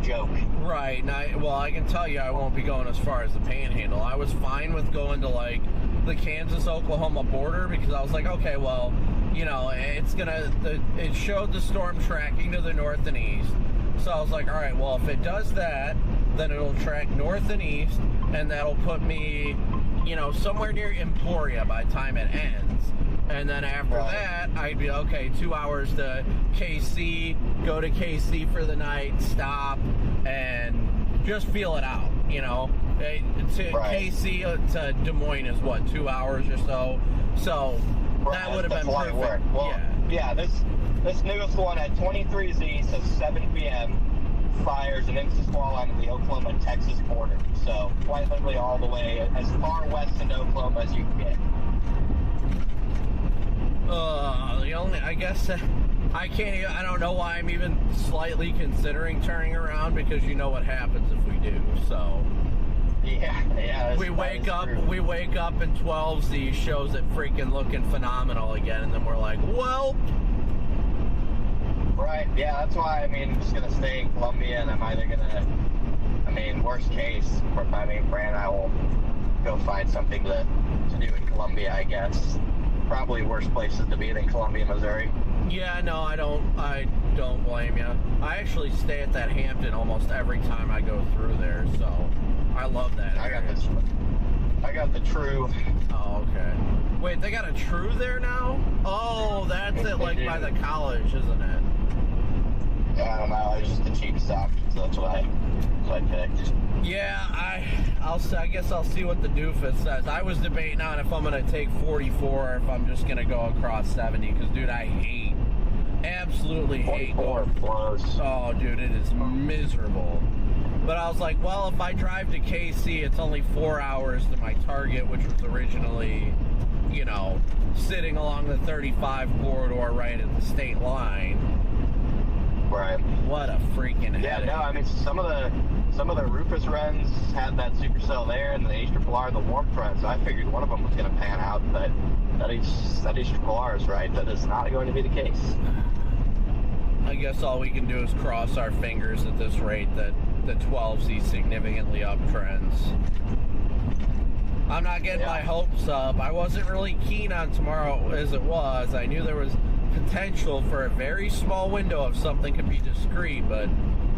joke. Right. I can tell you I won't be going as far as the Panhandle. I was fine with going to the Kansas-Oklahoma border because I was like, okay, well, it showed the storm tracking to the north and east. So I was like, all right, well, if it does that, then it'll track north and east, and that'll put me, somewhere near Emporia by the time it ends. And then after that, I'd be, okay, 2 hours to KC, go to KC for the night, stop, and just feel it out, you know. KC to Des Moines is what, 2 hours or so? So that would have been perfect. Work. Well, yeah, this newest one at 23Z, so 7 p.m., fires an instant squall line to the Oklahoma-Texas border. So quite literally all the way as far west into Oklahoma as you can get. I guess I can't even, I don't know why I'm even slightly considering turning around, because you know what happens if we do, so. Yeah. We wake up and 12Z shows it freaking looking phenomenal again, and then we're like, well. Right, yeah, that's why, I'm just going to stay in Columbia, and I'm either going to, worst case, Brand and I will go find something to do in Columbia, I guess. Probably worse places to be than Columbia, Missouri. Yeah, no, I don't blame you. I actually stay at that Hampton almost every time I go through there, so I love that area. I got the True. Oh, okay. Wait, they got a True there now? Oh, that's it, like by the college, isn't it? Yeah, I don't know. It's just the cheap stuff, so that's what I picked. Yeah, I guess I'll see what the doofus says. I was debating on if I'm gonna take 44 or if I'm just gonna go across 70, because dude, I absolutely hate going. Oh, dude, it is miserable. But I was like, well, if I drive to KC, it's only 4 hours to my target, which was originally, you know, sitting along the 35 corridor right at the state line. Right. What a freaking headache. Yeah, no, some of the Rufus runs had that supercell there, and the H-R, the warmth run, so I figured one of them was going to pan out, but that H-R is right. That is not going to be the case. I guess all we can do is cross our fingers at this rate that the 12Z significantly uptrends. I'm not getting my hopes up. I wasn't really keen on tomorrow as it was. I knew there was potential for a very small window of something could be discrete, but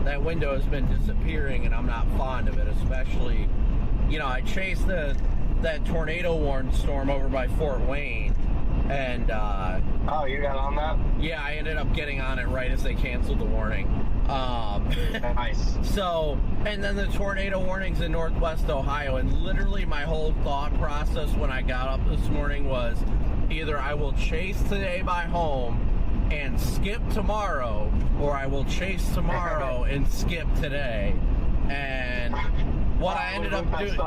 that window has been disappearing, and I'm not fond of it, especially, you know, I chased that tornado warned storm over by Fort Wayne, and oh, you got on that? Yeah, I ended up getting on it right as they canceled the warning. Nice. So, and then the tornado warnings in Northwest Ohio, and literally my whole thought process when I got up this morning was either I will chase today by home and skip tomorrow, or I will chase tomorrow and skip today. And what I ended up doing,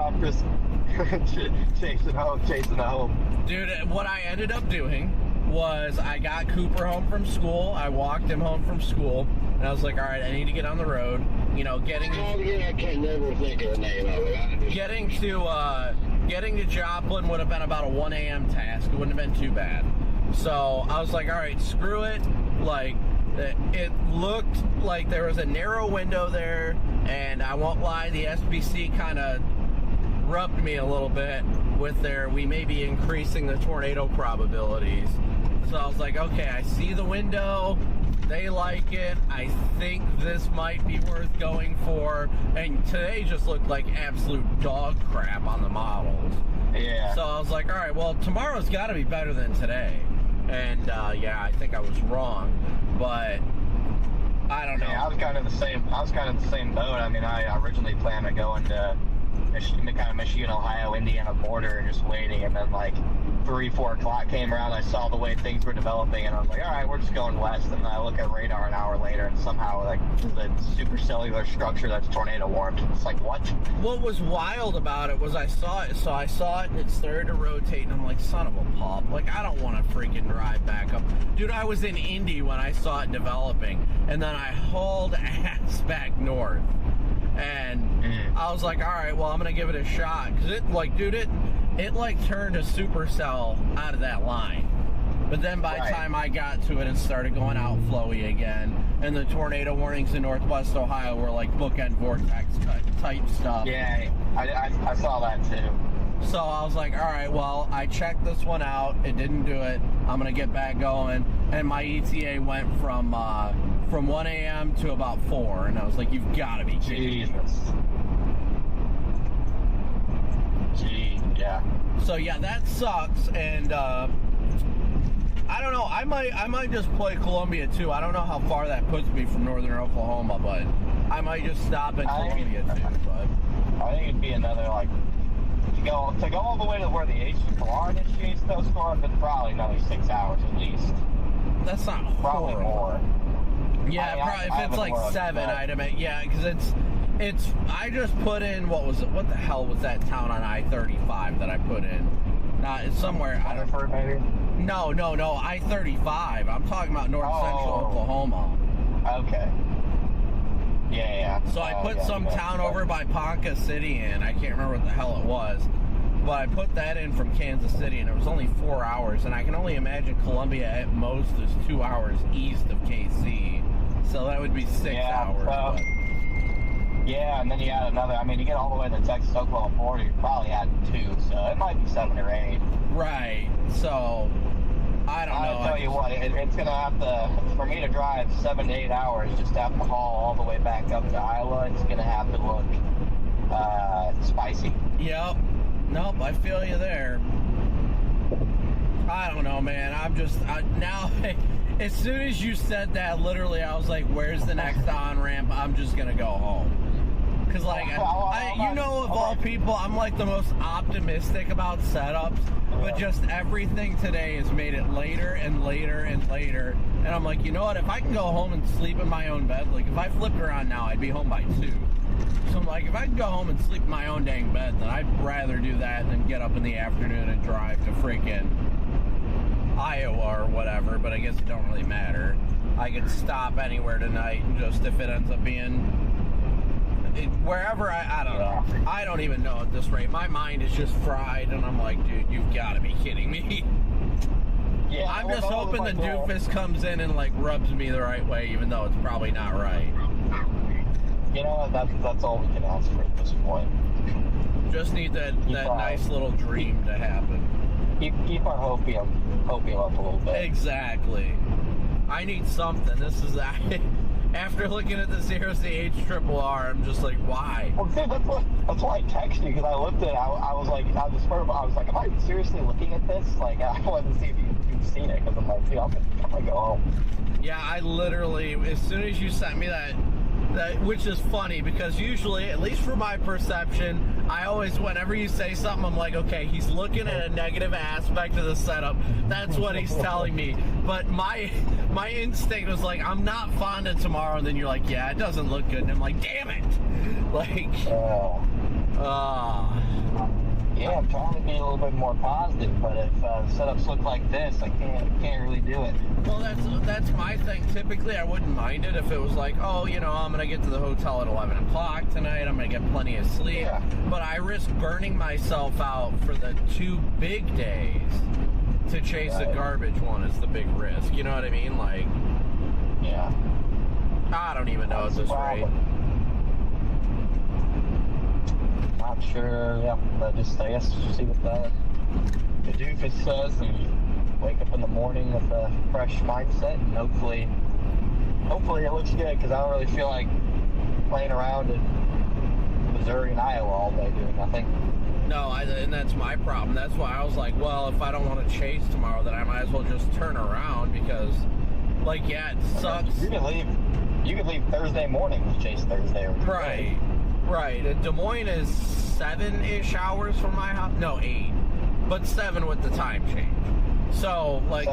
chasing home. Dude, what I ended up doing was I got Cooper home from school. I walked him home from school, and I was like, all right, I need to get on the road. You know, getting to Joplin would have been about a 1 a.m. task. It wouldn't have been too bad. So I was like, all right, screw it. Like, it looked like there was a narrow window there, and I won't lie, the SBC kind of rubbed me a little bit with we may be increasing the tornado probabilities. So I was like, okay, I see the window. They like it. I think this might be worth going for. And today just looked like absolute dog crap on the models. Yeah. So I was like, all right, well, tomorrow's got to be better than today. And yeah, I think I was wrong, but I don't know. Yeah, I was kind of the same boat. I mean, I originally planned on going to the kind of Michigan, Ohio, Indiana border and just waiting, and then like 3-4 o'clock came around, I saw the way things were developing, and I was like, all right, we're just going west. And then I look at radar an hour later, and somehow like the supercellular structure that's tornado warmed. It's like, what? What was wild about it was I saw it, and it started to rotate, and I'm like, son of a pup, like I don't want to freaking drive back up. Dude, I was in Indy when I saw it developing, and then I hauled ass back north. And I was like, all right, well, I'm going to give it a shot. Because it, like, dude, it like, turned a supercell out of that line. But then by the time I got to it, it started going out flowy again. And the tornado warnings in Northwest Ohio were, like, bookend vortex type stuff. Yeah, I saw that, too. So I was like, all right, well, I checked this one out. It didn't do it. I'm going to get back going. And my ETA went from 1 a.m. to about 4. And I was like, you've got to be kidding me. Gee, yeah. So, yeah, that sucks. And I don't know. I might just play Columbia too. I don't know how far that puts me from northern Oklahoma, but I might just stop in Columbia too. But I think it'd be another like to go all the way to where the HRR initiates those storms. It's probably another 6 hours at least. That's not probably horrible. More. Yeah, probably if it's like 7, I'd imagine. Yeah, because it's. I just put in what was it? What the hell was that town on I-35 that I put in? It's somewhere. I don't. Maybe? No. I-35. I'm talking about north central Oklahoma. Okay. Yeah. So I put some town over by Ponca City in. I can't remember what the hell it was. But I put that in from Kansas City, and it was only 4 hours. And I can only imagine Columbia at most is 2 hours east of KC. So that would be 6 hours. Yeah, and then you add another. I mean, you get all the way to the Texas-Oklahoma border, you probably add 2. So it might be 7 or 8. Right. So I don't know. I'll tell you what, it's going to have to, for me to drive 7 to 8 hours, just have to haul all the way back up to Iowa, it's going to have to look spicy. Yep. Nope, I feel you there. I don't know, man. Now, as soon as you said that, literally, I was like, where's the next on-ramp? I'm just going to go home. Because, like, you know, of all people, I'm, like, the most optimistic about setups. But just everything today has made it later and later and later. And I'm like, you know what? If I can go home and sleep in my own bed, like, if I flipped around now, I'd be home by 2. So I'm like, if I can go home and sleep in my own dang bed, then I'd rather do that than get up in the afternoon and drive to freaking Iowa or whatever, but I guess it don't really matter. I could stop anywhere tonight and just, if it ends up being wherever, I don't know. I don't even know at this rate. My mind is just fried, and I'm like, dude, you've got to be kidding me. Yeah, I'm just hoping the doofus comes in and, like, rubs me the right way, even though it's probably not right. You know what? That's all we can ask for at this point. Just need that nice little dream to happen. Keep our hopium up a little bit. Exactly. I need something. This is after looking at the 0CH-RRR, I'm just like, why? Well, dude, that's why I texted you, because I looked at it. I was like, am I seriously looking at this? Like, I wanted to see if you've seen it, because I'm like, dude, I'm gonna go home. Yeah, I literally, as soon as you sent me that, which is funny, because usually, at least from my perception, I always, whenever you say something, I'm like, okay, he's looking at a negative aspect of the setup. That's what he's telling me. But my instinct was like, I'm not fond of tomorrow. And then you're like, yeah, it doesn't look good. And I'm like, damn it. Like, yeah, I'm trying to be a little bit more positive, but if setups look like this, I can't really do it. Well, that's my thing. Typically, I wouldn't mind it if it was like, oh, you know, I'm going to get to the hotel at 11 o'clock tonight. I'm going to get plenty of sleep. Yeah. But I risk burning myself out for the 2 big days to chase a garbage one is the big risk. You know what I mean? Like, yeah. I don't even know at this rate. Not sure, yeah, but I guess see what the doofus says and wake up in the morning with a fresh mindset, and hopefully it looks good, because I don't really feel like playing around in Missouri and Iowa all day doing nothing. No, and that's my problem. That's why I was like, well, if I don't want to chase tomorrow, then I might as well just turn around, because, like, yeah, it sucks. You could leave Thursday morning to chase Thursday. Or right. Right. Des Moines is 7-ish hours from my house. No, 8. But 7 with the time change. So, like,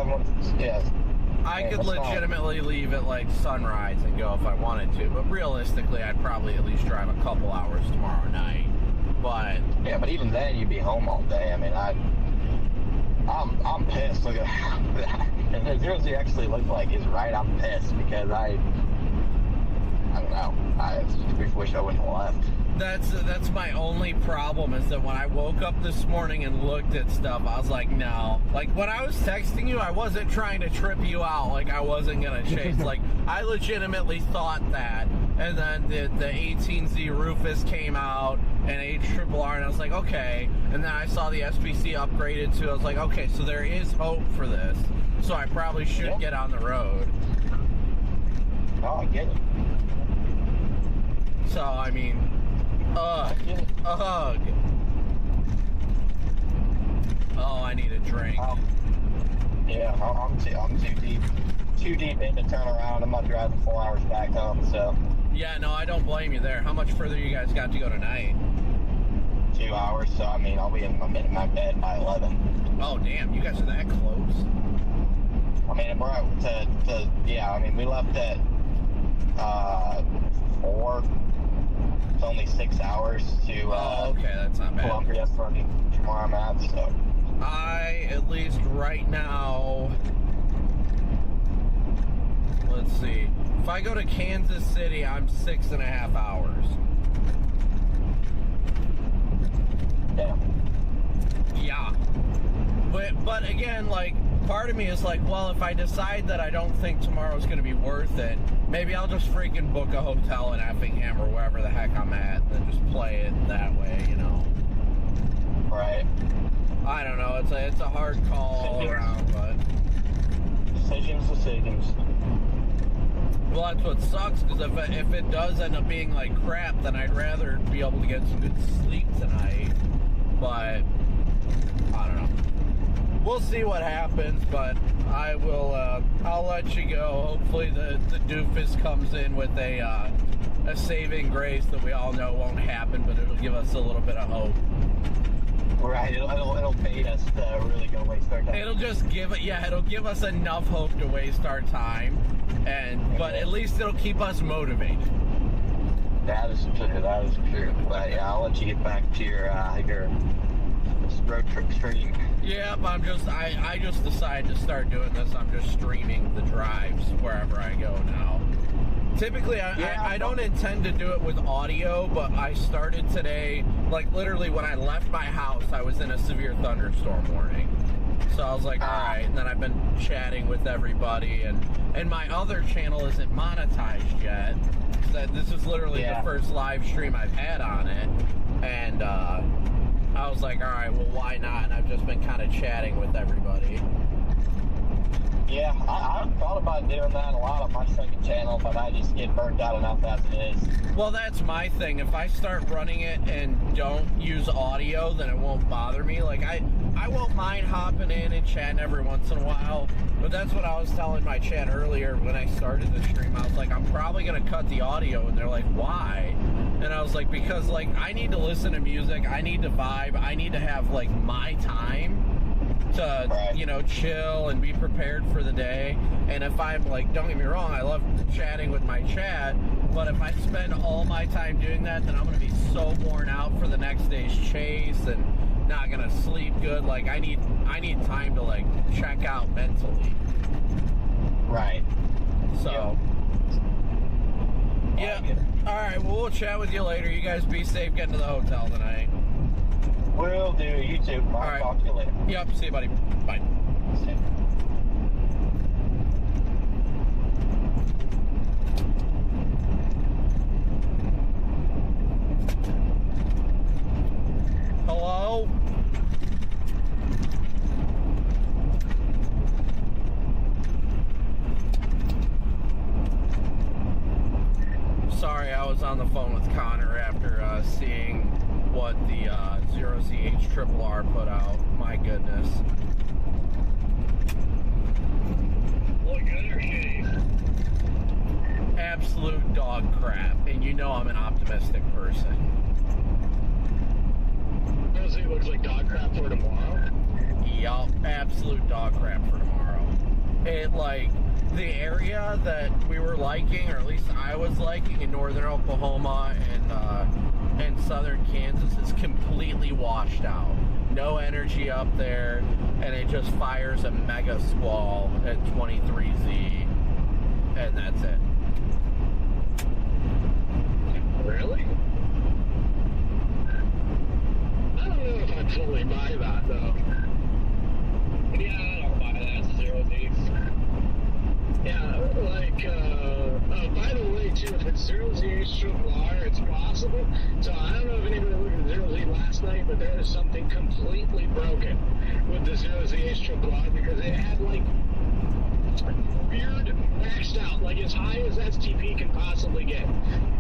I could legitimately leave at, like, sunrise and go if I wanted to. But realistically, I'd probably at least drive a couple hours tomorrow night. But yeah, but even then, you'd be home all day. I mean, I'm pissed. Look at that. And the zeros you actually look like is right. I'm pissed because I don't know. I just wish I wouldn't have left. That's my only problem, is that when I woke up this morning and looked at stuff, I was like, no. Like, when I was texting you, I wasn't trying to trip you out. Like, I wasn't going to chase. Like, I legitimately thought that. And then the 18Z Rufus came out and HRRR, and I was like, okay. And then I saw the SPC upgraded too. I was like, okay, so there is hope for this. So I probably should get on the road. Oh, I get it. So, I mean, a hug. Oh, I need a drink. Yeah, Yeah, I'm too deep in to turn around. I'm not driving 4 hours back home, so. Yeah, no, I don't blame you there. How much further you guys got to go tonight? 2 hours, so I mean, I'm in my bed by 11. Oh, damn, you guys are that close. I mean, we're out yeah, I mean, we left at 4. It's only 6 hours to okay, that's not bad. Columbia from where I'm at, so. I, at least right now, let's see. If I go to Kansas City, I'm 6.5 hours. Yeah. Yeah. But again, like, part of me is like, well, if I decide that I don't think tomorrow's going to be worth it, maybe I'll just freaking book a hotel in Effingham or wherever the heck I'm at and then just play it that way, you know? Right. I don't know. It's a hard call all around, but... Decisions. Well, that's what sucks, because if it does end up being like crap, then I'd rather be able to get some good sleep tonight. But, I don't know. We'll see what happens, but I will, I'll let you go. Hopefully the doofus comes in with a saving grace that we all know won't happen, but it'll give us a little bit of hope. Right, it'll bait us to really go waste our time. It'll just it'll give us enough hope to waste our time, but at least it'll keep us motivated. That is true. But yeah, I'll let you get back to your road trip stream. Yep, I just decided to start doing this. I'm just streaming the drives wherever I go now. Typically, I don't intend to do it with audio, but I started today, like literally when I left my house, I was in a severe thunderstorm warning. So I was like, all right, and then I've been chatting with everybody, and my other channel isn't monetized yet. This is literally the first live stream I've had on it, and I was like, all right, well, why not? And I've just been kind of chatting with everybody. Yeah, I've thought about doing that a lot on my second channel, but I just get burnt out enough as it is. Well, that's my thing. If I start running it and don't use audio, then it won't bother me. Like, I won't mind hopping in and chatting every once in a while, but that's what I was telling my chat earlier when I started the stream. I was like, I'm probably going to cut the audio, and they're like, why? And I was like, because, like, I need to listen to music, I need to vibe, I need to have, like, my time to, you know, chill and be prepared for the day. And if I'm like, don't get me wrong, I love chatting with my chat, but if I spend all my time doing that, then I'm going to be so worn out for the next day's chase and not going to sleep good. Like, I need time to, like, check out mentally. Right. So, yeah. All right, well, we'll chat with you later. You guys be safe getting to the hotel tonight. Will do. You too. All right. Talk to you later. Yep. See you, buddy. Bye. See you. Hello? Sorry, I was on the phone with Connor after seeing what the 0ZH put out. My goodness. Well, good or shitty? Absolute dog crap, and you know I'm an optimistic person. Does it look like dog crap for tomorrow? Yup, absolute dog crap for tomorrow. It, like, the area that we were liking, or at least I was liking, in northern Oklahoma and southern Kansas is completely washed out. No energy up there, and it just fires a mega squall at 23Z, and that's it. Really? I don't know if I fully buy that, though. Yeah, I don't buy that. 0Z. Yeah, like, by the way, too, if it's 0ZH, it's possible. So I don't know if anybody looked at 0Z last night, but there is something completely broken with the 0ZH because it had, like, weird maxed out, like as high as STP can possibly get.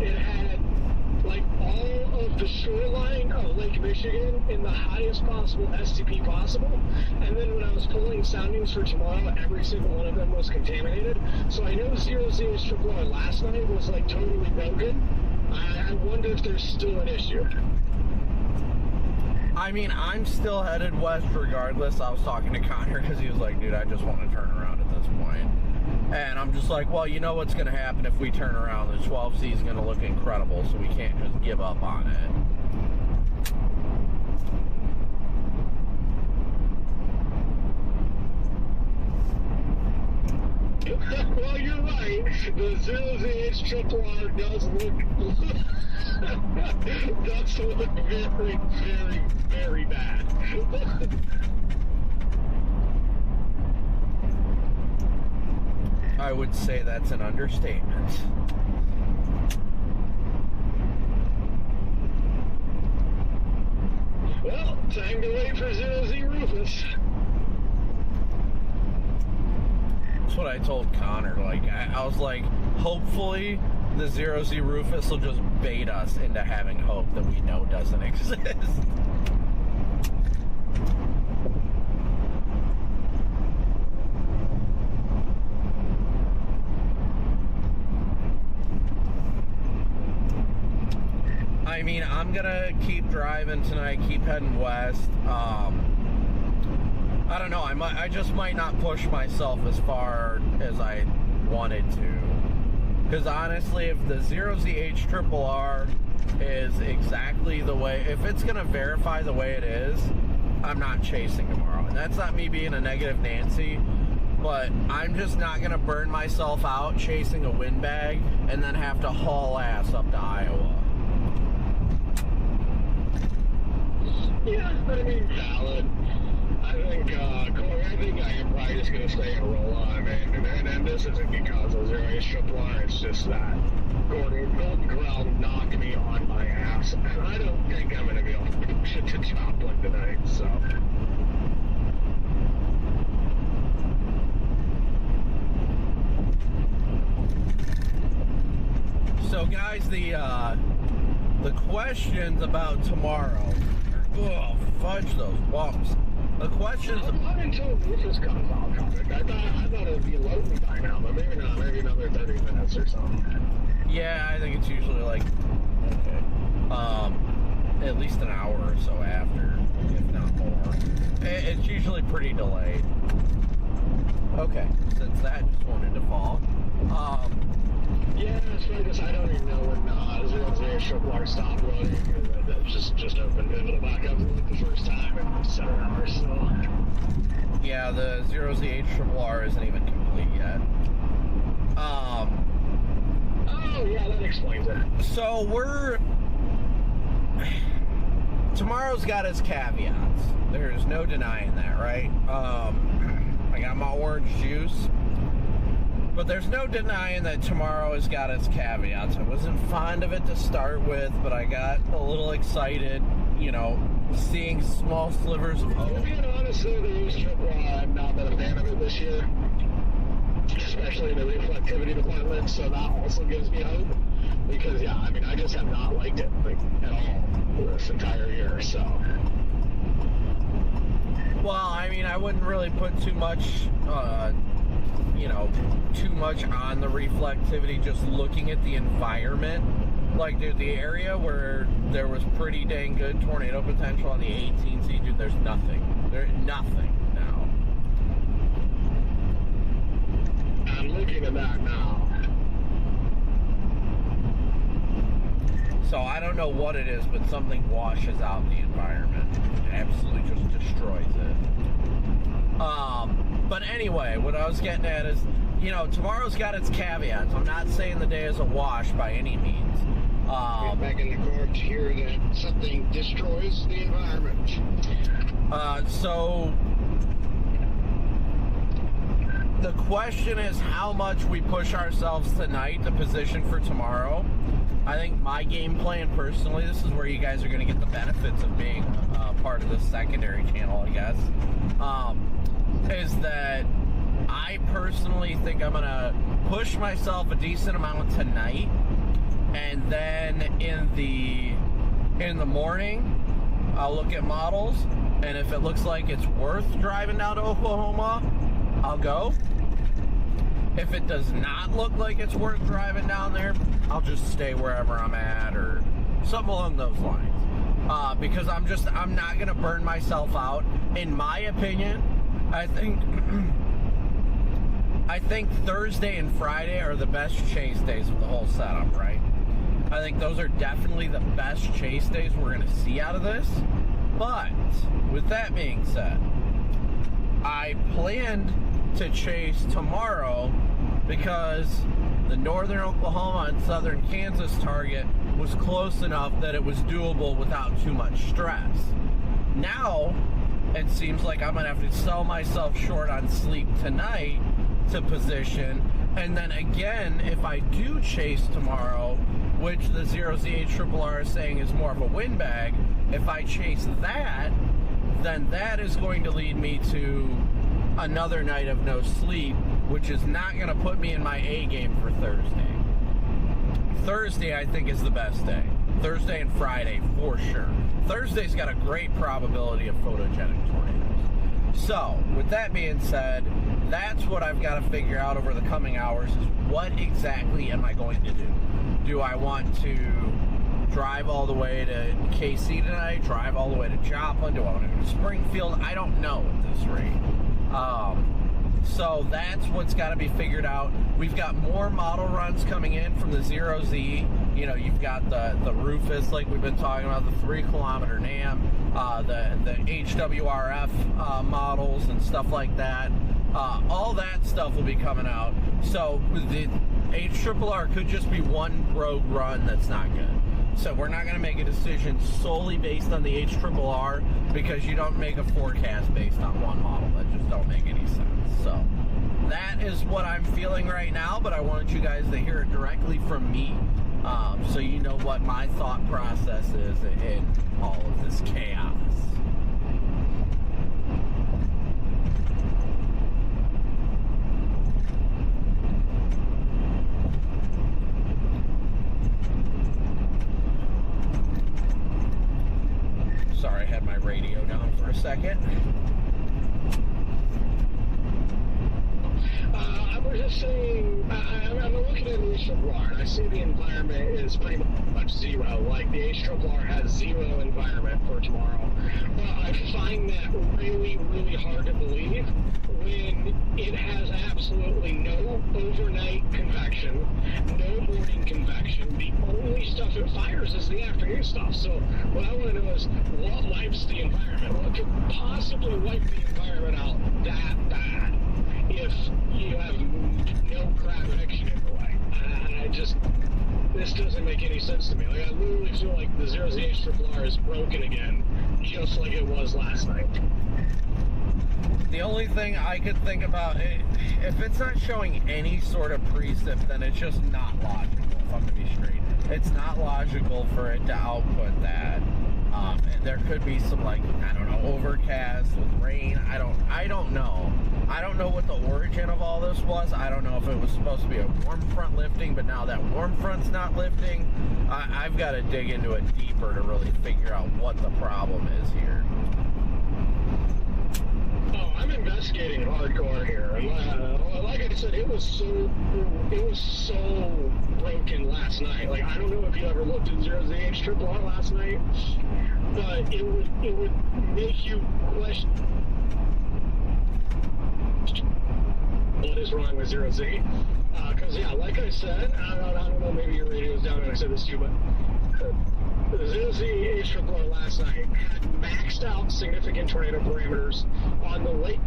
It had, like, all of the shoreline of Lake Michigan in the highest possible STP possible. And then when I was pulling soundings for tomorrow, every single one of them was contaminated. So I know 0ZH last night was like totally broken. I wonder if there's still an issue. I mean, I'm still headed west regardless. I was talking to Connor because he was like, dude, I just want to turn around at this point. And I'm just like, well, you know what's going to happen if we turn around. The 12Z is going to look incredible, so we can't just give up on it. Well, you're right. The 0ZH does look very, very, very bad. I would say that's an understatement. Well, time to wait for 0Z Rufus. That's what I told Connor. Like, I was like, hopefully the 0Z Rufus will just bait us into having hope that we know doesn't exist. I mean, I'm gonna keep driving tonight, keep heading west. I don't know, I just might not push myself as far as I wanted to. Because honestly, if the 0ZH is exactly the way, if it's gonna verify the way it is, I'm not chasing tomorrow. And that's not me being a negative Nancy, but I'm just not gonna burn myself out chasing a windbag and then have to haul ass up to Iowa. Yeah, I mean, valid. I think, Corey, I think I am probably just going to stay and roll on, man. And this isn't because of 0ZH, it's just that Golden Corral knocked me on my ass. And I don't think I'm going to be able to push it to Joplin tonight, so. So, guys, the questions about tomorrow. Oh, fudge those bumps. The questions. Not until Rufus comes out, Comic. I thought it would be lonely by now, but maybe not. Maybe another 30 minutes or something. Yeah, I think it's usually like, okay, at least an hour or so after, if not more. It's usually pretty delayed. Okay, since that just wanted to fall. Yeah, it's really just, I don't even know when 0ZH stopped loading. Just opened it. It'll back up the first time in 7 hours, so. Yeah, the 0ZH isn't even complete yet. Oh, yeah, that explains it. So tomorrow's got its caveats. There's no denying that, right? I got my orange juice. But there's no denying that tomorrow has got its caveats. I wasn't fond of it to start with, but I got a little excited, you know, seeing small slivers of hope. To be honest, the I've not been a fan of it this year, especially in the reflectivity department, so that also gives me hope. Because, yeah, I mean, I just have not liked it, like, at all this entire year, so. Well, I mean, I wouldn't really put too much, too much on the reflectivity, just looking at the environment. Like, dude, the area where there was pretty dang good tornado potential on the 18C, dude, there's nothing. There's nothing now. I'm looking at that now. So I don't know what it is, but something washes out the environment. It absolutely just destroys it. But anyway, what I was getting at is, you know, tomorrow's got its caveats. I'm not saying the day is a wash by any means. Back in the court here that something destroys the environment. So the question is how much we push ourselves tonight to position for tomorrow. I think my game plan personally, this is where you guys are going to get the benefits of being part of the secondary channel, I guess, is that I personally think I'm going to push myself a decent amount tonight, and then in In the morning, I'll look at models, and if it looks like it's worth driving down to Oklahoma, I'll go. If it does not look like it's worth driving down there, I'll just stay wherever I'm at or something along those lines. Because I'm not going to burn myself out. In my opinion, I think Thursday and Friday are the best chase days of the whole setup, right? I think those are definitely the best chase days we're going to see out of this. But with that being said, I planned to chase tomorrow because the northern Oklahoma and southern Kansas target was close enough that it was doable without too much stress. Now, it seems like I'm going to have to sell myself short on sleep tonight to position, and then again, if I do chase tomorrow, which the 0ZHRRR is saying is more of a windbag, if I chase that, then that is going to lead me to another night of no sleep, which is not going to put me in my A game for Thursday. Thursday, I think, is the best day. Thursday and Friday, for sure. Thursday's got a great probability of photogenic tornadoes. So, with that being said, that's what I've got to figure out over the coming hours is what exactly am I going to do? Do I want to drive all the way to KC tonight? Drive all the way to Joplin? Do I want to go to Springfield? I don't know at this rate. So that's what's got to be figured out. We've got more model runs coming in from the 0Z. You know, you've got the Rufus, like we've been talking about, the 3-kilometer NAM, the HWRF models and stuff like that. All that stuff will be coming out. So the HRRR could just be one rogue run that's not good. So we're not going to make a decision solely based on the HRRR because you don't make a forecast based on one model. That just don't make any sense. So that is what I'm feeling right now, but I wanted you guys to hear it directly from me, so you know what my thought process is in all of this chaos. Sorry, I had my radio down for a second. I was just saying, I'm looking at the HRRR, and I see the environment is pretty much zero. Like, the HRRR has zero environment for tomorrow. But I find that really, really hard to believe when it has absolutely no overnight convection, no morning convection. The only stuff it fires is the afternoon stuff. So what I want to know is what wipes the environment? What could possibly wipe the environment out that bad if you have no convection in the way? This doesn't make any sense to me. Like, I literally feel like the 0ZHRRR is broken again, just like it was last night. The only thing I could think about, if it's not showing any sort of precip, then it's just not logical, if I'm going to be straight. It's not logical for it to output that. There could be some, like, I don't know, overcast with rain. I don't know. I don't know what the origin of all this was. I don't know if it was supposed to be a warm front lifting, but now that warm front's not lifting, I've got to dig into it deeper to really figure out what the problem is here. Oh, I'm investigating hardcore here. Like I said, it was so broken last night. Like, I don't know if you ever looked at 0ZHRRR last night, but it would make you question what is wrong with 0Z. Because, yeah, like I said, I don't know, maybe your radio's down and I said this too, but the 0ZHRRR last night had maxed out significant tornado parameters on the lake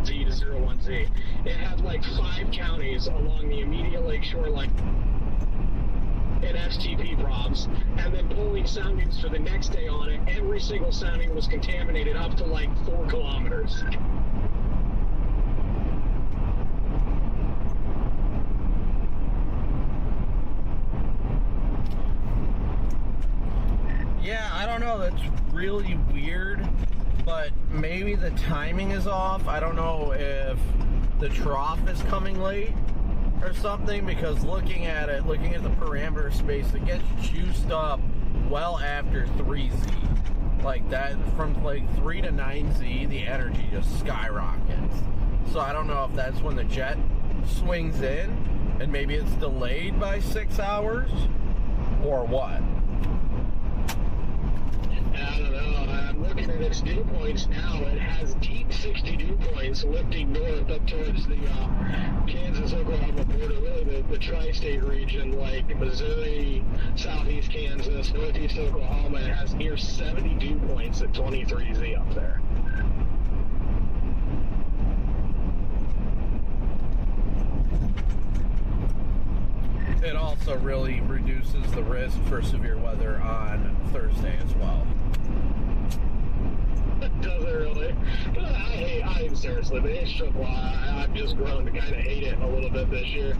Z to 01Z. It had like 5 counties along the immediate lake shoreline and STP probs, and then pulling soundings for the next day on it. Every single sounding was contaminated up to like 4 kilometers. Yeah, I don't know. That's really weird, but maybe the timing is off. I don't know if the trough is coming late or something, because looking at the parameter space, it gets juiced up well after 3Z. Like that, from like 3 to 9Z, the energy just skyrockets. So I don't know if that's when the jet swings in, and maybe it's delayed by 6 hours, or what. I don't know. I'm looking at its dew points now. It has deep 60 dew points lifting north up towards the Kansas-Oklahoma border, really the tri-state region, like Missouri, southeast Kansas, northeast Oklahoma. It has near 70 dew points at 23Z up there. It also really reduces the risk for severe weather on Thursday as well. Does it really? Seriously, the H-triple, I've just grown to kind of hate it a little bit this year.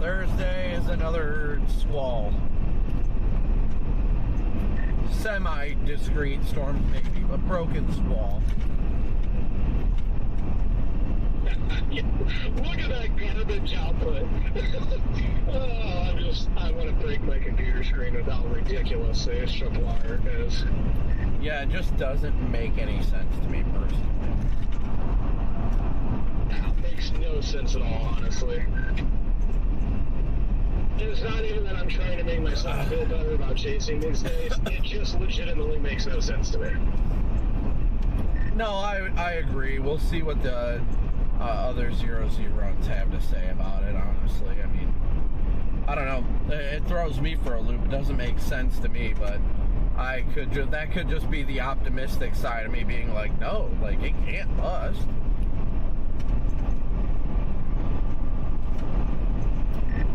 Thursday is another squall. Semi-discrete storm, maybe, but broken squall. Yeah. Look at that garbage output. I want to break my computer screen with how ridiculous the H-triple-R is. Yeah, it just doesn't make any sense to me personally. It makes no sense at all, honestly. It's not even that I'm trying to make myself feel better about chasing these days. It just legitimately makes no sense to me. No, I agree. We'll see what the other 0-0s have to say about it, honestly. I mean, I don't know. It throws me for a loop. It doesn't make sense to me, but that could just be the optimistic side of me being like, no, like, it can't bust.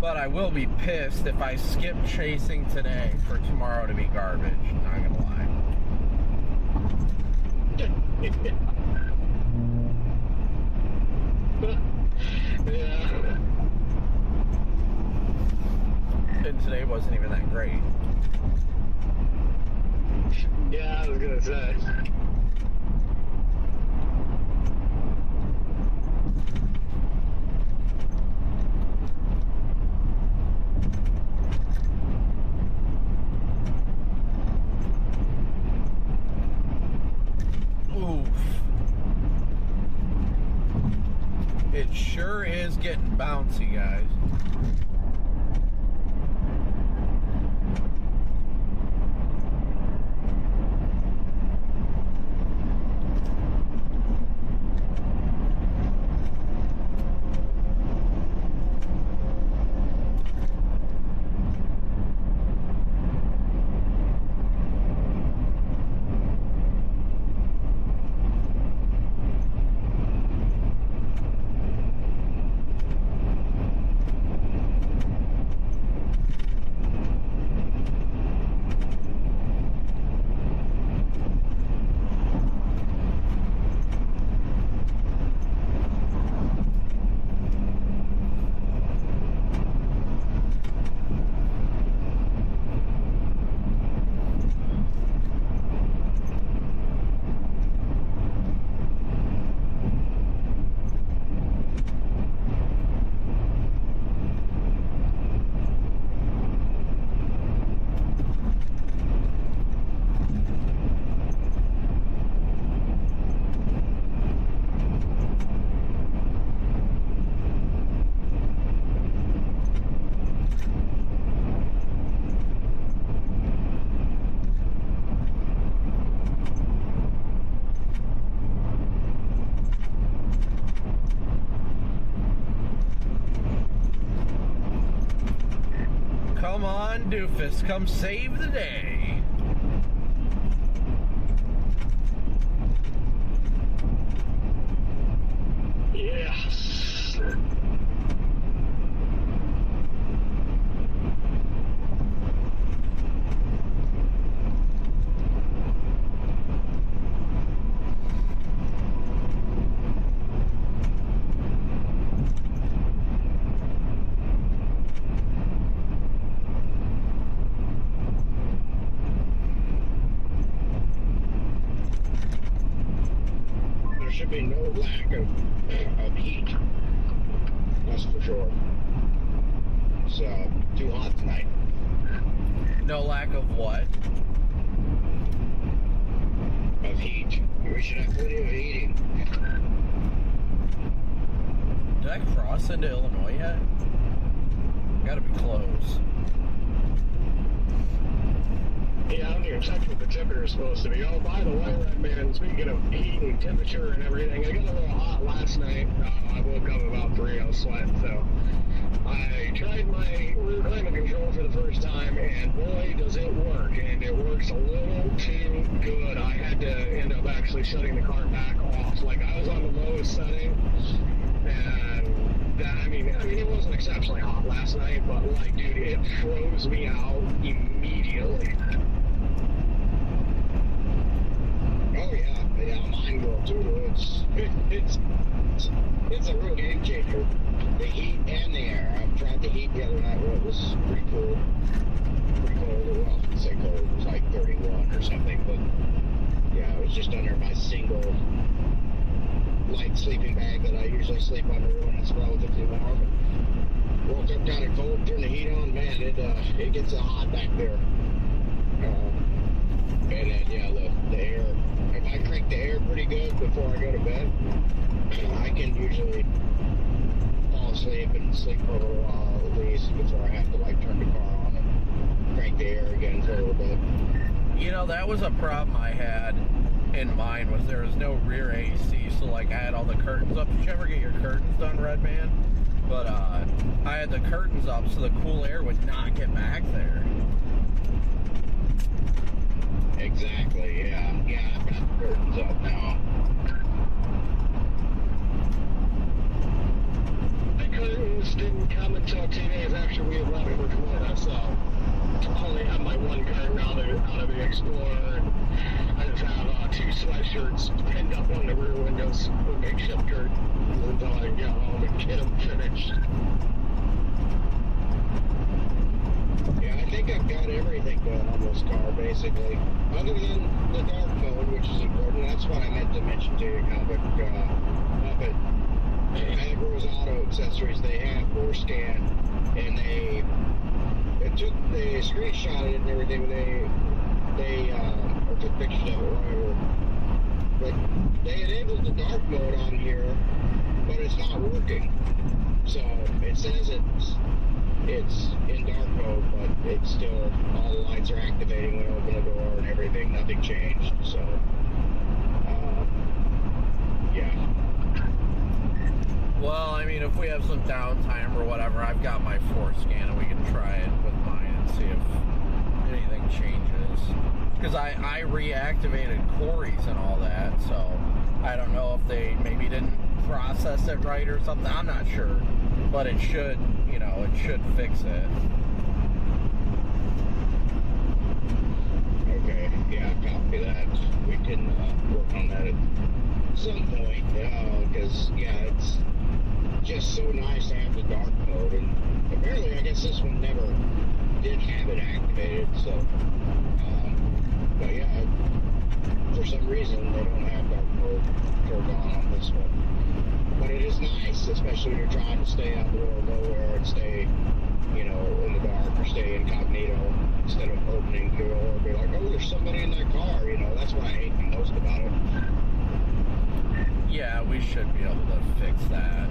But I will be pissed if I skip chasing today for tomorrow to be garbage. Not gonna lie. Yeah. And today wasn't even that great. Yeah, I was gonna say. It sure is getting bouncy, guys. Come on, doofus, come save the day. Yes. been no lack of heat. That's for sure. It's too hot tonight. No lack of what? Of heat. We should have plenty of heating. Did I cross into Illinois yet? Gotta be close. Yeah, I don't even check what the temperature is supposed to be. Oh, by the way, Red Man, speaking of heat and temperature and everything, I got a little hot last night. I woke up about 3, I was sweating, so I tried my rear climate control for the first time, and boy, does it work, and it works a little too good. I had to end up actually shutting the car back off. Like, I was on the lowest setting, and that, I mean, it wasn't exceptionally hot last night, but, like, dude, it froze me out immediately. Oh yeah, mine will too. It's a real game changer. The heat and the air. I tried the heat the other night where it was pretty cool. Pretty cold. Well, I can say cold. It was like 31 or something, but yeah, it was just under my single light sleeping bag that I usually sleep under when it's relatively warm. Woke up kind of cold, turned the heat on, man, it gets hot back there. And then, yeah, the air, if I crank the air pretty good before I go to bed, I can usually fall asleep and sleep for a little while at least before I have to, like, turn the car on and crank the air again for a little bit. You know, that was a problem I had in mine, was there was no rear AC, so, like, I had all the curtains up. Did you ever get your curtains done, Red Man? But, I had the curtains up so the cool air would not get back there. Exactly, yeah. Yeah, I've got the curtains up now. The curtains didn't come until 2 days after we had left for Florida, so I only have my one curtain out of the Explorer. I just have 2 sweatshirts pinned up on the rear windows with makeshift curtains until I can get home and get them finished. Yeah, I think I've got everything done on this car, basically. Other than the dark mode, which is important. That's what I meant to mention to you, Comic. Up at Ambrose Auto Accessories, they have forescan, and they screenshot it and everything. Or took pictures of it, whatever. But they enabled the dark mode on here, but it's not working. So it says it's in dark mode, but it's still, all the lights are activating when I open the door and everything. Nothing changed. So, yeah. Well, I mean, if we have some downtime or whatever, I've got my forescan and we can try it with mine and see if anything changes. Because I reactivated Corey's and all that, so I don't know if they maybe didn't process it right or something. I'm not sure, but it should, you know, it should fix it. Okay, yeah, copy that. We can work on that at some point, because, yeah, it's just so nice to have the dark mode, and apparently I guess this one never did have it activated, so, but yeah, for some reason they don't have dark mode turned on this one. But it is nice, especially when you're trying to stay out in the middle of nowhere and stay, you know, in the dark or stay incognito instead of opening the door and be like, oh, there's somebody in that car, you know. That's what I hate the most about it. Yeah, we should be able to fix that.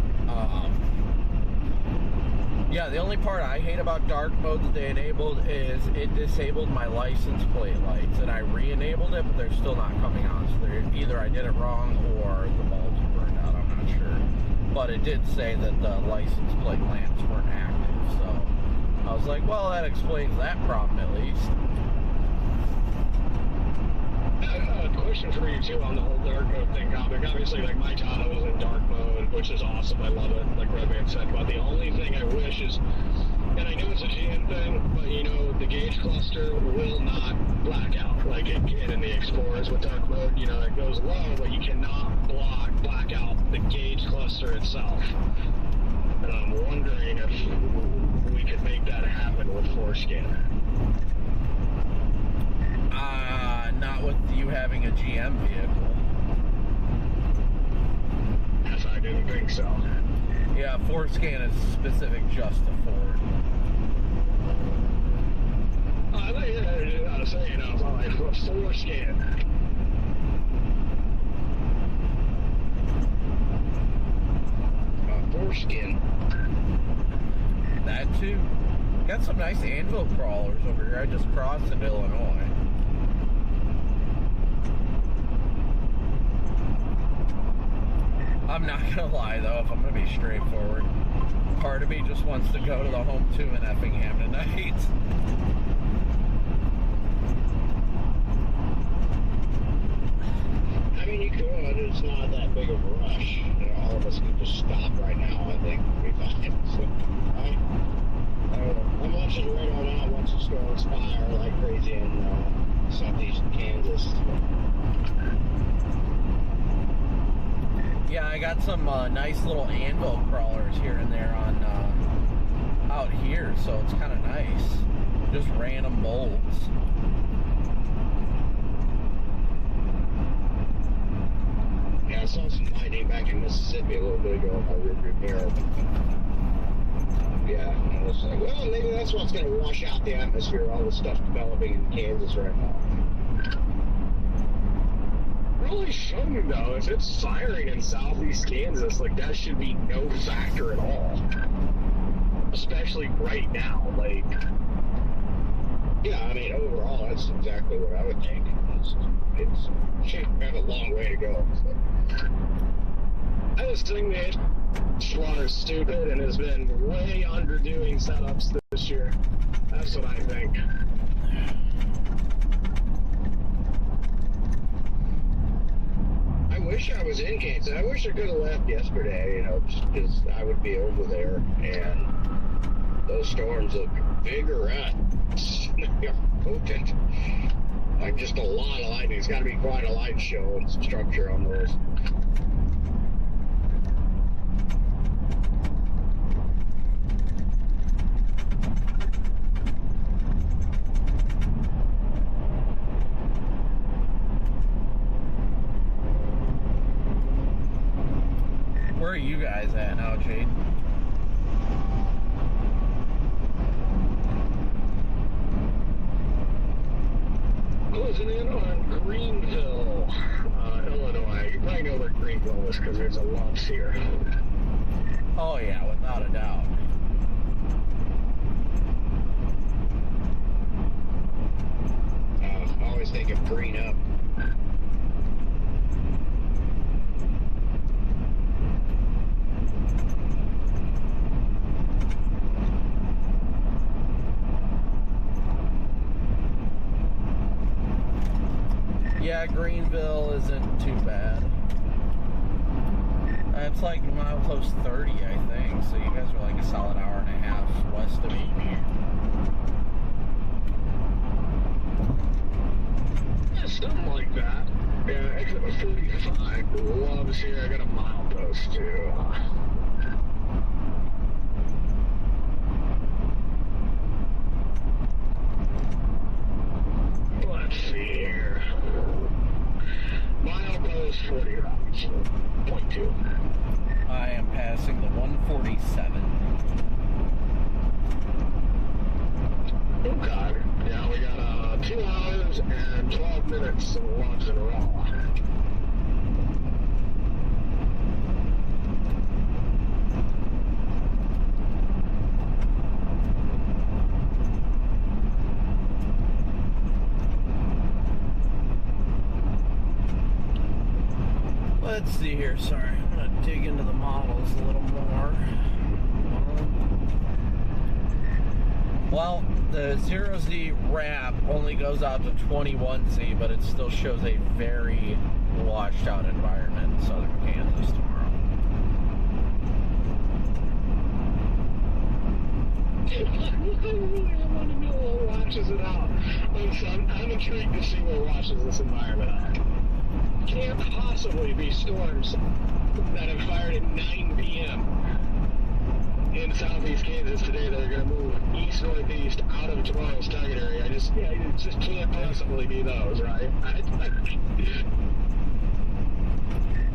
Yeah, the only part I hate about dark mode that they enabled is it disabled my license plate lights, and I re-enabled it, but they're still not coming on. So either I did it wrong or the bulbs burned out, I'm not sure. But it did say that the license plate lamps weren't active, so I was like, well, that explains that problem at least. Question for you too on the whole dark mode thing, Comic. Obviously, like, my Tahoe is in dark mode, which is awesome. I love it, like Redman said. But the only thing I wish is, and I know it's a GM thing, but you know, the gauge cluster will not black out like it can in the Explorers with dark mode. You know, it goes low, but you cannot black out the gauge cluster itself. And I'm wondering if we could make that happen with forescan. Not with you having a GM vehicle. think so. Yeah, forescan is specific just to Ford. I think I was saying, I was like, forescan. Foreskin. That too. Got some nice anvil crawlers over here. I just crossed into Illinois. I'm not gonna lie though, if I'm gonna be straightforward, part of me just wants to go to the home 2 in Effingham tonight. I mean, you could. It's not that big of a rush. You know, all of us could just stop right now. I think we'll be fine. So, right? I'm watching the radar now. Watching storms fire like crazy in southeast Kansas. Yeah, I got some nice little anvil crawlers here and there on out here, so it's kind of nice. Just random molds. Yeah, I saw some lightning back in Mississippi a little bit ago in my rearview mirror. Yeah, I was like, well, maybe that's what's going to wash out the atmosphere, all the stuff developing in Kansas right now. Really shouldn't, though. If it's firing in southeast Kansas, like, that should be no factor at all. Especially right now. Like, yeah, I mean, overall, that's exactly what I would think. It's got a long way to go. So. I just think that Schwatter is stupid and has been way underdoing setups this year. That's what I think. I wish I was in Kansas. I wish I could have left yesterday, you know, just because I would be over there and those storms look vigorous. They are potent. Like, just a lot of lightning. It's got to be quite a light show and some structure on those. Where are you guys at now, Jade? Closing in on Greenville, Illinois. You probably know where Greenville is because there's a lumps here. Oh yeah, without a doubt. I always think of Green Up. Yeah, Greenville isn't too bad. It's like milepost 30, I think. So you guys are like a solid hour and a half west of me. Yeah, something like that. Yeah, exit 45. Loves here. I got a milepost too. Let's see here. Milepost 40 routes. 0.2. I am passing the 147. Okay. Yeah, we got 2 hours and 12 minutes of lunch in a row. Let's see here. Sorry, I'm gonna dig into the models a little more. Well, the 0Z wrap only goes out to 21Z, but it still shows a very washed out environment in southern Kansas tomorrow. I want to know what washes it out. I'm intrigued to see what washes this environment out. Can't possibly be storms that have fired at 9 p.m. in southeast Kansas today that are going to move east-northeast out of tomorrow's target area. It just can't possibly be those, right?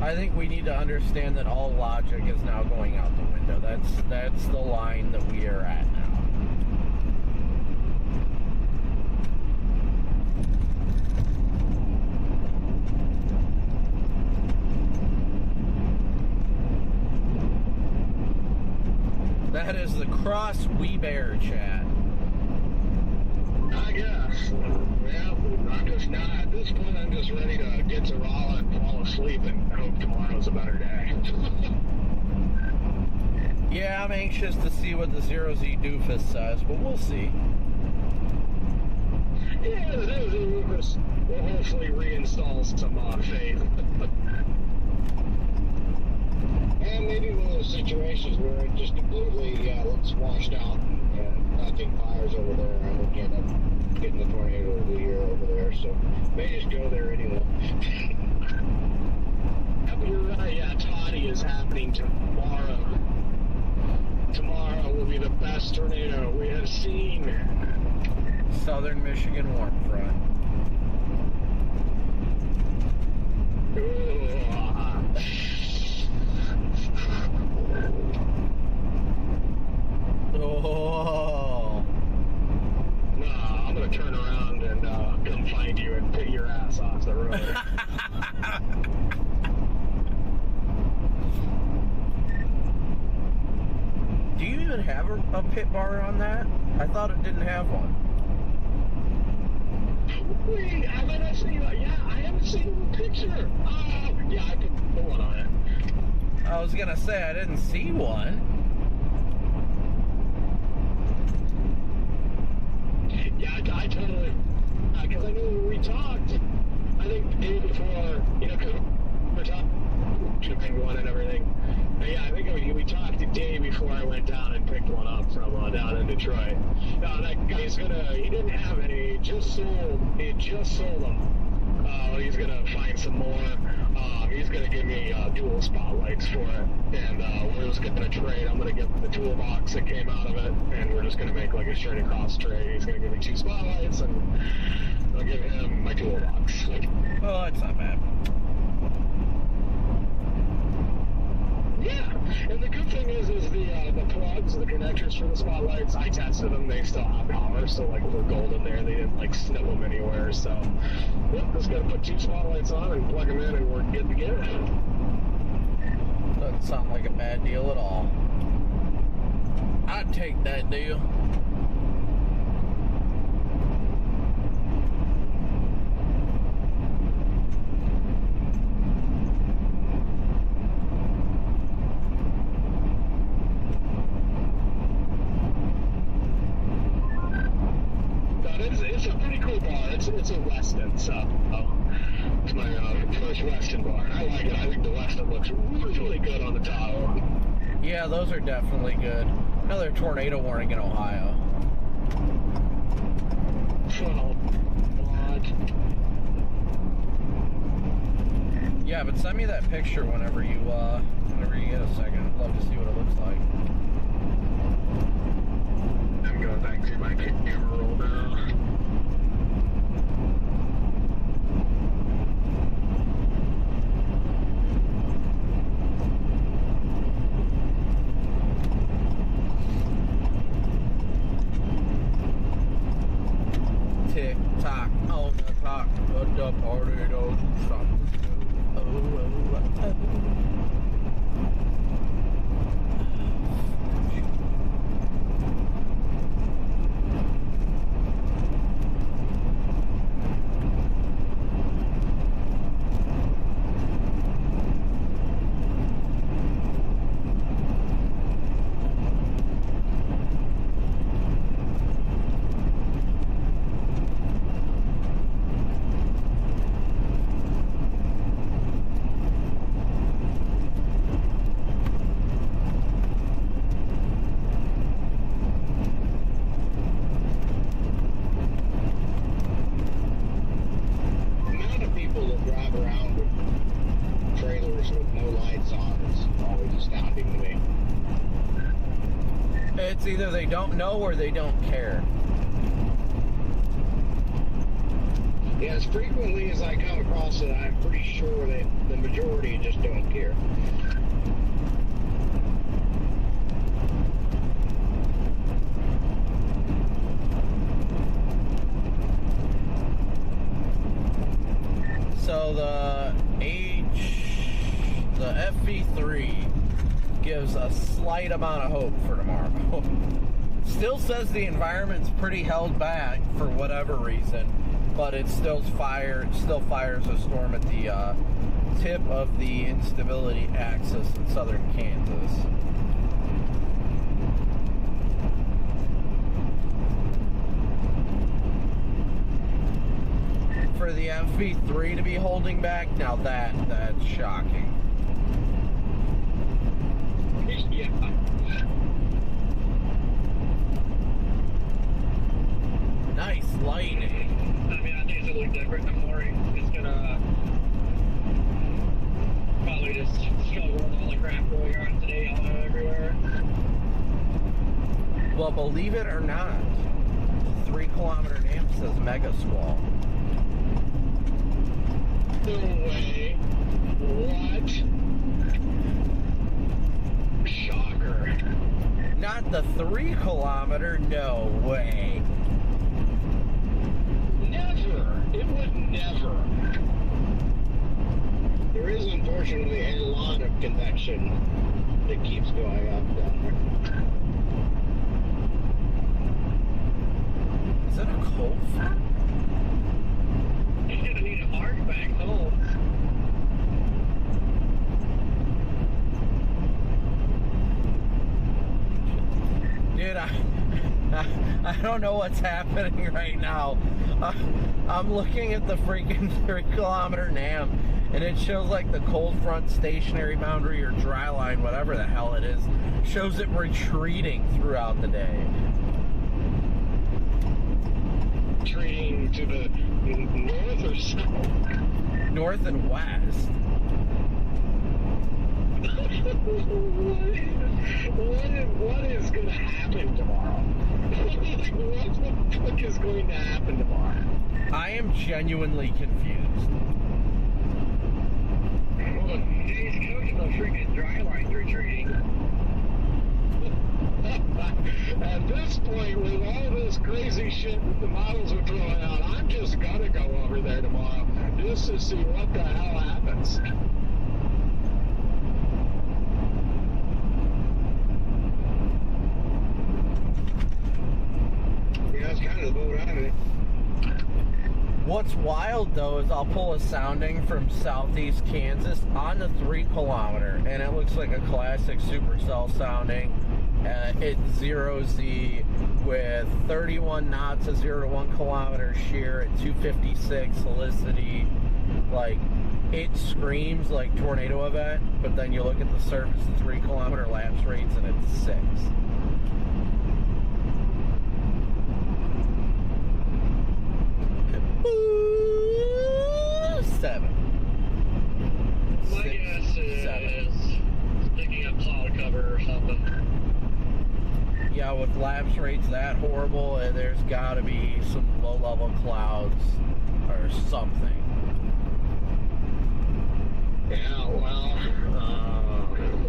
I think we need to understand that all logic is now going out the window. That's the line that we are at now. That is the cross we bear, chat. I guess. Yeah, I'm just not. At this point, I'm just ready to get to Raleigh and fall asleep and hope tomorrow's a better day. Yeah, I'm anxious to see what the 0Z doofus says, but we'll see. Yeah, the 0Z doofus will hopefully reinstall some faith. And maybe one of those situations where it just completely looks washed out and nothing fires over there. I would end up getting the tornado of the year over there, so may just go there anyway. You're right, yeah, Toddy is happening tomorrow. Tomorrow will be the best tornado we have seen. Southern Michigan warm front. Oh. Nah, I'm gonna turn around and come find you and pick your ass off the road. Do you even have a pit bar on that? I thought it didn't have one. Wait, haven't I seen it? Yeah, I haven't seen the picture. Yeah, I put one on it. I was gonna say I didn't see one. Yeah, I totally, because I knew when we talked, I think the day before, you know, because we're talking shipping one and everything. And yeah, I think we talked the day before I went down and picked one up from down in Detroit. No, that guy's he didn't have any, he just sold them. He's gonna find some more. He's gonna give me dual spotlights for it, and we're just gonna trade. I'm gonna get the toolbox that came out of it, and we're just gonna make like a straight across trade. He's gonna give me 2 spotlights, and I'll give him my toolbox. Oh, that's not bad. Yeah, and the good thing is the plugs, the connectors for the spotlights, I tested them, they still have power, so like we're golden there, they didn't like snip them anywhere, so yep, just gotta put 2 spotlights on and plug them in and we're good to go. Doesn't sound like a bad deal at all. I'd take that deal. It's a pretty cool bar. It's a Weston, so it's my first Weston bar. I like it. I think the Weston looks really good on the Tahoe. Yeah, those are definitely good. Another tornado warning in Ohio. Oh, God. Yeah, but send me that picture whenever you get a second. I'd love to see what it looks like. I'm going back to my camera roll now. Tick tock on the clock, but the party don't stop. Oh, oh, oh. It's either they don't know or they don't care. Yeah, as frequently as I come across it, I'm pretty sure that the majority just don't care. So the FV3 gives a slight amount of hope for tomorrow. Still says the environment's pretty held back for whatever reason, but it still fires a storm at the tip of the instability axis in southern Kansas. For the FV3 to be holding back, now that's shocking. Yeah. Nice lightning. I mean, I think it's a little different in the morning. It's gonna probably just struggle with all the crap going on today all everywhere. Well, believe it or not, 3 kilometer NAM says mega squall. No way. What? Shocker. Not the 3 kilometer, no way. Never. It would never. There is unfortunately a lot of convection that keeps going up down there. Is that a cold front? He's gonna need an arc back home. Dude, I don't know what's happening right now. I'm looking at the freaking 3 kilometer NAM, and it shows like the cold front stationary boundary or dry line, whatever the hell it is, shows it retreating throughout the day. Retreating to the north or south? North and west. What is going to happen tomorrow? What the fuck is going to happen tomorrow? I am genuinely confused. Well, today's coach of the freaking dry line's retreating. At this point, with all this crazy shit that the models are throwing out, I'm just gonna go over there tomorrow just to see what the hell happens. Yeah, that's kind of the boat I'm in. What's wild though is I'll pull a sounding from southeast Kansas on the 3 kilometer, and it looks like a classic supercell sounding. It's 0Z with 31 knots, a 0 to 1 kilometer shear at 256 helicity. Like, it screams like tornado event, but then you look at the surface, the 3 kilometer lapse rates, and it's 6. Ooh, 7. My guess is picking up cloud cover or something. Yeah, with lapse rates that horrible, there's got to be some low-level clouds or something. Yeah, well,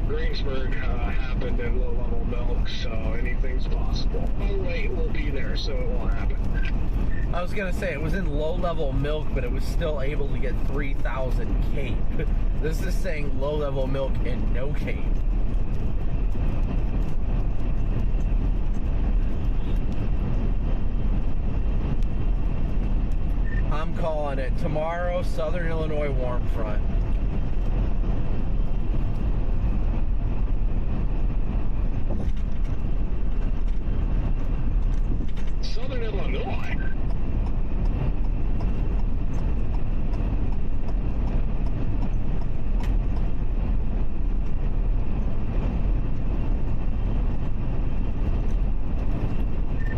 Greensburg happened in low-level milk, so anything's possible. Oh, wait, we'll be there, so it won't happen. I was going to say, it was in low-level milk, but it was still able to get 3,000 Cape. This is saying low-level milk and no Cape. I'm calling it tomorrow, Southern Illinois warm front. Southern Illinois?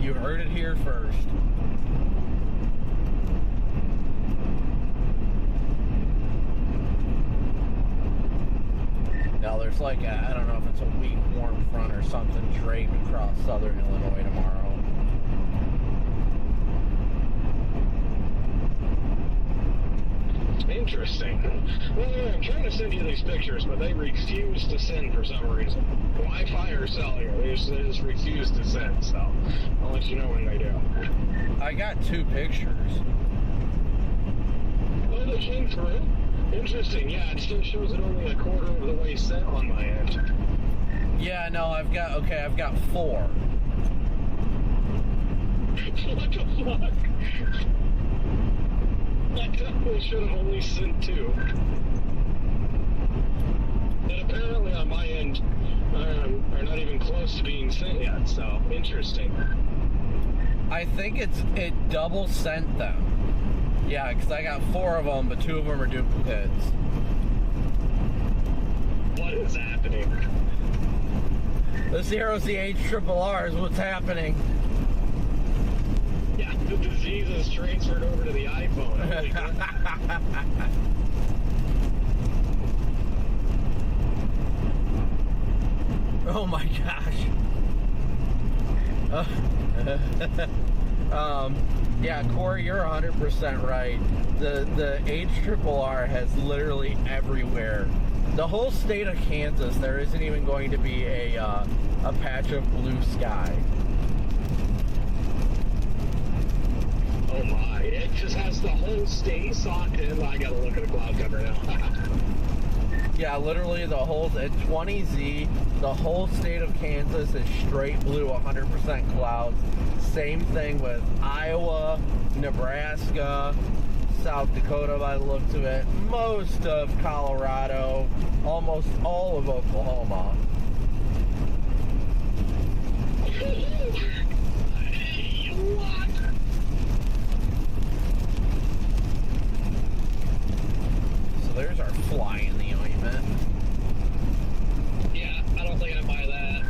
You heard it here first. Now there's like I don't know if it's a weak warm front or something draped across Southern Illinois tomorrow. Interesting. Well, I'm trying to send you these pictures, but they refuse to send for some reason. Wi-Fi or cellular, they just refuse to send, so I'll let you know when they do. I got 2 pictures. Oh, they came through? Interesting, yeah, it still shows it only a quarter of the way sent on my end. Yeah, no, I've got 4. What the fuck? I definitely should have only sent 2. But apparently on my end, are not even close to being sent yet, so interesting. I think it double sent them. Yeah, because I got 4 of them, but 2 of them are duplicates. What is happening? The 0CH is what's happening. Yeah, the disease is transferred over to the iPhone. Holy crap. Oh my gosh. Yeah, Corey, you're 100% right. The HRRR has literally everywhere. The whole state of Kansas, there isn't even going to be a patch of blue sky. Oh my, it just has the whole state socked in. I gotta look at the cloud cover now. Yeah, literally the whole, at 20Z, the whole state of Kansas is straight blue, 100% clouds. Same thing with Iowa, Nebraska, South Dakota by the looks of it, most of Colorado, almost all of Oklahoma. What? So there's our fly in the ointment. Yeah, I don't think I buy that.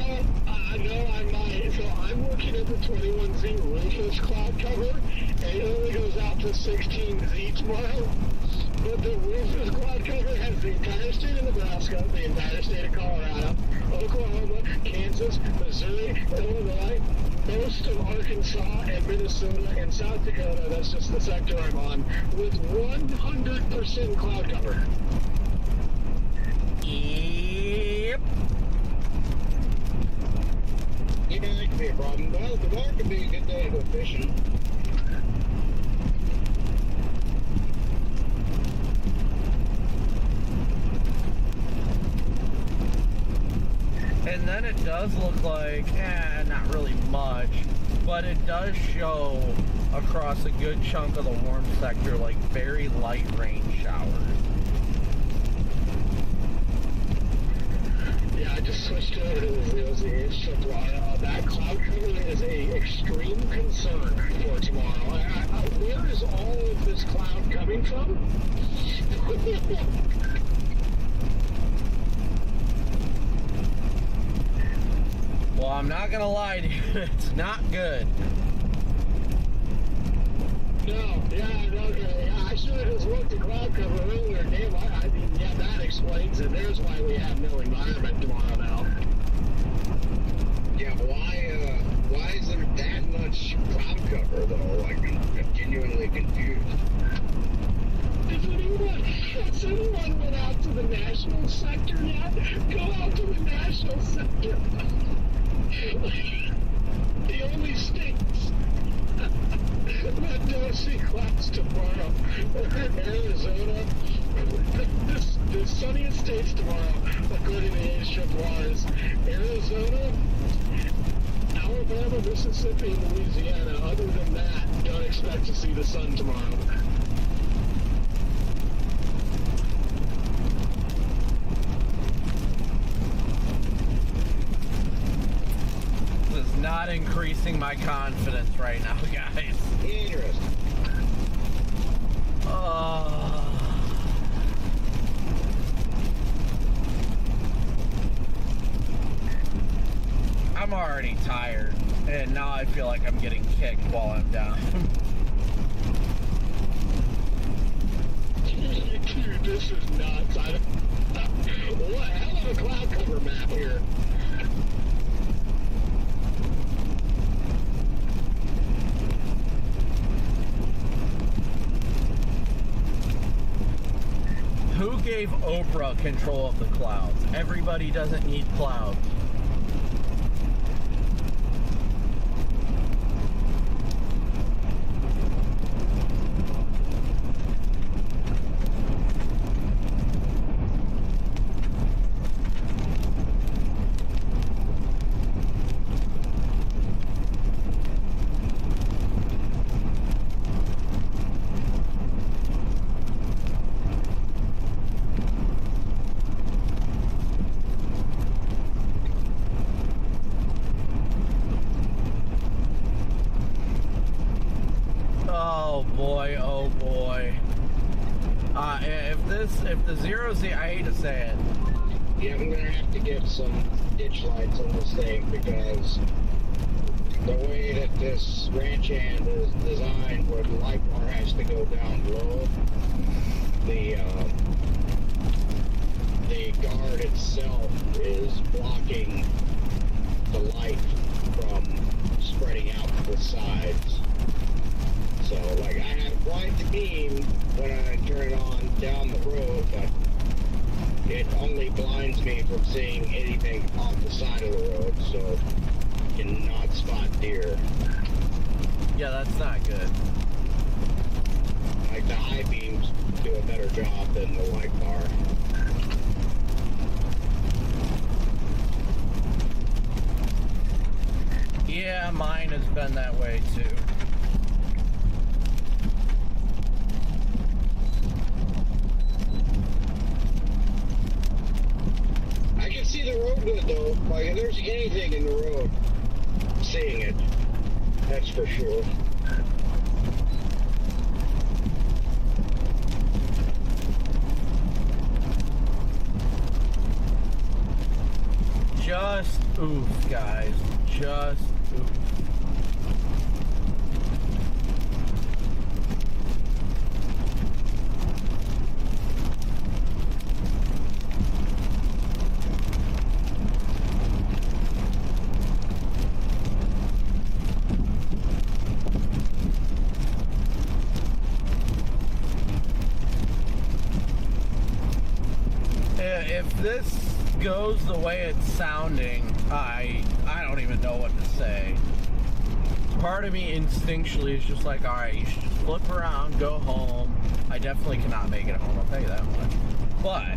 Oh, I know I might. So I'm looking at the 21Z Rufus cloud cover, and it only goes out to 16Z tomorrow. But the Rufus cloud cover has the entire state of Nebraska, the entire state of Colorado, Oklahoma, Kansas, Missouri, Illinois, most of Arkansas and Minnesota and South Dakota. That's just the sector I'm on, with 100% cloud cover. Yep. Yeah, that could be a problem. Well, tomorrow could be a good day to go fishing. And then it does look like, not really much, but it does show across a good chunk of the warm sector like very light rain showers. Yeah, I just switched over to the ZOZH tomorrow. That cloud cover is a extreme concern for tomorrow. Where is all of this cloud coming from? Well, I'm not gonna lie to you, it's not good. No, I should have just looked at cloud cover earlier. Damn, I mean, yeah, that explains it. There's why we have no environment tomorrow now. Yeah, why is there that much cloud cover though? Like, I'm genuinely confused. Has anyone went out to the national sector yet? Go out to the national sector. The only states that don't see clouds tomorrow are Arizona. The sunniest states tomorrow, according to the HRRR, is Arizona, Alabama, Mississippi, and Louisiana. Other than that, don't expect to see the sun tomorrow. This is not increasing my confidence right now, guys. Interesting. I'm already tired, and now I feel like I'm getting kicked while I'm down. Dude, this is nuts. What? Hell of a cloud cover map here. Who gave Oprah control of the clouds? Everybody doesn't need clouds. Oh boy. If the zero's the, I hate to say it. Yeah, I'm gonna have to get some ditch lights on this thing because the way that this ranch hand is designed, where the light bar has to go down low, the guard itself is blocking the light from spreading out to the sides. So, like, I had a bright beam when I turn it on down the road, but it only blinds me from seeing anything off the side of the road, so I cannot spot deer. Yeah, that's not good. Like, the high beams do a better job than the light bar. Yeah, mine has been that way too. I can see the road good though. Like, if there's anything in the road, seeing it. That's for sure. Just oof, guys. Just oof. If this goes the way it's sounding, I don't even know what to say. Part of me instinctually is just like, alright, you should just flip around, go home. I definitely cannot make it home, I'll tell you that much. But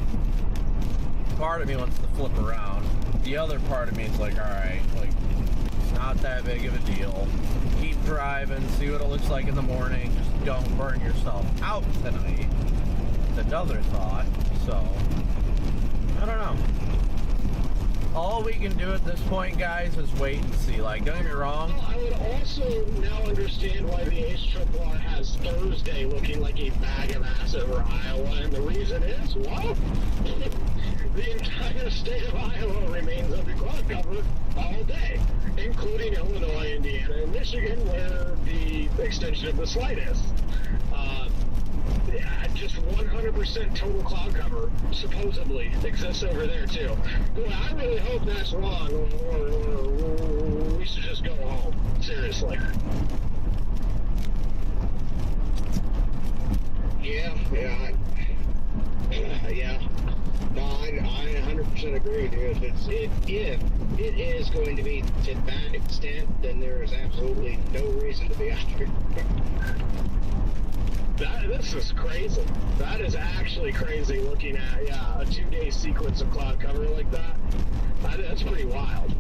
part of me wants to flip around. The other part of me is like, alright, like, it's not that big of a deal. Keep driving, see what it looks like in the morning. Just don't burn yourself out tonight. It's another thought, so I don't know. All we can do at this point, guys, is wait and see. Like, don't get me wrong. I would also now understand why the HRRR has Thursday looking like a bag of ass over Iowa, and the reason is, well, the entire state of Iowa remains under cloud cover all day, including Illinois, Indiana, and Michigan, where the extension of the slight is. Yeah, just 100% total cloud cover, supposedly, exists over there, too. Boy, I really hope that's wrong, or we should just go home. Seriously. Yeah. No, I 100% agree, dude. If it is going to be to that extent, then there is absolutely no reason to be out here. This is crazy. That is actually crazy looking at, a 2-day sequence of cloud cover like that. That's pretty wild.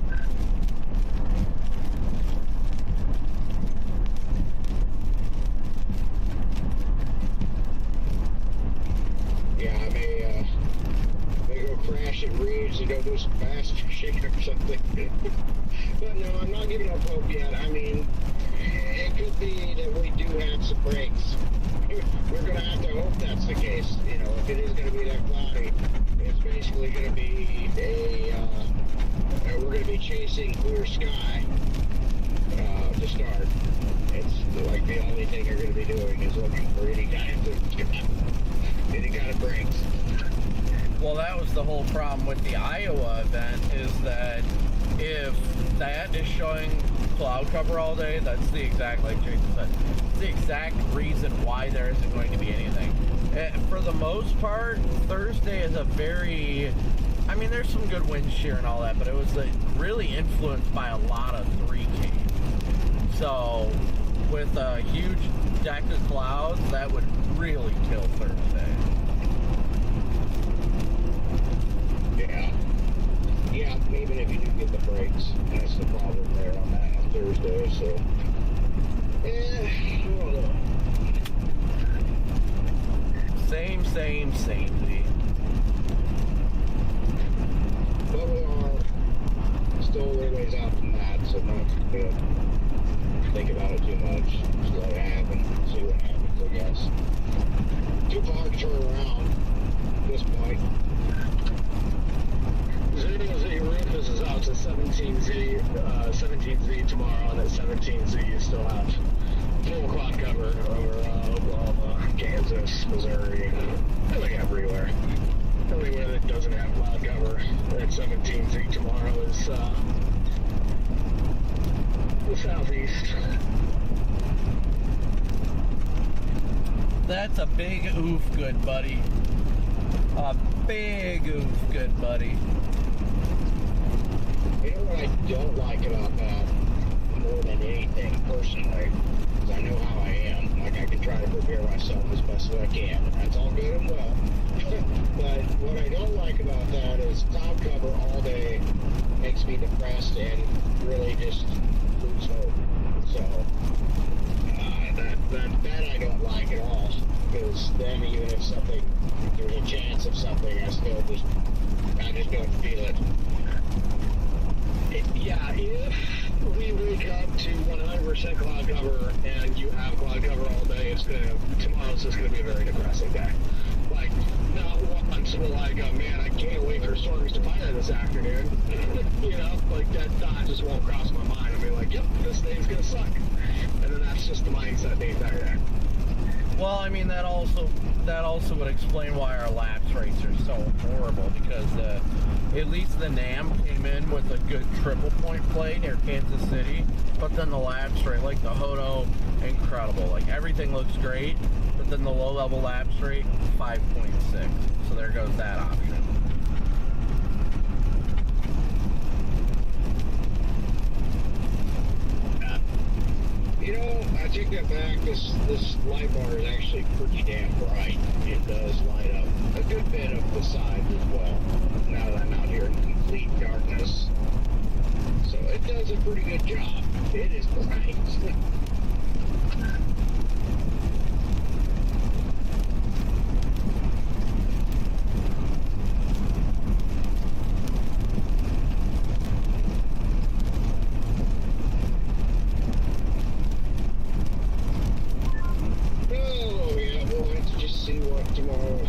Yeah, I may go crash at Reeves and go do some fast fishing or something. But no, I'm not giving up hope yet. I mean, it could be that we do have some breaks. We're going to have to hope that's the case. You know, if it is going to be that cloudy, it's basically going to be we're going to be chasing clear sky to start. It's like the only thing you're going to be doing is looking for any kind of breaks. Well, that was the whole problem with the Iowa event, is that if that is showing cloud cover all day, that's the exact, like Jason said, the exact reason why there isn't going to be anything. For the most part, Thursday is a very... I mean, there's some good wind shear and all that, but it was really influenced by a lot of 3K. So, with a huge deck of clouds, that would really kill Thursday. Yeah, even if you do get the breaks, that's the problem there on that on Thursday, so... Yeah, I don't know. Same, Z. But we are still a little ways out from that, so not to think about it too much. Just let it happen, see what happens, I guess. Too far to turn around at this point. 0Z Rufus is out to 17Z tomorrow, and at 17Z you still have full cloud cover over Oklahoma, Kansas, Missouri, really everywhere. Everywhere that doesn't have cloud cover at 17Z tomorrow is the southeast. That's a big oof, good buddy. A big oof, good buddy. You know what I don't like about that more than anything, personally, is I know how I am. Like, I can try to prepare myself as best as I can, and that's all good and well. But what I don't like about that is cloud cover all day makes me depressed and really just lose hope. So, that I don't like at all, because then even if there's a chance of something, I just don't feel it. Yeah, if we wake up to 100% cloud cover and you have cloud cover all day, tomorrow's just gonna be a very depressing day. Like, not once we're like, oh man, I can't wait for storms to fire this afternoon. You know, like that thought just won't cross my mind. I'll be like, yep, this day's gonna suck. And then that's just the mindset the entire day. Well, I mean, that also would explain why our lapse rates are so horrible, because at least the NAM came in with a good triple point play near Kansas City, but then the lapse rate, like the Hodo, incredible. Like, everything looks great, but then the low level lapse rate, 5.6. So there goes that option. You know, I take that back. This light bar is actually pretty damn bright. It does light up a good bit of the sides as well, now that I'm out here in complete darkness. So it does a pretty good job. It is bright. Tomorrow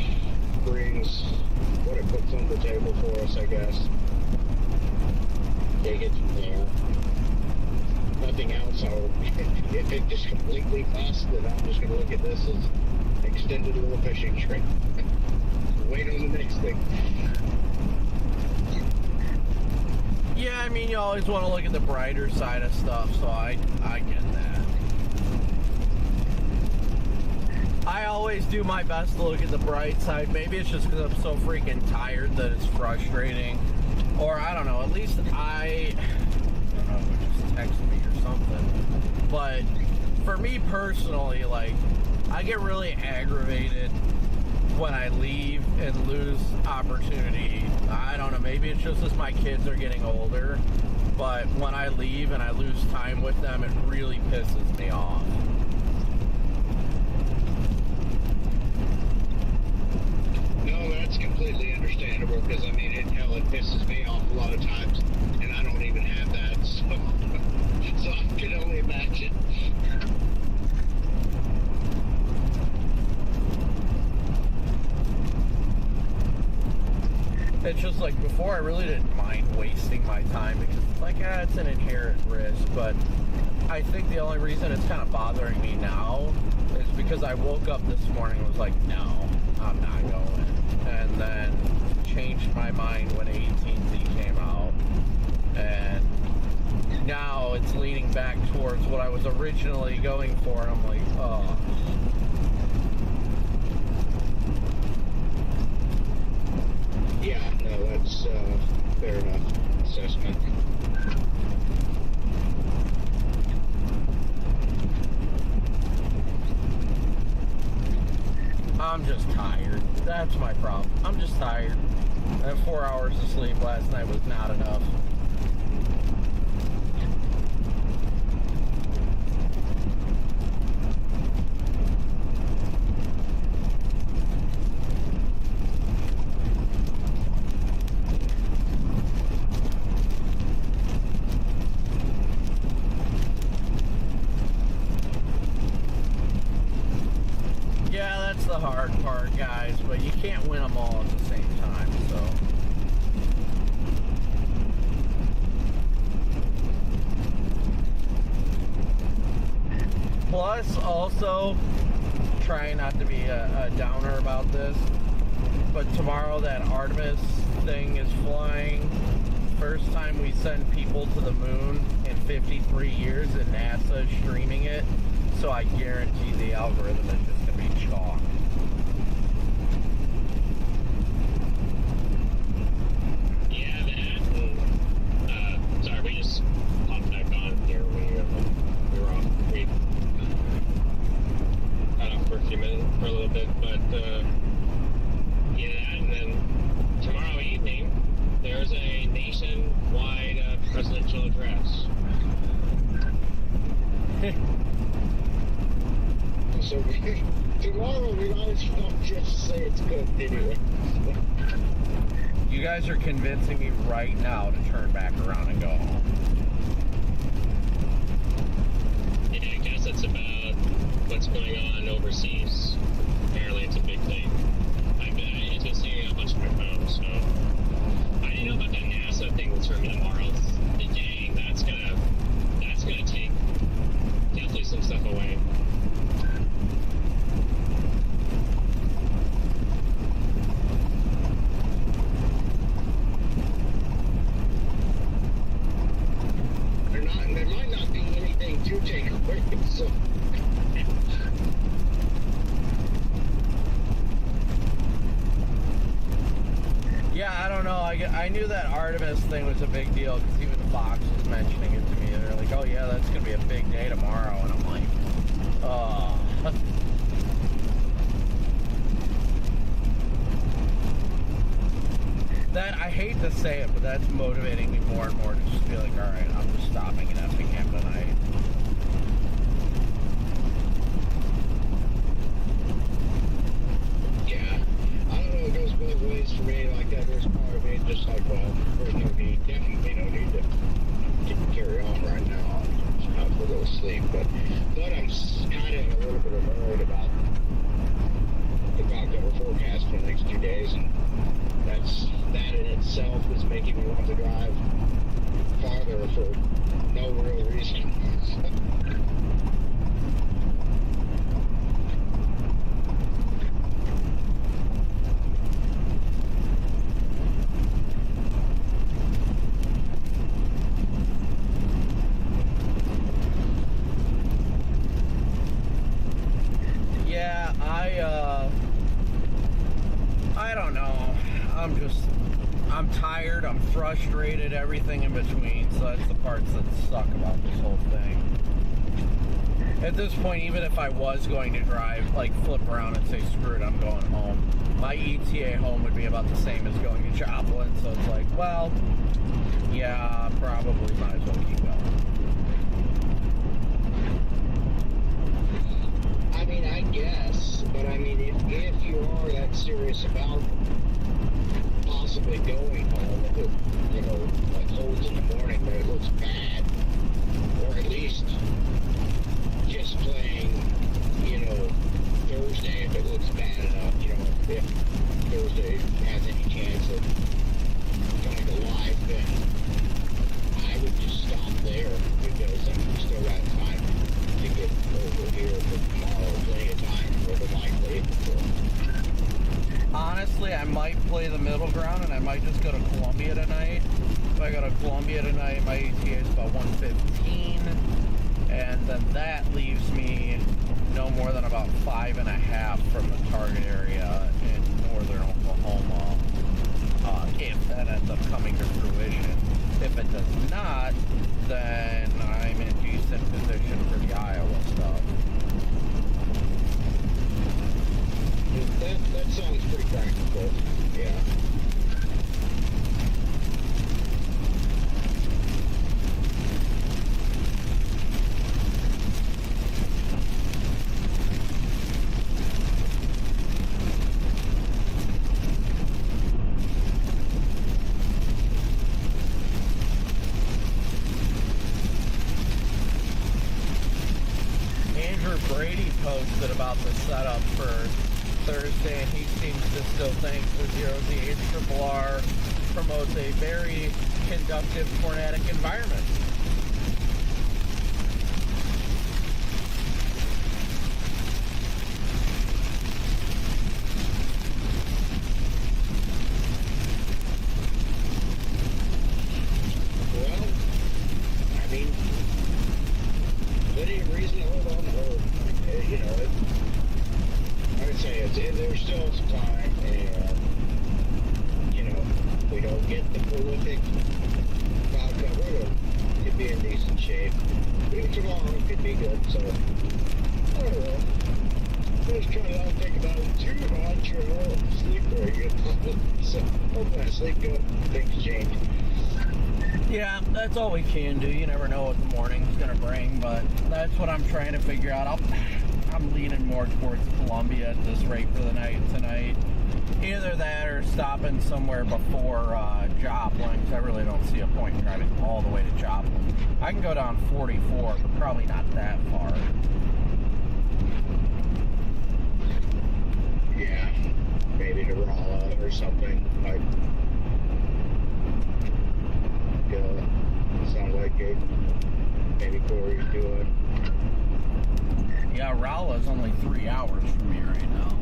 brings what it puts on the table for us, I guess. Take it from there. Nothing else. If it just completely busts, then I'm just going to look at this as extended little fishing trip. Wait on the next thing. Yeah, I mean, you always want to look at the brighter side of stuff, so I get that. I always do my best to look at the bright side. Maybe it's just because I'm so freaking tired that it's frustrating. Or, I don't know, at least I don't know, just text me or something. But for me personally, like, I get really aggravated when I leave and lose opportunity. I don't know, maybe it's just as my kids are getting older. But when I leave and I lose time with them, it really pisses me off. That's completely understandable, because I mean, it pisses me off a lot of times, and I don't even have that, so I can only imagine. It's just like, before I really didn't mind wasting my time, because it's like, it's an inherent risk, but I think the only reason it's kind of bothering me now is because I woke up this morning and was like, no, I'm not going. And then changed my mind when 18Z came out, and now it's leaning back towards what I was originally going for, and I'm like, oh. fair enough assessment. I'm just tired. That's my problem. I'm just tired. That 4 hours of sleep last night was not enough. Yeah, that's the hard part, guys, but you can't win them all at the same time, so. Plus, also, trying not to be a downer about this, but tomorrow that Artemis thing is flying. First time we send people to the moon in 53 years, and NASA is streaming it, so I guarantee the algorithm is just going to be chalk. Yeah, that. Sorry, we just popped back on here. We were off. We got off for a few minutes, for a little bit, but yeah, and then tomorrow evening there's a nationwide presidential address. So tomorrow we might as well just say it's good anyway. You guys are convincing me right now to turn back around and go home. Yeah, I guess it's about what's going on overseas. Apparently it's a big thing. It's been sticking out a bunch of my phone, so I didn't know about that NASA thing that's for me tomorrow. Dang, that's gonna take definitely some stuff away. There might not be anything to take away, so. Yeah, I don't know. I knew that Artemis thing was a big deal because even Fox was mentioning it to me. They're like, oh yeah, that's going to be a big day tomorrow. And I'm like, oh. That, I hate to say it, but that's motivating me more and more to just be like, alright, I'm just stopping in Effingham tonight. Yeah, I don't know, it goes both ways for me. Like that, there's part of me just like, well, there's no need, definitely no need to carry on right now. It's time to go to sleep, but I'm kind of a little bit worried about the weather forecast for the next 2 days, and that in itself is making me want to drive farther for no real reason. Yeah, I don't know. I'm tired, I'm frustrated, everything in between, so that's the parts that suck about this whole thing. At this point, even if I was going to drive, like flip around and say, screw it, I'm going home, my ETA home would be about the same as going to Joplin, so it's like, well, yeah, probably might as well keep going. I mean, I guess, but I mean, if you are that serious about possibly going home, if it, you know, like holds in the morning, but it looks bad, or at least just playing, you know, Thursday, if it looks bad enough, you know, if Thursday has any chance of going to live, then I would just stop there, because I'm still got time to get over here for tomorrow, plenty of time for the likely. Honestly, I might play the middle ground and I might just go to Columbia tonight. If I go to Columbia tonight, my ETA is about 1:15, and then that leaves me no more than about 5.5 from the target area in northern Oklahoma, if that ends up coming to fruition. about the setup for Thursday, and he seems to still think the 0Z8RRR promotes a very conductive tornadic environment. Well, I mean, plenty of reason to hold on to hope. You know, I would say there's still some time, and you know, if we don't get the prolific cloud cover, it could be in decent shape. Even tomorrow could be good. So I don't know. Just trying not to think about it too much, or sleep very good. So hopefully I sleep good. Things change. Yeah, that's all we can do. You never know what the morning's going to bring, but that's what I'm trying to figure out. I'm leaning more towards Columbia at this rate for the night tonight. Either that or stopping somewhere before Joplin, because I really don't see a point in driving all the way to Joplin. I can go down 44, but probably not that far. Yeah, maybe to Rolla or something. Like, sounds like it. Maybe Corey's doing. Yeah, Rolla's only 3 hours from me right now.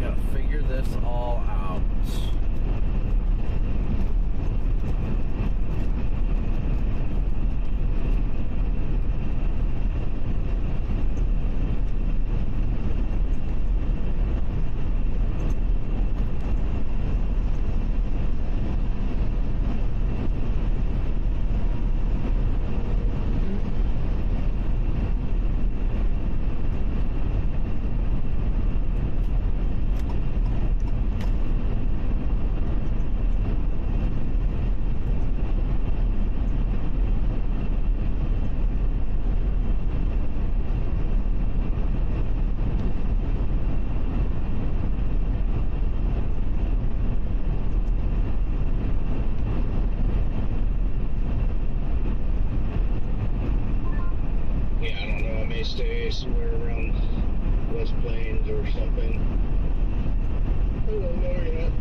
Gotta figure this all out. Stay somewhere around West Plains or something. I don't know yet.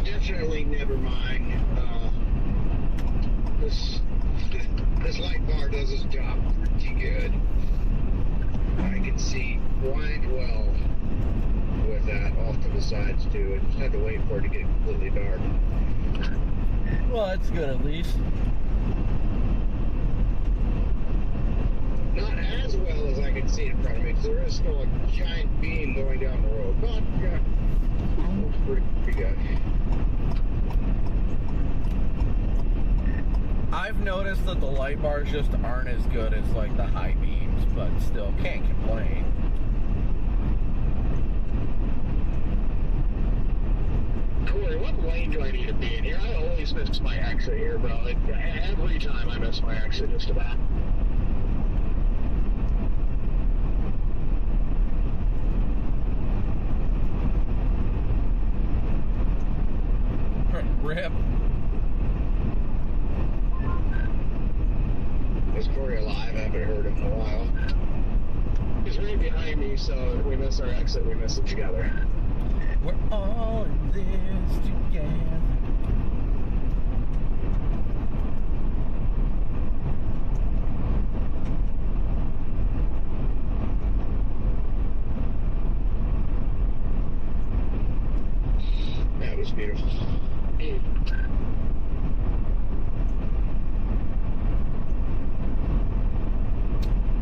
Definitely never mind. This light bar does its job pretty good. I can see quite well with that off to the sides too. I just had to wait for it to get completely dark. Well, that's good at least. can't see it in front of me because there is still a giant beam going down the road. But yeah, it's pretty good. I've noticed that the light bars just aren't as good as like the high beams, but still can't complain. Corey, what lane do I need to be in here? I always miss my exit here, bro. Like, every time I miss my exit, just about. Rip. Is Corey alive? I haven't heard him in a while. He's right behind me, so if we miss our exit, we miss it together. We're all in this together. That was beautiful.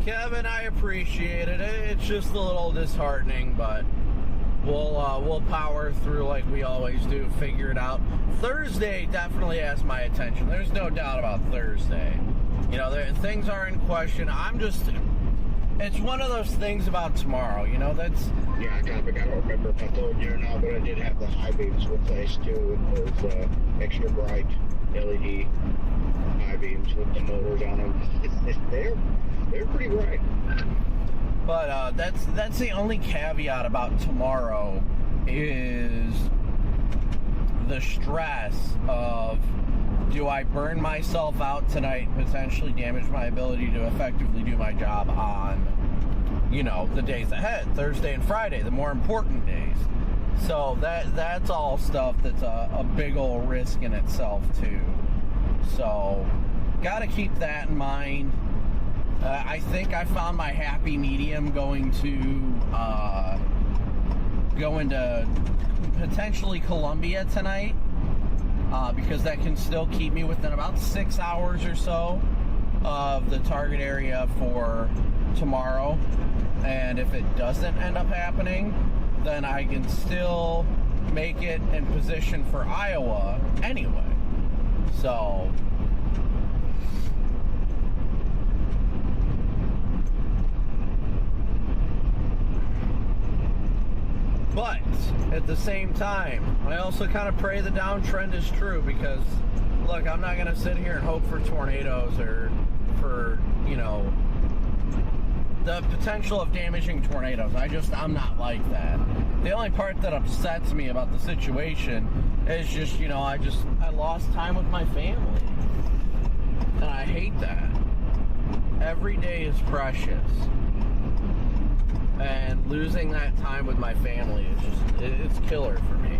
Kevin, I appreciate it. It's just a little disheartening, but we'll power through like we always do, figure it out. Thursday definitely has my attention. There's no doubt about Thursday. You know, things are in question. It's one of those things about tomorrow, you know, that's... Yeah, I don't remember if I told you or not, but I did have the high beams replaced too with those extra bright LED high beams with the motors on them. They're pretty bright. But that's the only caveat about tomorrow is the stress of, do I burn myself out tonight and potentially damage my ability to effectively do my job on, you know, the days ahead, Thursday and Friday, the more important days. So that's all stuff that's a big old risk in itself too. So got to keep that in mind. I think I found my happy medium going to potentially Columbia tonight, because that can still keep me within about 6 hours or so of the target area for tomorrow. And if it doesn't end up happening, then I can still make it in position for Iowa anyway. So... But at the same time, I also kind of pray the downtrend is true, because, look, I'm not going to sit here and hope for tornadoes or for, you know, the potential of damaging tornadoes. I'm not like that. The only part that upsets me about the situation is just, you know, I lost time with my family. And I hate that. Every day is precious. And losing that time with my family is just, it's killer for me.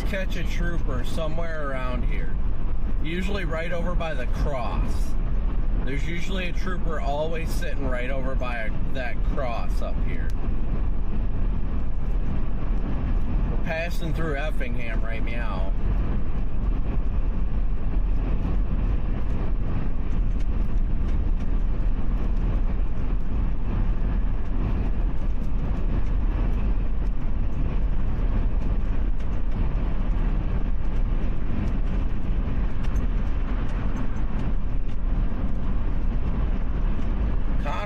Catch a trooper somewhere around here, usually right over by the cross. There's usually a trooper always sitting right over by that cross up here. We're passing through Effingham right meow.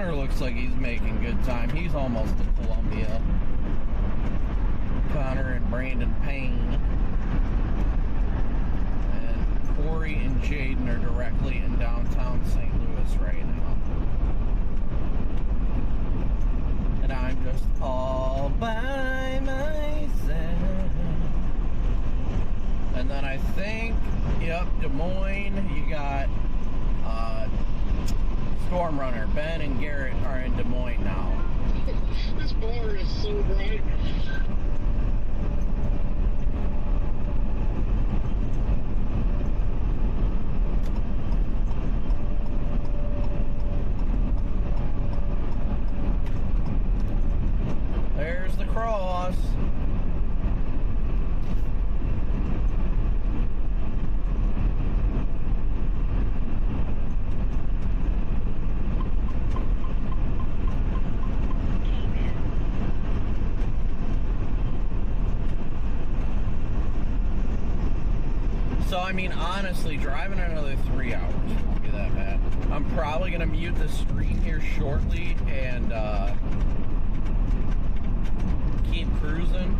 Looks like he's making good time. He's almost to Columbia. Connor and Brandon Payne. And Corey and Jaden are directly in downtown St. Louis right now. And I'm just all by myself. And then I think, yep, Des Moines, you got Storm Runner. Ben and Garrett are in Des Moines now. This bar is so bright. There's the cross. So, I mean, honestly, driving another 3 hours won't be that bad. I'm probably going to mute the stream here shortly and keep cruising,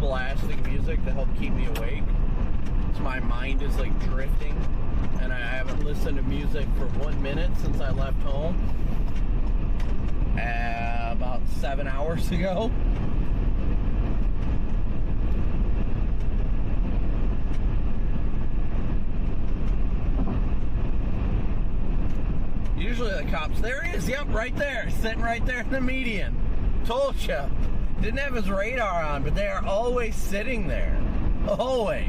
blasting music to help keep me awake. So my mind is like drifting, and I haven't listened to music for 1 minute since I left home about 7 hours ago. Usually the cops, there he is, yep, right there, sitting right there in the median. Told you. Didn't have his radar on, but they are always sitting there. Always.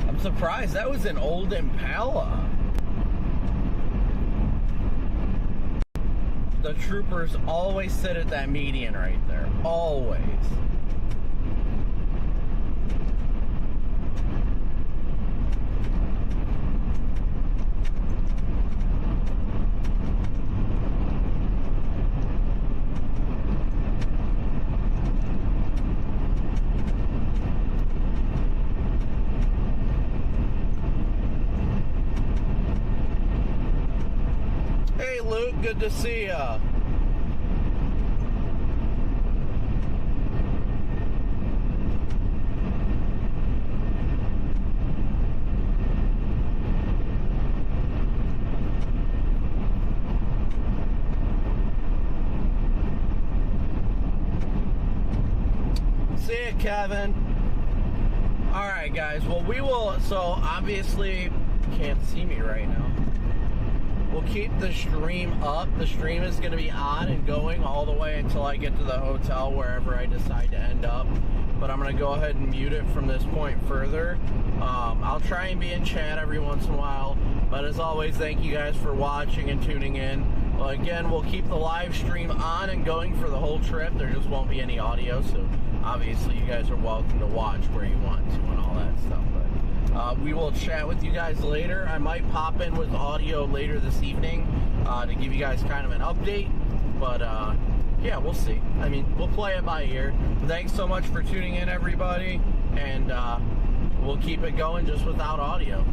I'm surprised. That was an old Impala. The troopers always sit at that median right there. Always. Good to see ya. See ya, Kevin. All right, guys. Well, we will. So obviously, you can't see me right now. We'll keep the stream up. The stream is going to be on and going all the way until I get to the hotel, wherever I decide to end up. But I'm going to go ahead and mute it from this point further. I'll try and be in chat every once in a while. But as always, thank you guys for watching and tuning in. Well, again, we'll keep the live stream on and going for the whole trip. There just won't be any audio, so obviously you guys are welcome to watch where you want to and all that stuff. We will chat with you guys later. I might pop in with audio later this evening to give you guys kind of an update. But, yeah, we'll see. I mean, we'll play it by ear. Thanks so much for tuning in, everybody. And we'll keep it going just without audio.